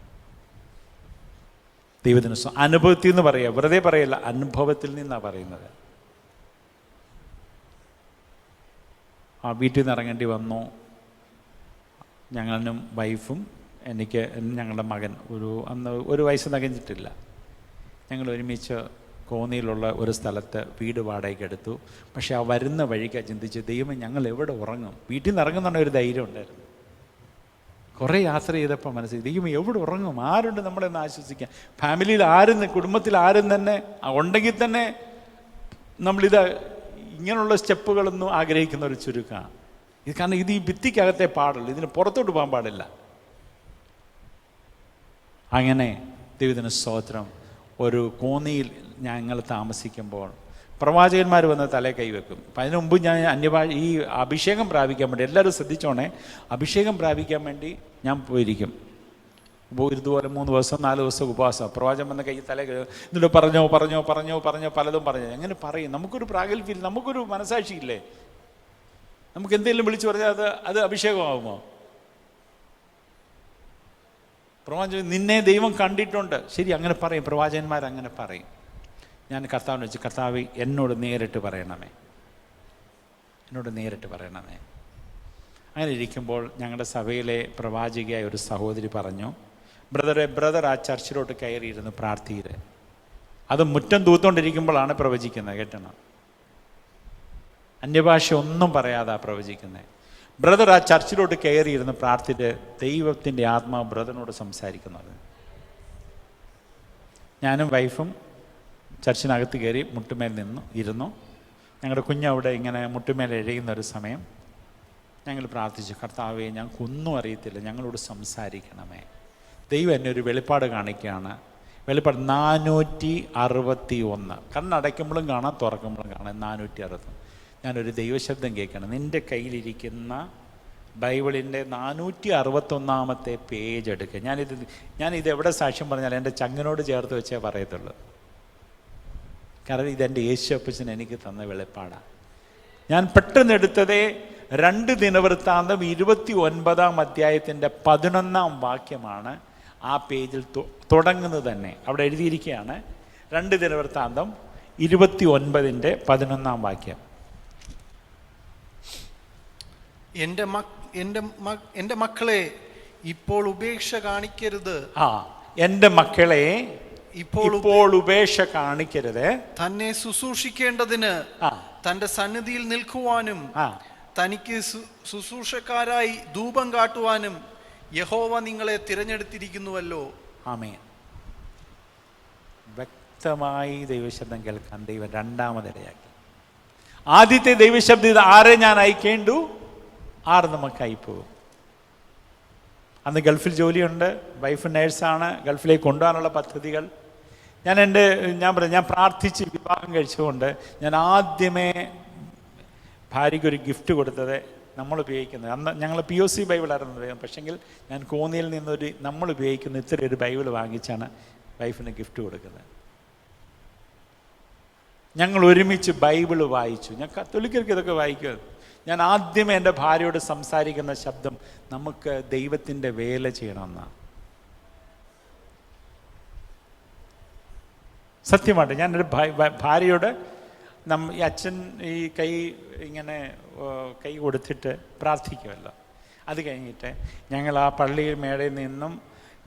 Speaker 1: ദൈവത്തിന് അനുഭവത്തിൽ നിന്ന് പറയുക, വെറുതെ പറയല്ല, അനുഭവത്തിൽ നിന്നാണ് പറയുന്നത്. ആ വീട്ടിൽ നിന്ന് ഇറങ്ങേണ്ടി വന്നു. ഞങ്ങളും വൈഫും എനിക്ക് ഞങ്ങളുടെ മകൻ അന്ന് 1 വയസ്സ് തികഞ്ഞിട്ടില്ല. ഞങ്ങൾ ഒരുമിച്ച് കോന്നിയിലുള്ള ഒരു സ്ഥലത്ത് വീട് വാടകയ്ക്ക് എടുത്തു. പക്ഷെ ആ വരുന്ന വഴിക്ക് ചിന്തിച്ച്, ദൈവം ഞങ്ങൾ എവിടെ ഉറങ്ങും? വീട്ടിൽ നിന്ന് ഇറങ്ങുന്ന ഒരു ധൈര്യം ഉണ്ടായിരുന്നു. കുറേ യാത്ര ചെയ്തപ്പോൾ മനസ്സിലായി, ദൈവം എവിടെ ഉറങ്ങും? ആരുണ്ട് നമ്മളെന്ന് ആശ്വസിക്കാൻ? ഫാമിലിയിൽ ആരും, കുടുംബത്തിൽ ആരും തന്നെ ഉണ്ടെങ്കിൽ തന്നെ നമ്മളിത് ഇങ്ങനെയുള്ള സ്റ്റെപ്പുകളൊന്നും ആഗ്രഹിക്കുന്ന ഒരു ചുരുക്കമാണ് ഇത്. കാരണം ഇത് ഈ ഭിത്തിക്കകത്തെ പാടുള്ളൂ, ഇതിന് പുറത്തോട്ട് പോകാൻ പാടില്ല. അങ്ങനെ ദൈവത്തിന് സ്തോത്രം. ഒരു കോന്നിയിൽ ഞങ്ങൾ താമസിക്കുമ്പോൾ പ്രവാചകന്മാർ വന്ന് തലേ കൈവെക്കും. അപ്പം അതിനു മുമ്പ് ഞാൻ ഈ അഭിഷേകം പ്രാപിക്കാൻ വേണ്ടി, എല്ലാവരും ശ്രദ്ധിച്ചോണേ, അഭിഷേകം പ്രാപിക്കാൻ വേണ്ടി ഞാൻ പോയിരിക്കും. ഇതുപോലെ 3 ദിവസം 4 ദിവസം ഉപവാസം. പ്രവാചകൻ വന്ന കൈ തലേ എന്നിട്ട് പറഞ്ഞോ പലതും പറഞ്ഞു. എങ്ങനെ പറയും? നമുക്കൊരു പ്രാഗൽഭ്യം, നമുക്കൊരു മനസാക്ഷിയില്ലേ? നമുക്ക് എന്തെങ്കിലും വിളിച്ചു പറഞ്ഞാൽ അത് അഭിഷേകമാകുമോ? പ്രവാചകൻ, നിന്നെ ദൈവം കണ്ടിട്ടുണ്ട്. ശരി, അങ്ങനെ പറയും, പ്രവാചകന്മാരങ്ങനെ പറയും. ഞാൻ കർത്താവിനെ വെച്ച്, കർത്താവ് എന്നോട് നേരിട്ട് പറയണമേ. അങ്ങനെ ഇരിക്കുമ്പോൾ ഞങ്ങളുടെ സഭയിലെ പ്രവാചകയായ ഒരു സഹോദരി പറഞ്ഞു, ബ്രദർ ആ ചർച്ചിലോട്ട് കയറിയിരുന്നു പ്രാർത്ഥിയിൽ. അത് മുറ്റം തൂത്തുകൊണ്ടിരിക്കുമ്പോഴാണ് പ്രവചിക്കുന്നത്, കേട്ടണം. അന്യഭാഷ ഒന്നും പറയാതെ പ്രവചിക്കുന്നത്. ബ്രദർ ആ ചർച്ചിലോട്ട് കയറിയിരുന്ന് പ്രാർത്ഥിച്ച് ദൈവത്തിൻ്റെ ആത്മാവ് ബ്രദറിനോട് സംസാരിക്കുന്നത്. ഞാനും വൈഫും ചർച്ചിനകത്ത് കയറി മുട്ടുമേൽ ഇരുന്നു. ഞങ്ങളുടെ കുഞ്ഞവിടെ ഇങ്ങനെ മുട്ടുമേൽ എഴയുന്ന ഒരു സമയം ഞങ്ങൾ പ്രാർത്ഥിച്ചു, കർത്താവേ ഞങ്ങൾക്കൊന്നും അറിയത്തില്ല, ഞങ്ങളോട് സംസാരിക്കണമേ. ദൈവം എന്നെ ഒരു വെളിപ്പാട് കാണിക്കുകയാണ്. വെളിപ്പാട് 461. കണ്ണടയ്ക്കുമ്പോഴും കാണാം, തുറക്കുമ്പോഴും കാണാം. 460. ഞാനൊരു ദൈവശബ്ദം കേൾക്കണം. നിൻ്റെ കയ്യിലിരിക്കുന്ന ബൈബിളിൻ്റെ 461 പേജ് എടുക്കുക. ഞാനിത് എവിടെ സാക്ഷ്യം പറഞ്ഞാൽ എൻ്റെ ചങ്ങിനോട് ചേർത്ത് വെച്ചേ പറയത്തുള്ളൂ. കാരണം ഇതെൻ്റെ യേശുപ്പച്ചൻ എനിക്ക് തന്ന വെളിപ്പാടാണ്. ഞാൻ പെട്ടെന്ന് എടുത്തതേ 2 ദിനവൃത്താന്തം 29 11 വാക്യമാണ്. ആ പേജിൽ തുടങ്ങുന്നത് തന്നെ അവിടെ എഴുതിയിരിക്കുകയാണ്. 2 ദിനവൃത്താന്തം 29 11 വാക്യം.
Speaker 2: എൻ്റെ മക്കളെ ഇപ്പോൾ ഉപേക്ഷ കാണിക്കരുത്.
Speaker 1: എൻ്റെ മക്കളെ ഇപ്പോൾ ഉപേക്ഷ കാണിക്കരുത്.
Speaker 2: തന്നെ ശുശ്രൂഷിക്കേണ്ടതിന് തൻ്റെ സന്നിധിയിൽ നിൽക്കുവാനും തനിക്ക് ശുശ്രൂഷക്കാരായി ധൂപം കാട്ടുവാനും യഹോവ നിങ്ങളെ തിരഞ്ഞെടുത്തിരിക്കുന്നുവല്ലോ.
Speaker 1: ആമേൻ. വ്യക്തമായി ദൈവശബ്ദം കേൾക്കാൻ ദൈവം രണ്ടാമതിടയാക്കി. ആദ്യത്തെ ദൈവശബ്ദം ഇത്, ആരെ ഞാൻ അയക്കേണ്ടു, ആർ നമുക്ക് അയപ്പോകും. അന്ന് ഗൾഫിൽ ജോലിയുണ്ട്, വൈഫ് നേഴ്സാണ്, ഗൾഫിലേക്ക് കൊണ്ടുപോകാനുള്ള പദ്ധതികൾ. ഞാൻ പ്രാർത്ഥിച്ച് വിവാഹം കഴിച്ചുകൊണ്ട് ഞാൻ ആദ്യമേ ഭാര്യയ്ക്കൊരു ഗിഫ്റ്റ് കൊടുത്തത് നമ്മൾ ഉപയോഗിക്കുന്നത്, അന്ന് ഞങ്ങൾ POC ബൈബിളായിരുന്നു ഉപയോഗിക്കുന്നത്. പക്ഷെങ്കിൽ ഞാൻ കോന്നിയിൽ നിന്നൊരു നമ്മൾ ഉപയോഗിക്കുന്ന ഇത്ര ഒരു ബൈബിൾ വാങ്ങിച്ചാണ് വൈഫിന് ഗിഫ്റ്റ് കൊടുക്കുന്നത്. ഞങ്ങൾ ഒരുമിച്ച് ബൈബിൾ വായിച്ചു. ഞാൻ കത്തോലിക്കർക്ക് ഇതൊക്കെ വായിക്കുക. ഞാൻ ആദ്യമേ എൻ്റെ ഭാര്യയോട് സംസാരിക്കുന്ന ശബ്ദം, നമുക്ക് ദൈവത്തിൻ്റെ വേല ചെയ്യണമെന്നാണ്. സത്യമായിട്ട് ഞാൻ എൻ്റെ ഭാര്യയോട് ഈ അച്ഛൻ ഈ കൈ കൊടുത്തിട്ട് പ്രാർത്ഥിക്കുമല്ലോ. അത് കഴിഞ്ഞിട്ട് ഞങ്ങൾ ആ പള്ളിയിൽ മേടയിൽ നിന്നും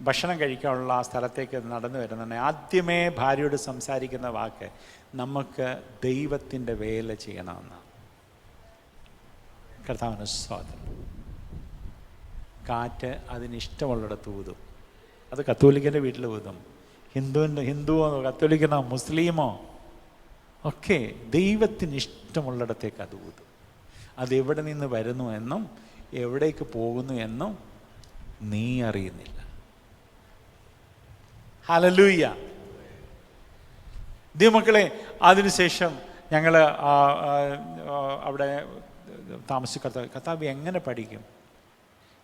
Speaker 1: ഭക്ഷണം കഴിക്കാനുള്ള ആ സ്ഥലത്തേക്ക് നടന്നു വരുന്നുണ്ടെങ്കിൽ ആദ്യമേ ഭാര്യയോട് സംസാരിക്കുന്ന വാക്ക്, നമുക്ക് ദൈവത്തിൻ്റെ വേല ചെയ്യണമെന്നാണ്. കർത്താവിന് സ്തോത്രം. കാറ്റ് അതിനിഷ്ടമുള്ളിടത്ത് ഊതും. അത് കത്തോലിക്കൻ്റെ വീട്ടിൽ ഊതും, ഹിന്ദുവോ കത്തോലിക്കനോ മുസ്ലിമോ ഒക്കെ ദൈവത്തിന് ഇഷ്ടമുള്ളിടത്തേക്ക് അത് ഊതും. അതെവിടെ നിന്ന് വരുന്നു എന്നും എവിടേക്ക് പോകുന്നു എന്നും നീ അറിയുന്നില്ല. ഹല്ലേലൂയ. ദൈവമക്കളെ, അതിനുശേഷം ഞങ്ങൾ അവിടെ കർത്താവ് എങ്ങനെ പഠിക്കും?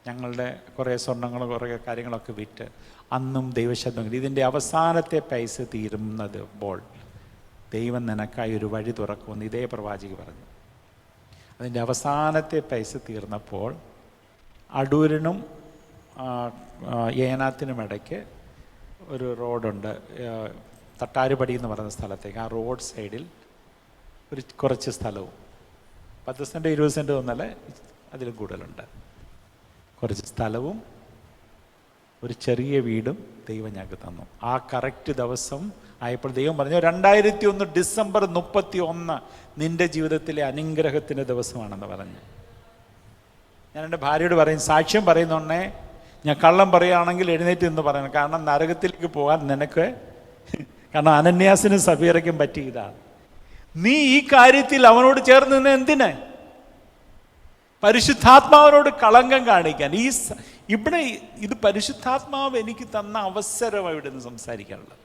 Speaker 1: ഞങ്ങളുടെ കുറേ സ്വർണ്ണങ്ങൾ കുറേ കാര്യങ്ങളൊക്കെ വിറ്റ് അന്നും ദൈവശബ്ദം. ഇതിൻ്റെ അവസാനത്തെ പൈസ തീരുന്നപ്പോൾ ദൈവം നിനക്കായി ഒരു വഴി തുറക്കുമെന്ന് ഇതേ പ്രവാചകി പറഞ്ഞു. അതിൻ്റെ അവസാനത്തെ പൈസ തീർന്നപ്പോൾ അടൂരിനും ഏനാത്തിനും ഇടയ്ക്ക് ഒരു റോഡുണ്ട്, തട്ടാരുപടി എന്ന് പറയുന്ന സ്ഥലത്തേക്ക്. ആ റോഡ് സൈഡിൽ കുറച്ച് സ്ഥലവും 10 സെൻറ്റ് 20 സെൻറ്റ് തോന്നല്ല, അതിലും കൂടുതലുണ്ട്. കുറച്ച് സ്ഥലവും ഒരു ചെറിയ വീടും ദൈവം ഞങ്ങൾക്ക് തന്നു. ആ കറക്റ്റ് ദിവസം ആയപ്പോൾ ദൈവം പറഞ്ഞു, 2001 ഡിസംബർ 31 നിൻ്റെ ജീവിതത്തിലെ അനുഗ്രഹത്തിൻ്റെ ദിവസമാണെന്ന് പറഞ്ഞു. ഞാൻ എൻ്റെ ഭാര്യയോട് പറയും, സാക്ഷ്യം പറയുന്നുണ്ടേ ഞാൻ കള്ളം പറയുകയാണെങ്കിൽ എഴുന്നേറ്റ് എന്ന് പറയണം. കാരണം നരകത്തിലേക്ക് പോകാൻ നിനക്ക്, കാരണം അനന്യാസിനും സഫീറയ്ക്കും പറ്റിയ ഇതാണ്. നീ ഈ കാര്യത്തിൽ അവനോട് ചേർന്ന് നിന്ന് എന്തിന്? പരിശുദ്ധാത്മാവിനോട് കളങ്കം കാണിക്കാൻ. ഇവിടെ ഇത് പരിശുദ്ധാത്മാവ് എനിക്ക് തന്ന അവസരമാണ് ഇവിടെ നിന്ന് സംസാരിക്കാനുള്ളത്.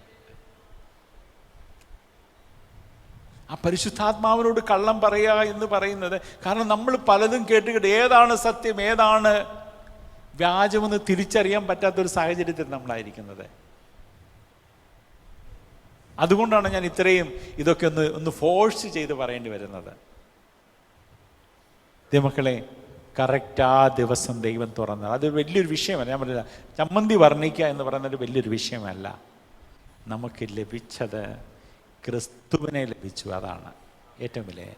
Speaker 1: ആ പരിശുദ്ധാത്മാവിനോട് കള്ളം പറയുക എന്ന് പറയുന്നത്, കാരണം നമ്മൾ പലതും കേട്ടുകിട്ട് ഏതാണ് സത്യം ഏതാണ് വ്യാജമെന്ന് തിരിച്ചറിയാൻ പറ്റാത്തൊരു സാഹചര്യത്തിൽ നമ്മളായിരിക്കുന്നത്. അതുകൊണ്ടാണ് ഞാൻ ഇത്രയും ഇതൊക്കെ ഒന്ന് ഫോഴ്സ് ചെയ്ത് പറയേണ്ടി വരുന്നത്. ദൈവമക്കളെ, കറക്റ്റ് ആ ദിവസം ദൈവം തുറന്നത് അത് വലിയൊരു വിഷയമല്ല. ഞാൻ പറഞ്ഞില്ല, ചമ്മന്തി വർണ്ണിക്കുക എന്ന് പറയുന്നൊരു വലിയൊരു വിഷയമല്ല. നമുക്ക് ലഭിച്ചത് ക്രിസ്തുവിനെ ലഭിച്ചു. അതാണ് ഏറ്റവും വലിയ.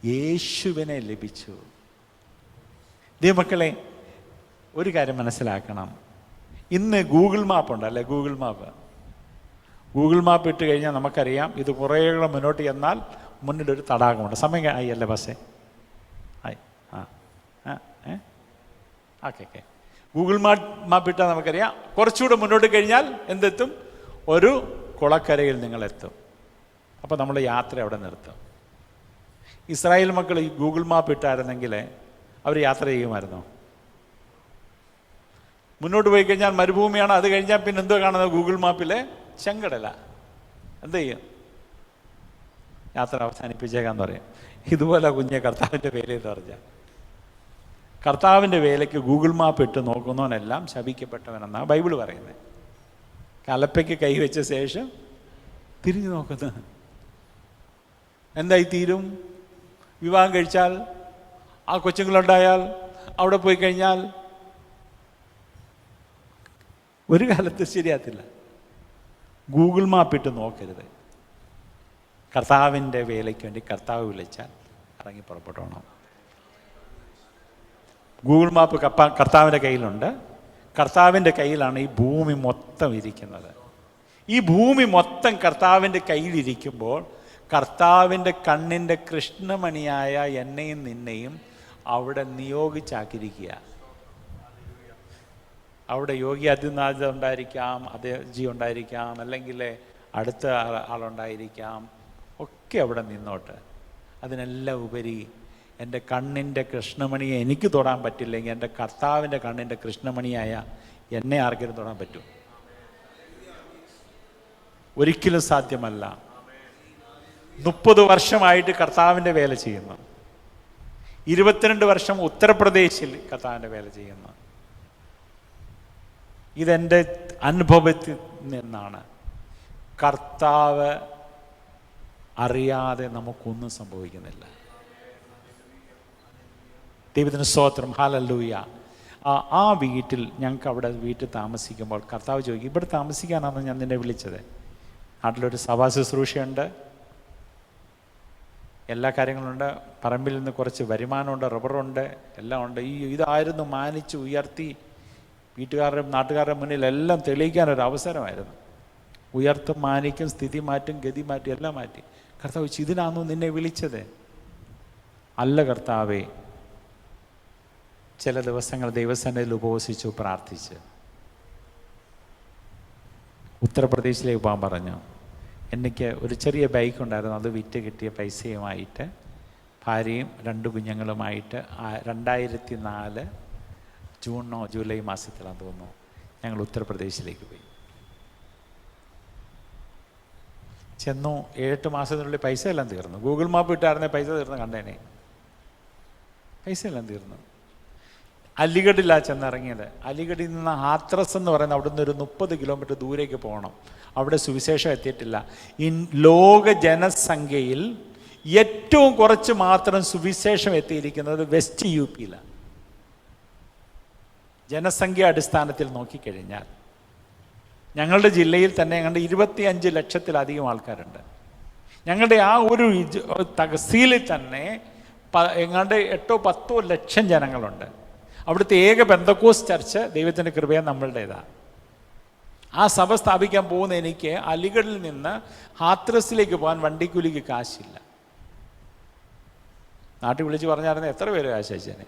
Speaker 1: യേശുവിനെ ലഭിച്ചു. ദൈവമക്കളെ, ഒരു കാര്യം മനസ്സിലാക്കണം. ഇന്ന് ഗൂഗിൾ മാപ്പ് ഉണ്ടല്ലേ, ഗൂഗിൾ മാപ്പ് ഇട്ട് കഴിഞ്ഞാൽ നമുക്കറിയാം ഇത് കുറേ മുന്നോട്ട് ചെന്നാൽ മുന്നിലൊരു തടാകമുണ്ട്. സമയം ആയി അല്ലേ ബസ്സേ? ആയി. ഓക്കെ. ഗൂഗിൾ മാപ്പ് ഇട്ടാൽ നമുക്കറിയാം കുറച്ചുകൂടെ മുന്നോട്ട് കഴിഞ്ഞാൽ എന്തെത്തും? ഒരു കുളക്കരയിൽ നിങ്ങളെത്തും. അപ്പോൾ നമ്മൾ യാത്ര അവിടെ നിർത്തും. ഇസ്രായേൽ മക്കൾ ഈ ഗൂഗിൾ മാപ്പ് ഇട്ടായിരുന്നെങ്കിൽ അവർ യാത്ര ചെയ്യുമായിരുന്നോ? മുന്നോട്ട് പോയി കഴിഞ്ഞാൽ മരുഭൂമിയാണ്, അത് കഴിഞ്ഞാൽ പിന്നെ എന്തോ കാണുന്നത് ഗൂഗിൾ മാപ്പിലെ ചെങ്കടല. എന്ത് ചെയ്യും? യാത്ര അവസാനിപ്പിച്ചേക്കാന്ന് പറയും. ഇതുപോലെ കുഞ്ഞെ കർത്താവിൻ്റെ വേലയെന്ന് പറഞ്ഞാൽ, കർത്താവിൻ്റെ വേലയ്ക്ക് ഗൂഗിൾ മാപ്പ് ഇട്ട് നോക്കുന്നവനെല്ലാം ശപിക്കപ്പെട്ടവനെന്നാണ് ബൈബിൾ പറയുന്നത്. കലപ്പയ്ക്ക് കൈവച്ച ശേഷം തിരിഞ്ഞു നോക്കുന്നത് എന്തായി തീരും? വിവാഹം കഴിച്ചാൽ, ആ കൊച്ചുങ്ങളുണ്ടായാൽ, അവിടെ പോയി കഴിഞ്ഞാൽ ഒരു കാലത്ത് ശരിയാത്തില്ല. ഗൂഗിൾ മാപ്പ് ഇട്ട് നോക്കരുത്. കർത്താവിൻ്റെ വേലയ്ക്ക് വേണ്ടി കർത്താവ് വിളിച്ചാൽ ഇറങ്ങി പുറപ്പെട്ടോണം. ഗൂഗിൾ മാപ്പ് കർത്താവിൻ്റെ കയ്യിലുണ്ട്. കർത്താവിൻ്റെ കയ്യിലാണ് ഈ ഭൂമി മൊത്തം ഇരിക്കുന്നത്. ഈ ഭൂമി മൊത്തം കർത്താവിൻ്റെ കയ്യിലിരിക്കുമ്പോൾ കർത്താവിൻ്റെ കണ്ണിൻ്റെ കൃഷ്ണമണിയായ എന്നെയും നിന്നെയും അവിടെ നിയോഗിച്ചാക്കിയിരിക്കുക. അവിടെ യോഗി ആദിത്യനാഥ് ഉണ്ടായിരിക്കാം, ജി ഉണ്ടായിരിക്കാം, അല്ലെങ്കിൽ അടുത്ത ആളുണ്ടായിരിക്കാം, ഒക്കെ അവിടെ നിന്നോട്ട്. അതിനെല്ലാം ഉപരി എൻ്റെ കണ്ണിൻ്റെ കൃഷ്ണമണിയെ എനിക്ക് തൊടാൻ പറ്റില്ലെങ്കിൽ എൻ്റെ കർത്താവിൻ്റെ കണ്ണിൻ്റെ കൃഷ്ണമണിയായ എന്നെ ആർക്കെങ്കിലും തൊടാൻ പറ്റും? ഒരിക്കലും സാധ്യമല്ല. 30 വർഷമായിട്ട് കർത്താവിൻ്റെ വേല ചെയ്യുന്നു. 22 വർഷം ഉത്തർപ്രദേശിൽ കർത്താവിൻ്റെ വേല ചെയ്യുന്നു. ഇതെൻ്റെ അനുഭവത്തിൽ നിന്നാണ്. കർത്താവ് അറിയാതെ നമുക്കൊന്നും സംഭവിക്കുന്നില്ല. ദൈവത്തിന് സ്തോത്രം, ഹല്ലേലൂയ. ആ വീട്ടിൽ ഞങ്ങൾക്ക് അവിടെ വീട്ടിൽ താമസിക്കുമ്പോൾ കർത്താവ് ചോദിക്കും, ഇവിടെ താമസിക്കാനാണ് ഞാൻ നിന്നെ വിളിച്ചത്? നാട്ടിലൊരു സഭാ ശുശ്രൂഷയുണ്ട്, എല്ലാ കാര്യങ്ങളുണ്ട്, പറമ്പിൽ നിന്ന് കുറച്ച് വരുമാനമുണ്ട്, റബ്ബറുണ്ട്, എല്ലാം ഉണ്ട്. ഇതായിരുന്നു മാനിച്ച് ഉയർത്തി വീട്ടുകാരുടെ നാട്ടുകാരുടെ മുന്നിൽ എല്ലാം തെളിയിക്കാനൊരു അവസരമായിരുന്നു. ഉയർത്തും മാനിക്കും, സ്ഥിതി മാറ്റും, ഗതി മാറ്റും, എല്ലാം മാറ്റി. കർത്താവ് ചോദിച്ചു, ഇതിനാണോ നിന്നെ വിളിച്ചത്? അല്ല കർത്താവേ. ചില ദിവസങ്ങൾ ദൈവസന്നിധിയിൽ ഉപവസിച്ചു പ്രാർത്ഥിച്ച് ഉത്തർപ്രദേശിലേക്ക് പോകാൻ പറഞ്ഞു. എനിക്ക് ഒരു ചെറിയ ബൈക്ക് ഉണ്ടായിരുന്നു, അത് വിറ്റ് കിട്ടിയ പൈസയുമായിട്ട് ഭാര്യയും 2 കുഞ്ഞുങ്ങളുമായിട്ട് 2004 ജൂണോ ജൂലൈ മാസത്തിലാണെന്ന് തോന്നുന്നു ഞങ്ങൾ ഉത്തർപ്രദേശിലേക്ക് പോയി. ചെന്നു. 7-8 മാസത്തിനുള്ളിൽ പൈസ എല്ലാം തീർന്നു. ഗൂഗിൾ മാപ്പ് ഇട്ടായിരുന്നേ പൈസ തീർന്നു കണ്ടേനെ. പൈസ എല്ലാം തീർന്നു. അലിഗഡിലാണ് ചെന്നിറങ്ങിയത്. അലിഗഡിൽ നിന്ന് ഹാത്രസ് എന്ന് പറയുന്ന അവിടെ നിന്ന് ഒരു 30 കിലോമീറ്റർ ദൂരേക്ക് പോകണം. അവിടെ സുവിശേഷം എത്തിയിട്ടില്ല. ലോക ജനസംഖ്യയിൽ ഏറ്റവും കുറച്ച് മാത്രം സുവിശേഷം എത്തിയിരിക്കുന്നത് വെസ്റ്റ് UP-യിലാണ്. ജനസംഖ്യ അടിസ്ഥാനത്തിൽ നോക്കിക്കഴിഞ്ഞാൽ ഞങ്ങളുടെ ജില്ലയിൽ തന്നെ ഞങ്ങളുടെ 25 ലക്ഷത്തിലധികം ആൾക്കാരുണ്ട്. ഞങ്ങളുടെ ആ ഒരു തഹസീലിൽ തന്നെ എങ്ങാണ്ട് 8-10 ലക്ഷം ജനങ്ങളുണ്ട്. അവിടുത്തെ ഏക പെന്തക്കോസ് ചർച്ച് ദൈവത്തിൻ്റെ കൃപയെ നമ്മളുടേതാണ്. ആ സഭ സ്ഥാപിക്കാൻ പോകുന്ന എനിക്ക് അലിഗഡിൽ നിന്ന് ഹാത്രസിലേക്ക് പോകാൻ വണ്ടിക്കൂലിക്ക് കാശില്ല. നാട്ടിൽ വിളിച്ച് പറഞ്ഞായിരുന്നു എത്ര പേര് കാശ് അയച്ചേനെ.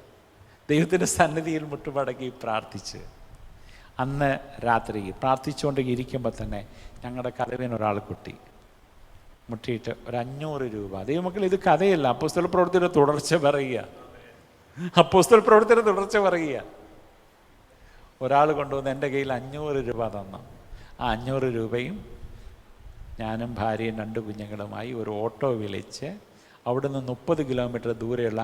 Speaker 1: ദൈവത്തിൻ്റെ സന്നിധിയിൽ മുട്ടുമടക്കി പ്രാർത്ഥിച്ച് അന്ന് രാത്രി പ്രാർത്ഥിച്ചുകൊണ്ട് ഇരിക്കുമ്പോൾ തന്നെ ഞങ്ങളുടെ കലവിന് ഒരാൾ കുട്ടി മുട്ടിയിട്ട് ഒരു 500 രൂപ. ദൈവമക്കൾ, ഇത് കഥയല്ല, അപ്പോസ്തല പ്രവൃത്തിയുടെ തുടർച്ച പറയുക. അപ്പോസ്തല പ്രവൃത്തിയുടെ തുടർച്ച പറയുക. ഒരാൾ കൊണ്ടുവന്ന് എൻ്റെ കയ്യിൽ 500 രൂപ തന്നു. ആ 500 രൂപയും ഞാനും ഭാര്യയും 2 കുഞ്ഞുങ്ങളുമായി ഒരു ഓട്ടോ വിളിച്ച് അവിടുന്ന് 30 കിലോമീറ്റർ ദൂരെയുള്ള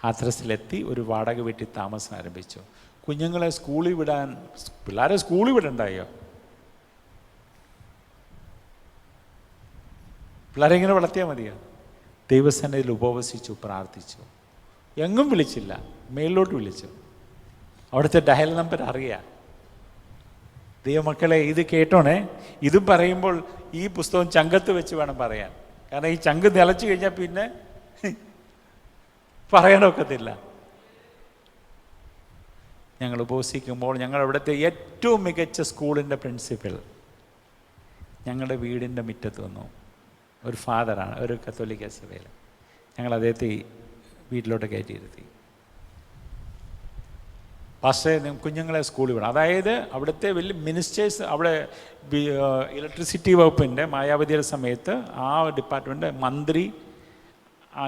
Speaker 1: ഹാത്രസിലെത്തി ഒരു വാടക വീട്ടിൽ താമസം ആരംഭിച്ചു. കുഞ്ഞുങ്ങളെ സ്കൂളിൽ വിടാൻ, പിള്ളേരെ സ്കൂളിൽ വിടണ്ടായോ? പിള്ളേരെ ഇങ്ങനെ വളർത്തിയാൽ മതിയോ? ദൈവസന്നിധിയിൽ ഉപവസിച്ചു പ്രാർത്ഥിച്ചു. എങ്ങും വിളിച്ചില്ല, മേലിലോട്ട് വിളിച്ചു. അവിടുത്തെ ഡയൽ നമ്പർ അറിയാം. ദൈവമക്കളെ, ഇത് കേട്ടോണേ. ഇതും പറയുമ്പോൾ ഈ പുസ്തകം ചങ്കത്ത് വെച്ച് വേണം പറയാൻ. കാരണം ഈ ചങ്ക് നിലച്ചു കഴിഞ്ഞാൽ പിന്നെ പറയാനൊക്കത്തില്ല. ഞങ്ങൾ ഉപവസിക്കുമ്പോൾ ഞങ്ങളവിടുത്തെ ഏറ്റവും മികച്ച സ്കൂളിൻ്റെ പ്രിൻസിപ്പൽ ഞങ്ങളുടെ വീടിൻ്റെ മുറ്റത്ത് വന്നു. ഒരു ഫാദറാണ്, ഒരു കത്തോലിക്ക സഭയിൽ. ഞങ്ങൾ അദ്ദേഹത്തെ വീട്ടിലോട്ട് കയറ്റിയിരുത്തി. പക്ഷേ കുഞ്ഞുങ്ങളെ സ്കൂളിൽ വിടണം. അതായത് അവിടുത്തെ വലിയ മിനിസ്റ്റേഴ്സ്, അവിടെ ഇലക്ട്രിസിറ്റി വകുപ്പിൻ്റെ മായാവതിയുടെ സമയത്ത് ആ ഡിപ്പാർട്ട്മെൻറ്റ് മന്ത്രി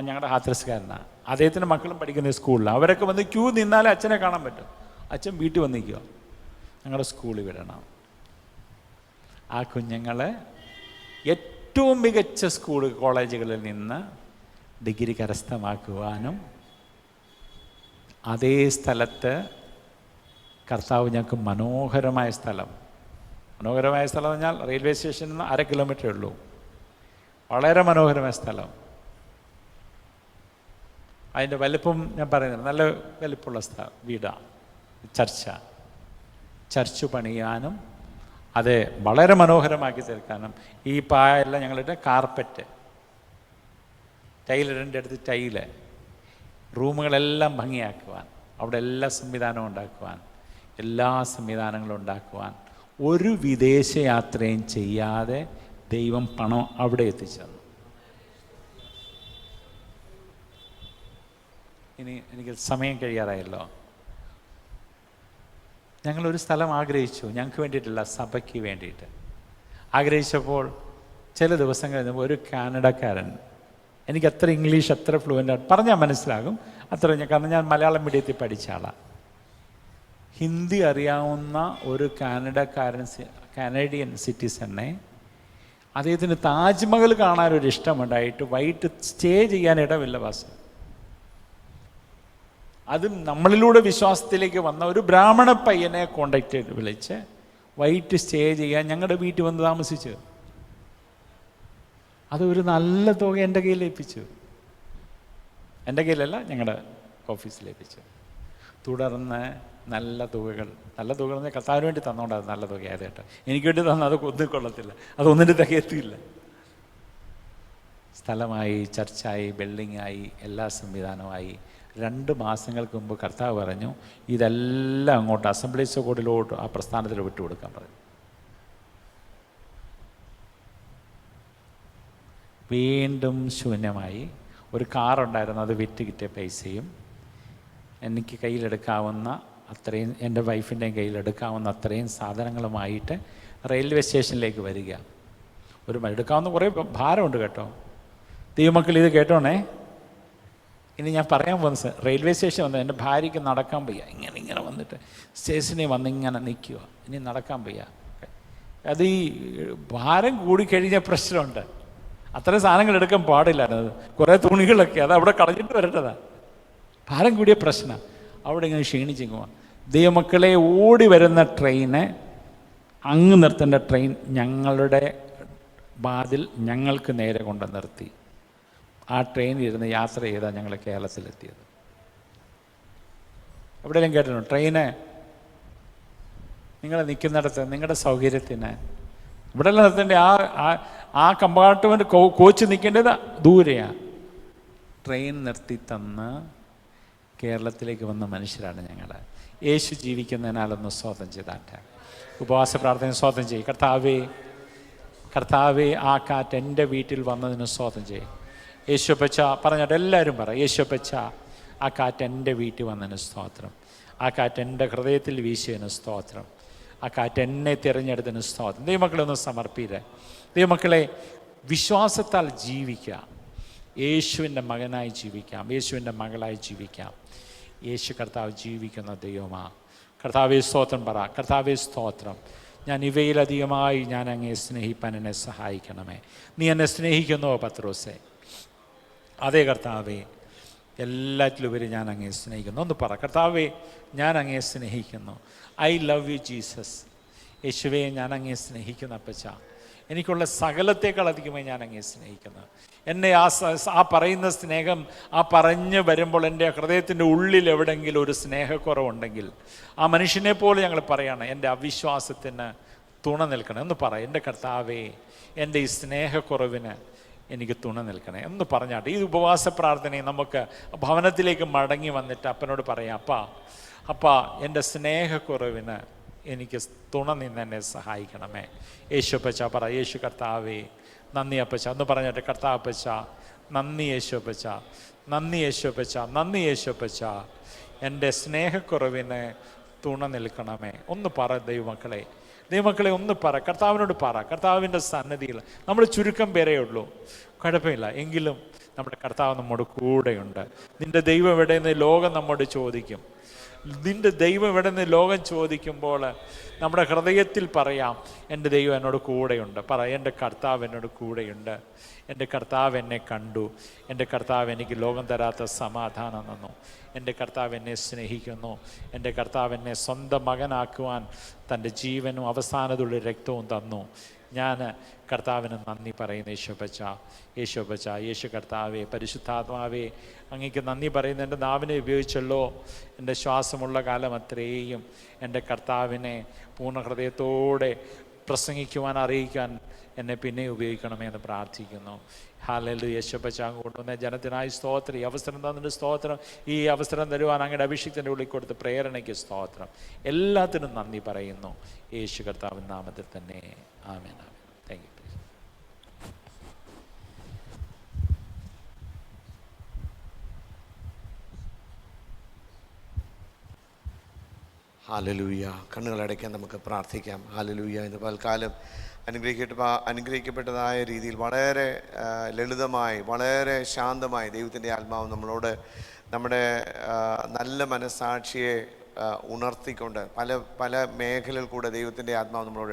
Speaker 1: ഞങ്ങളുടെ ഹാത്രസ്കാരനാണ്. അദ്ദേഹത്തിൻ്റെ മക്കളും പഠിക്കുന്ന സ്കൂളിൽ അവരൊക്കെ വന്ന് ക്യൂ നിന്നാലേ അച്ഛനെ കാണാൻ പറ്റും. അച്ഛൻ വീട്ടിൽ വന്ന് നിൽക്കുക, ഞങ്ങളുടെ സ്കൂളിൽ വിടണം. ആ കുഞ്ഞുങ്ങളെ ഏറ്റവും മികച്ച സ്കൂൾ കോളേജുകളിൽ നിന്ന് ഡിഗ്രി കരസ്ഥമാക്കുവാനും അതേ സ്ഥലത്ത് കർത്താവ് ഞങ്ങൾക്ക് മനോഹരമായ സ്ഥലം എന്ന് പറഞ്ഞാൽ റെയിൽവേ സ്റ്റേഷനിൽ നിന്ന് 1/2 കിലോമീറ്ററേ ഉള്ളൂ. വളരെ മനോഹരമായ സ്ഥലം. അതിൻ്റെ വലിപ്പം ഞാൻ പറയുന്നത് നല്ല വലിപ്പമുള്ള വീടാണ്. ചർച്ച് പണിയാനും അത് വളരെ മനോഹരമാക്കി തീർക്കാനും ഈ പായെല്ലാം ഞങ്ങളുടെ കാർപ്പറ്റ്, ടൈലിടേണ്ട അടുത്ത് ടൈല്, റൂമുകളെല്ലാം ഭംഗിയാക്കുവാൻ, അവിടെ എല്ലാ സംവിധാനവും ഉണ്ടാക്കുവാൻ, എല്ലാ സംവിധാനങ്ങളും ഉണ്ടാക്കുവാൻ ഒരു വിദേശ യാത്രയും ചെയ്യാതെ ദൈവം പണം അവിടെ എത്തിച്ചു തന്നു. ഇനി എനിക്ക് സമയം കഴിയാറായല്ലോ. ഞങ്ങളൊരു സ്ഥലം ആഗ്രഹിച്ചു, ഞങ്ങൾക്ക് വേണ്ടിയിട്ടല്ല, സഭയ്ക്ക് വേണ്ടിയിട്ട് ആഗ്രഹിച്ചപ്പോൾ ചില ദിവസങ്ങളിൽ ഒരു കാനഡക്കാരൻ, എനിക്ക് അത്ര ഇംഗ്ലീഷ് അത്ര ഫ്ലുവൻ്റ് പറഞ്ഞാൽ മനസ്സിലാകും അത്ര, കാരണം ഞാൻ മലയാളം മീഡിയത്തിൽ പഠിച്ച ആളാണ്. ഹിന്ദി അറിയാവുന്ന ഒരു കാനഡിയൻ സിറ്റിസനെ അദ്ദേഹത്തിന് താജ്മഹൽ കാണാനൊരു ഇഷ്ടമുണ്ടായിട്ട് വൈകിട്ട് സ്റ്റേ ചെയ്യാൻ ഇടമില്ല ബസ്. അതും നമ്മളിലൂടെ വിശ്വാസത്തിലേക്ക് വന്ന ഒരു ബ്രാഹ്മണ പയ്യനെ കോണ്ടാക്ട് ചെയ്ത് വിളിച്ച് വൈകിട്ട് സ്റ്റേ ചെയ്യാൻ ഞങ്ങളുടെ വീട്ടിൽ വന്ന് താമസിച്ചു. അതൊരു നല്ല തുക എൻ്റെ കയ്യിലേൽപ്പിച്ചു. എൻ്റെ കയ്യിലല്ല, ഞങ്ങളുടെ ഓഫീസിലേൽപ്പിച്ചു. തുടർന്ന് നല്ല തുകകൾ എന്ന് കർത്താവിന് വേണ്ടി തന്നോണ്ട് അത് നല്ല തുകയായത് കേട്ടോ. എനിക്ക് വേണ്ടി തന്ന അത് ഒന്നും കൊള്ളത്തില്ല, അതൊന്നിൻ്റെ തികയത്തില്ല. സ്ഥലമായി, ചർച്ചായി, ബിൽഡിങ്ങായി, എല്ലാ സംവിധാനമായി. 2 മാസങ്ങൾക്ക് മുമ്പ് കർത്താവ് പറഞ്ഞു ഇതെല്ലാം അങ്ങോട്ട് അസംബ്ലീസ് കോഡിലോട്ട് ആ പ്രസ്ഥാനത്തിൽ വിട്ടുകൊടുക്കാൻ പറഞ്ഞു. വീണ്ടും ശൂന്യമായി. ഒരു കാറുണ്ടായിരുന്നു, അത് വിറ്റ് കിട്ടിയ പൈസയും എനിക്ക് കയ്യിലെടുക്കാവുന്ന അത്രയും, എൻ്റെ വൈഫിൻ്റെയും കയ്യിലെടുക്കാവുന്ന അത്രയും സാധനങ്ങളുമായിട്ട് റെയിൽവേ സ്റ്റേഷനിലേക്ക് വരിക. എടുക്കാവുന്ന കുറേ ഭാരമുണ്ട് കേട്ടോ. ദൈവമക്കൾ ഇത് കേട്ടോണേ. ഇനി ഞാൻ പറയാൻ പോകുന്നത്, റെയിൽവേ സ്റ്റേഷൻ വന്നത് എൻ്റെ ഭാര്യയ്ക്ക് നടക്കാൻ വയ്യ, ഇങ്ങനെ വന്നിട്ട് സ്റ്റേഷനിൽ വന്നിങ്ങനെ നിൽക്കുക, ഇനി നടക്കാൻ വയ്യ. അത് ഈ ഭാരം കൂടിക്കഴിഞ്ഞ പ്രശ്നമുണ്ട്. അത്രയും സാധനങ്ങൾ എടുക്കാൻ പാടില്ലായിരുന്നത്, കുറേ തുണികളൊക്കെ അത് അവിടെ കളഞ്ഞിട്ട് വരേണ്ടതാണ്. ഭാരം കൂടിയ പ്രശ്നം. അവിടെ ഇങ്ങനെ ക്ഷീണിച്ചിങ്ങുക. ദൈവമക്കളെ, ഓടി വരുന്ന ട്രെയിന്, അങ്ങ് നിർത്തേണ്ട ട്രെയിൻ ഞങ്ങളുടെ വാതിൽ ഞങ്ങൾക്ക് നേരെ കൊണ്ട് നിർത്തി. ആ ട്രെയിനിൽ ഇരുന്ന് യാത്ര ചെയ്താൽ ഞങ്ങൾ കേരളത്തിലെത്തിയത്. എവിടെയെങ്കിലും കേട്ടോ ട്രെയിന് നിങ്ങൾ നിൽക്കുന്നിടത്ത് നിങ്ങളുടെ സൗകര്യത്തിന് ഇവിടെല്ലാം നിർത്തേണ്ട. ആ കമ്പാർട്ട്മെൻറ്റ് കോച്ച് നിൽക്കേണ്ടത് ദൂരെയാണ്. ട്രെയിൻ നിർത്തി തന്ന് കേരളത്തിലേക്ക് വന്ന മനുഷ്യരാണ് ഞങ്ങൾ. യേശു ജീവിക്കുന്നതിനാലൊന്ന് സ്തോത്രം ചെയ്താട്ടെ. ഉപവാസ പ്രാർത്ഥന സ്തോത്രം ചെയ്യും. കർത്താവേ ആ കാറ്റ് എൻ്റെ വീട്ടിൽ വന്നതിന് സ്തോത്രം ചെയ്യും. യേശുപ്പച്ച പറഞ്ഞിട്ട് എല്ലാവരും പറ, യേശുപ്പച്ച ആ കാറ്റ് എൻ്റെ വീട്ടിൽ വന്നതിന് സ്തോത്രം. ആ കാറ്റ് എൻ്റെ ഹൃദയത്തിൽ വീശിയതിന് സ്തോത്രം. ആ കാറ്റ് എന്നെ തിരഞ്ഞെടുത്തതിന് സ്തോത്രം. ദൈവമക്കളെ ഒന്ന് സമർപ്പിക്കുക. ദൈവമക്കളെ, വിശ്വാസത്താൽ ജീവിക്കാം. യേശുവിൻ്റെ മകനായി ജീവിക്കാം, യേശുവിൻ്റെ മകളായി ജീവിക്കാം. യേശു കർത്താവ് ജീവിക്കുന്ന ദൈവമാണ്. കർത്താവേ സ്തോത്രം പറ. കർത്താവേ സ്തോത്രം, ഞാൻ ഇവയിലധികമായി ഞാൻ അങ്ങേ സ്നേഹിപ്പാൻ എന്നെ സഹായിക്കണമേ. നീ എന്നെ സ്നേഹിക്കുന്നുവോ പത്രോസേ? അതേ കർത്താവേ, എല്ലാറ്റിലുപരി ഞാൻ അങ്ങേ സ്നേഹിക്കുന്നു. ഒന്ന് പറ, കർത്താവേ ഞാൻ അങ്ങേ സ്നേഹിക്കുന്നു. I love you Jesus. യേശുവേ ഞാൻ അങ്ങേ സ്നേഹിക്കുന്നു അപ്പച്ച. എനിക്കുള്ള സകലത്തേക്കാൾ അധികമായി ഞാൻ അങ്ങേ സ്നേഹിക്കുന്നു. എന്നെ ആ പറയുന്ന സ്നേഹം ആ പറഞ്ഞ് വരുമ്പോൾ എൻ്റെ ഹൃദയത്തിൻ്റെ ഉള്ളിൽ എവിടെയെങ്കിലും ഒരു സ്നേഹക്കുറവുണ്ടെങ്കിൽ ആ മനുഷ്യനെ പോലെ ഞങ്ങൾ പറയാണ്, എൻ്റെ അവിശ്വാസത്തിന് തുണ നിൽക്കണം എന്ന് പറ. എൻ്റെ കർത്താവേ, എൻ്റെ ഈ സ്നേഹക്കുറവിന് എനിക്ക് തുണ നിൽക്കണേ എന്ന് പറഞ്ഞാട്ട് ഈ ഉപവാസ പ്രാർത്ഥനയെ നമുക്ക് ഭവനത്തിലേക്ക് മടങ്ങി വന്നിട്ട് അപ്പനോട് പറയാം, അപ്പാ എൻ്റെ സ്നേഹക്കുറവിന് എനിക്ക് തുണ നിന്ന് എന്നെ സഹായിക്കണമേ. യേശുപ്പച്ച പറ. യേശു കർത്താവേ നന്ദി അപ്പച്ച എന്ന് പറഞ്ഞിട്ട്, കർത്താവപ്പച്ച നന്ദി യേശുപ്പച്ച, നന്ദി യേശുപ്പച്ച, നന്ദി യേശുപ്പച്ച. എൻ്റെ സ്നേഹക്കുറവിന് തുണ നിൽക്കണമേ. ഒന്ന് പറ ദൈവമക്കളെ ഒന്ന് പറ, കർത്താവിനോട് പറ. കർത്താവിൻ്റെ സന്നിധിയിൽ നമ്മൾ ചുരുക്കം പേരേ ഉള്ളൂ, കുഴപ്പമില്ല. എങ്കിലും നമ്മുടെ കർത്താവ് നമ്മോട് കൂടെയുണ്ട്. നിൻ്റെ ദൈവം എവിടെയെന്ന് ലോകം നമ്മോട് ചോദിക്കും. നിൻ്റെ ദൈവം എവിടെയെന്ന് ലോകം ചോദിക്കുമ്പോൾ നമ്മുടെ ഹൃദയത്തിൽ പറയാം, എൻ്റെ ദൈവം എന്നോട് കൂടെയുണ്ട്. പറ, എൻ്റെ കർത്താവ് എന്നോട് കൂടെയുണ്ട്. എൻ്റെ കർത്താവ് എന്നെ കണ്ടു. എൻ്റെ കർത്താവ് എനിക്ക് ലോകം തരാത്ത സമാധാനം തന്നു. എൻ്റെ കർത്താവ് എന്നെ സ്നേഹിക്കുന്നു. എൻ്റെ കർത്താവ് എന്നെ സ്വന്തം മകനാക്കുവാൻ തൻ്റെ ജീവനും അവസാനത്തുള്ള രക്തവും തന്നു. ഞാൻ കർത്താവിന് നന്ദി പറയുന്നു. യേശോപ്പച്ച, യേശു കർത്താവേ, പരിശുദ്ധാത്മാവേ, അങ്ങേക്ക് നന്ദി പറയുന്നു. എൻ്റെ നാവിനെ ഉപയോഗിച്ചല്ലോ. എൻ്റെ ശ്വാസമുള്ള കാലം അത്രയും എൻ്റെ കർത്താവിനെ പൂർണ്ണ ഹൃദയത്തോടെ പ്രസംഗിക്കുവാൻ, അറിയിക്കാൻ എന്നെ പിന്നെ ഉപയോഗിക്കണമെന്ന് പ്രാർത്ഥിക്കുന്നു. ഹല്ലേലൂയ. യേശോപ്പച്ച, കൊണ്ടുവന്ന ജനത്തിനായി സ്തോത്രം. ഈ അവസരം തന്നിട്ട് സ്തോത്രം. ഈ അവസരം തരുവാൻ അങ്ങയുടെ അഭിഷേകത്തിൻ്റെ ഉള്ളിൽ കൊടുത്ത് പ്രേരണയ്ക്ക് സ്തോത്രം. എല്ലാത്തിനും നന്ദി പറയുന്നു. യേശു കർത്താവിൻ നാമത്തിൽ തന്നെ. ആമേൻ. Thank you.
Speaker 3: ഹല്ലേലൂയ. കണ്ണുകളടയ്ക്കാൻ നമുക്ക് പ്രാർത്ഥിക്കാം. ഹല്ലേലൂയ. ഇന്ന് പൽക്കാലം അനുഗ്രഹിക്കപ്പെട്ടതായ രീതിയിൽ വളരെ ലളിതമായി, വളരെ ശാന്തമായി ദൈവത്തിൻ്റെ ആത്മാവ് നമ്മളോട് നമ്മുടെ നല്ല മനസ്സാക്ഷിയെ ഉണർത്തിക്കൊണ്ട് പല മേഖലയിൽ കൂടെ ദൈവത്തിൻ്റെ ആത്മാവ് നമ്മളോട്